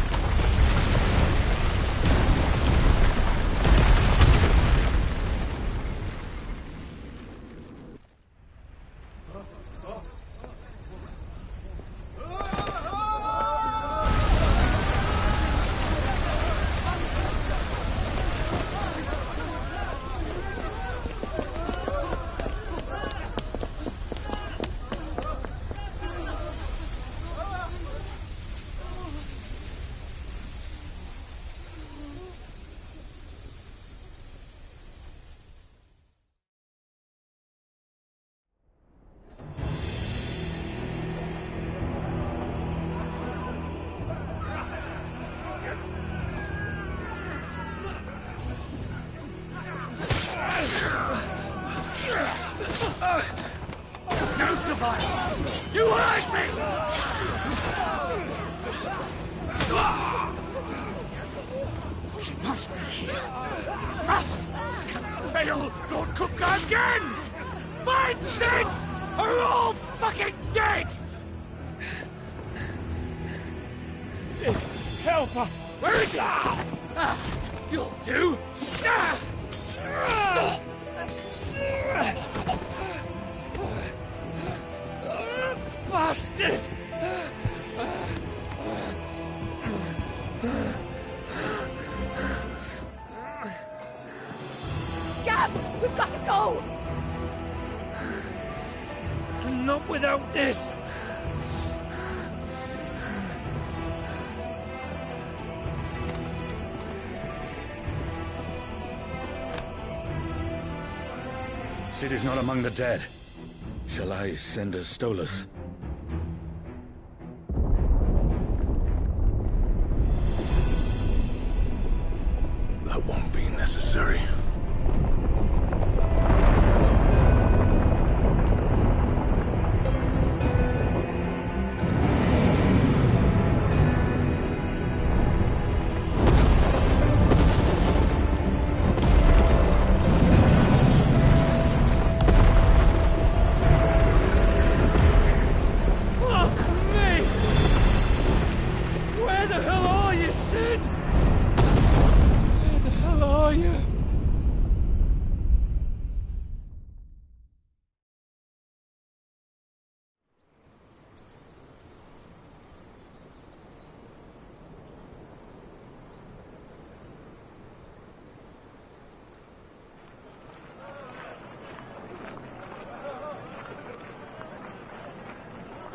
No survival! You hurt me! He must be here. Must! Cannot fail Lord Kupka again! Find Sid! Or we're all fucking dead! Sid, help us! Where is he? You'll do! Bastard! Gab, we've got to go! Not without this! Sid is not among the dead. Shall I send a Stolas? That won't be necessary.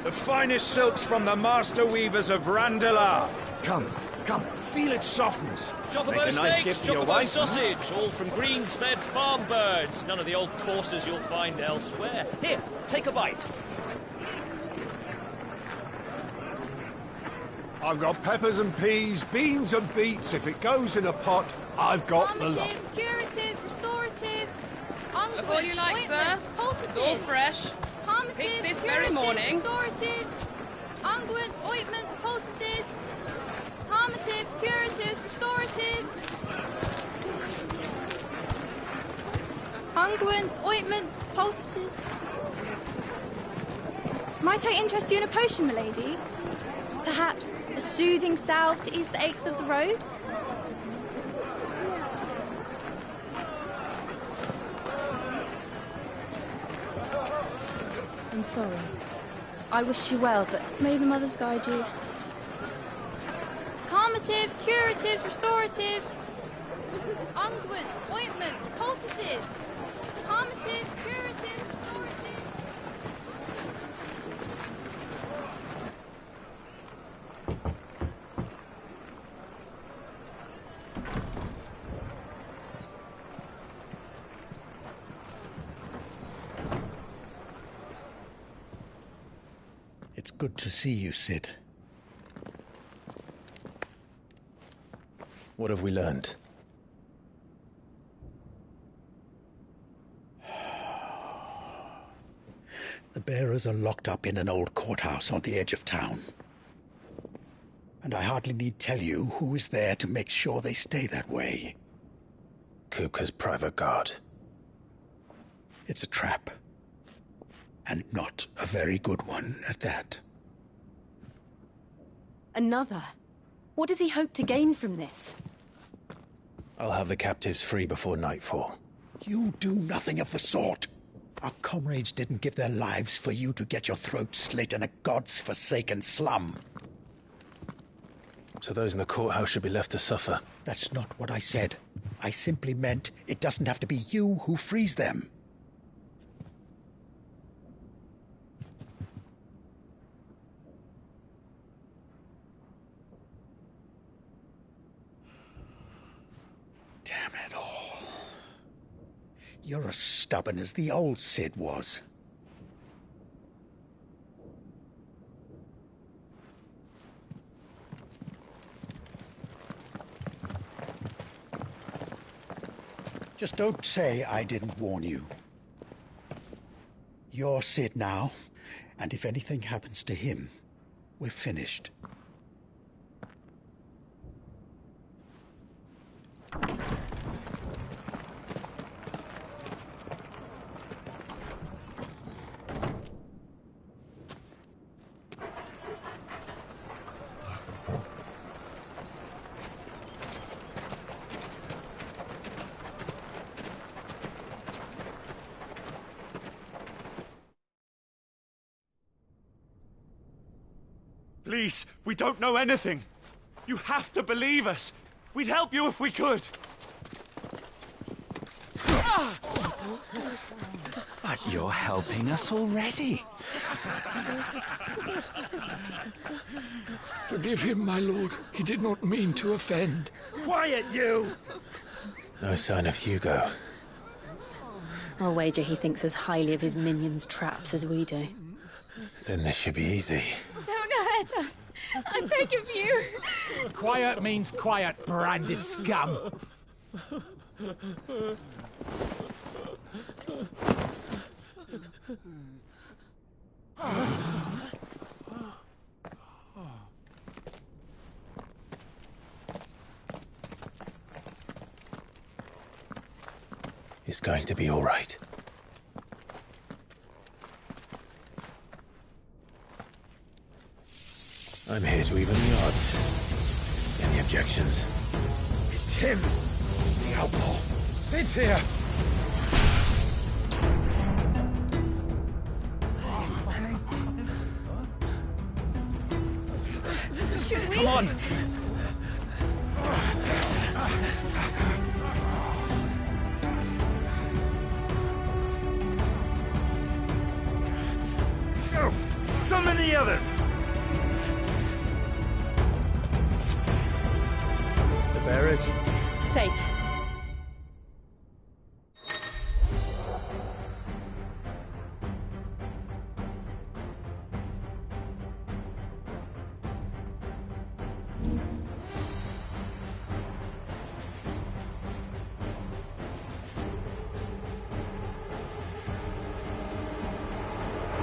The finest silks from the master weavers of Randalar. Come, feel its softness. Chocobo Make a nice steaks, gift for your chocobo wife. sausage, all from greens-fed farm birds. None of the old courses you'll find elsewhere. Here, take a bite. I've got peppers and peas, beans and beets. If it goes in a pot, I've got the lot. Curatives, restoratives, Look all you like, sir. It's all fresh. Picked this very morning. Restoratives, unguents, ointments, poultices, calmatives, curatives, restoratives, unguents, ointments, poultices. Might I interest you in a potion, milady? Perhaps a soothing salve to ease the aches of the road? I'm sorry. I wish you well, but may the mothers guide you. Calmatives, curatives, restoratives, unguents, ointments, poultices. Calmatives, curatives, restoratives. It's good to see you, Sid. What have we learned? The bearers are locked up in an old courthouse on the edge of town. And I hardly need tell you who is there to make sure they stay that way. Kupka's private guard. It's a trap. And not a very good one at that. Another? What does he hope to gain from this? I'll have the captives free before nightfall. You do nothing of the sort. Our comrades didn't give their lives for you to get your throat slit in a god's-forsaken slum. So those in the courthouse should be left to suffer. That's not what I said. I simply meant it doesn't have to be you who frees them. Damn it all. You're as stubborn as the old Sid was. Just don't say I didn't warn you. You're Sid now, and if anything happens to him, we're finished. Please, we don't know anything. You have to believe us. We'd help you if we could. But you're helping us already. Forgive him, my lord. He did not mean to offend. Quiet, you! No sign of Hugo. I'll wager he thinks as highly of his minions' traps as we do. Then this should be easy. Don't hurt us. I beg of you. Quiet means quiet, branded scum. It's going to be all right. I'm here to even the odds. Any objections? It's him, the outlaw. Sid's here. Come on. Go! Summon the others! The bearers? Safe.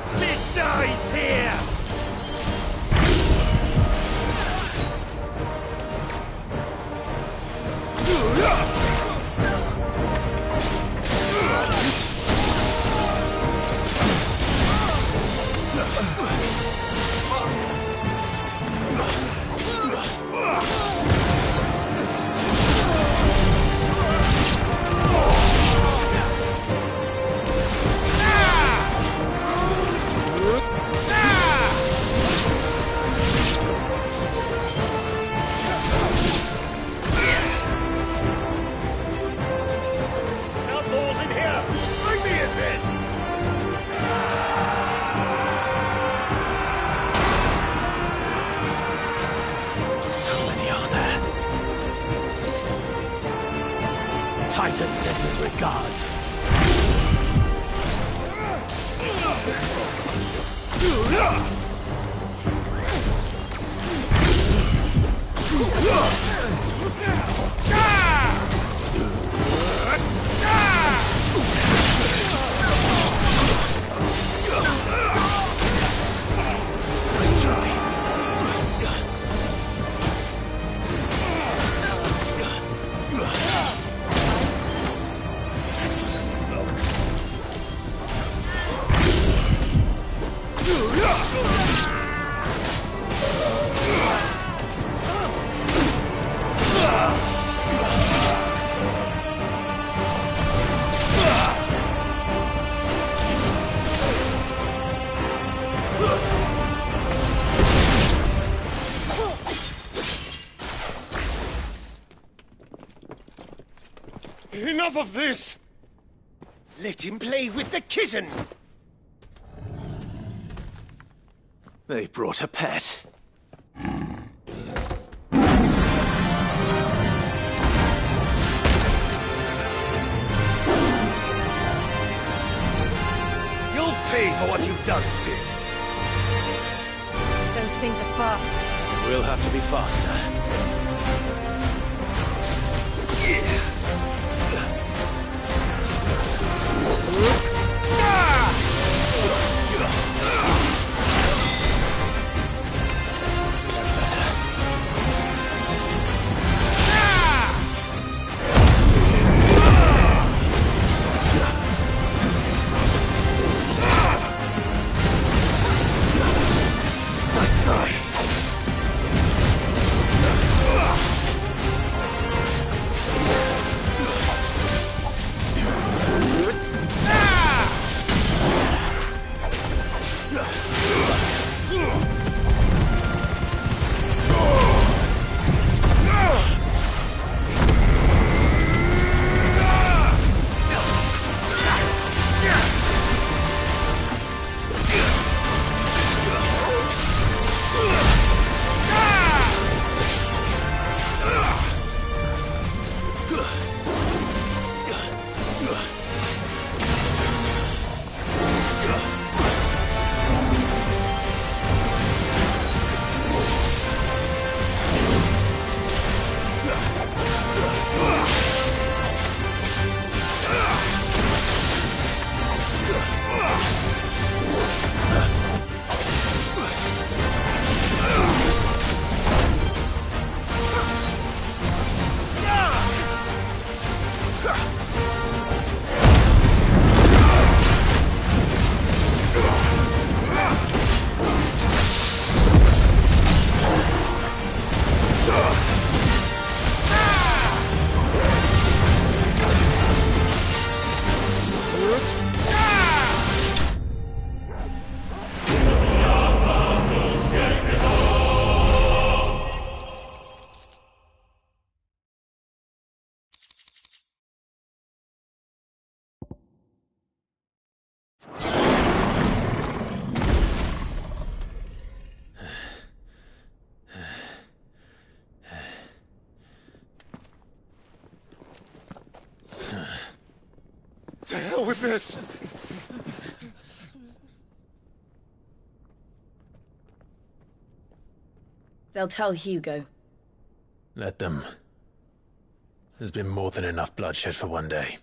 Sid dies here! Outlaws in here! Bring me his head! How many are there? Titan sends his regards. Nice try. Enough of this! Let him play with the kitten! They brought a pet. You'll pay for what you've done, Sid. Those things are fast. We'll have to be faster. with this! They'll tell Hugo. Let them. There's been more than enough bloodshed for one day.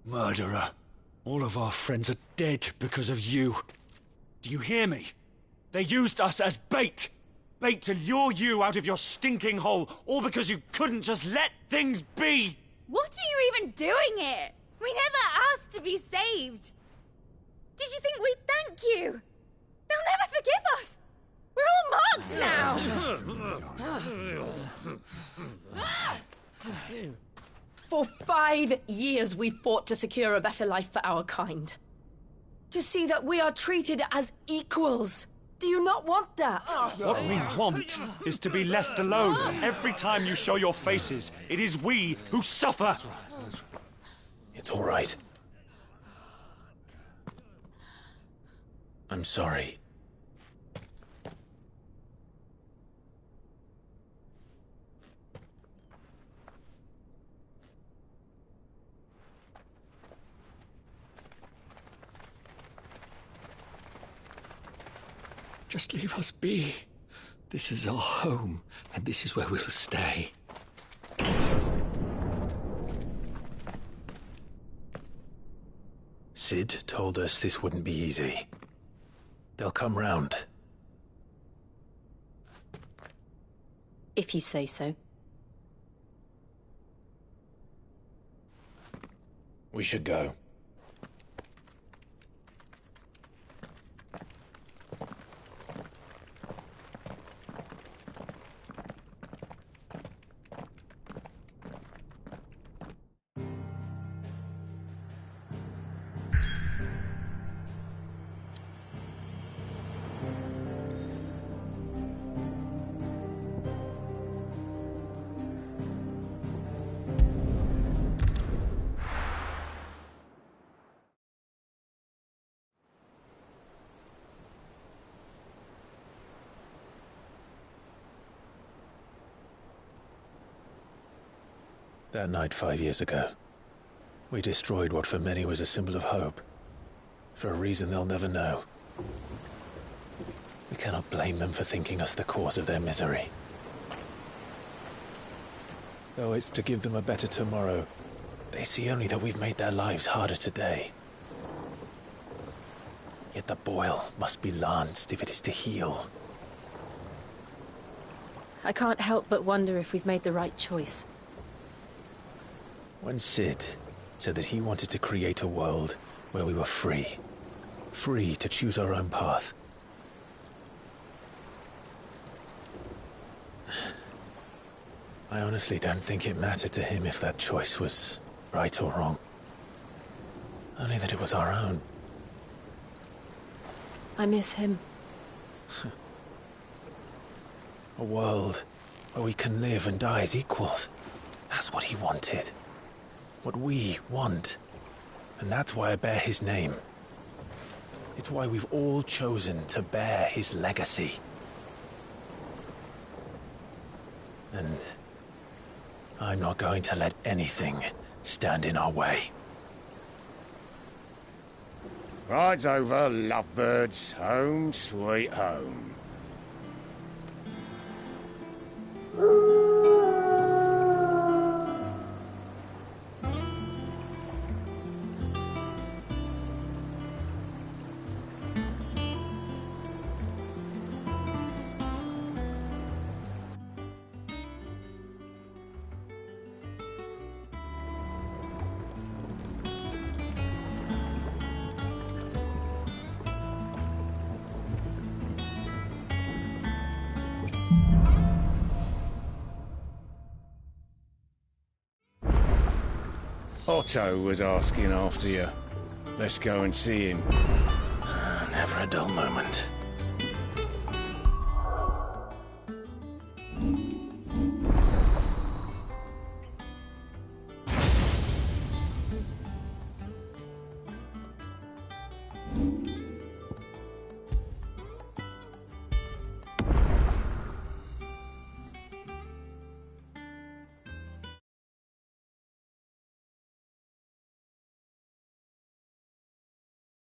Murderer. All of our friends are dead because of you. Do you hear me? They used us as bait. Bait to lure you out of your stinking hole, all because you couldn't just let things be. What are you even doing here? We never asked to be saved. Did you think we'd thank you? They'll never forgive us. We're all marked now. For 5 years we fought to secure a better life for our kind. To see that we are treated as equals. Do you not want that? What we want is to be left alone. Every time you show your faces, it is we who suffer. It's all right. I'm sorry. Just leave us be. This is our home, and this is where we'll stay. Sid told us this wouldn't be easy. They'll come round. If you say so. We should go. That night 5 years ago, we destroyed what for many was a symbol of hope. For a reason they'll never know. We cannot blame them for thinking us the cause of their misery. Though it's to give them a better tomorrow, they see only that we've made their lives harder today. Yet the boil must be lanced if it is to heal. I can't help but wonder if we've made the right choice. When Sid said that he wanted to create a world where we were free. Free to choose our own path. I honestly don't think it mattered to him if that choice was right or wrong. Only that it was our own. I miss him. A world where we can live and die as equals. That's what he wanted. What we want. And that's why I bear his name. It's why we've all chosen to bear his legacy. And I'm not going to let anything stand in our way. Ride's over, lovebirds. Home sweet home. Otto was asking after you. Let's go and see him. Never a dull moment.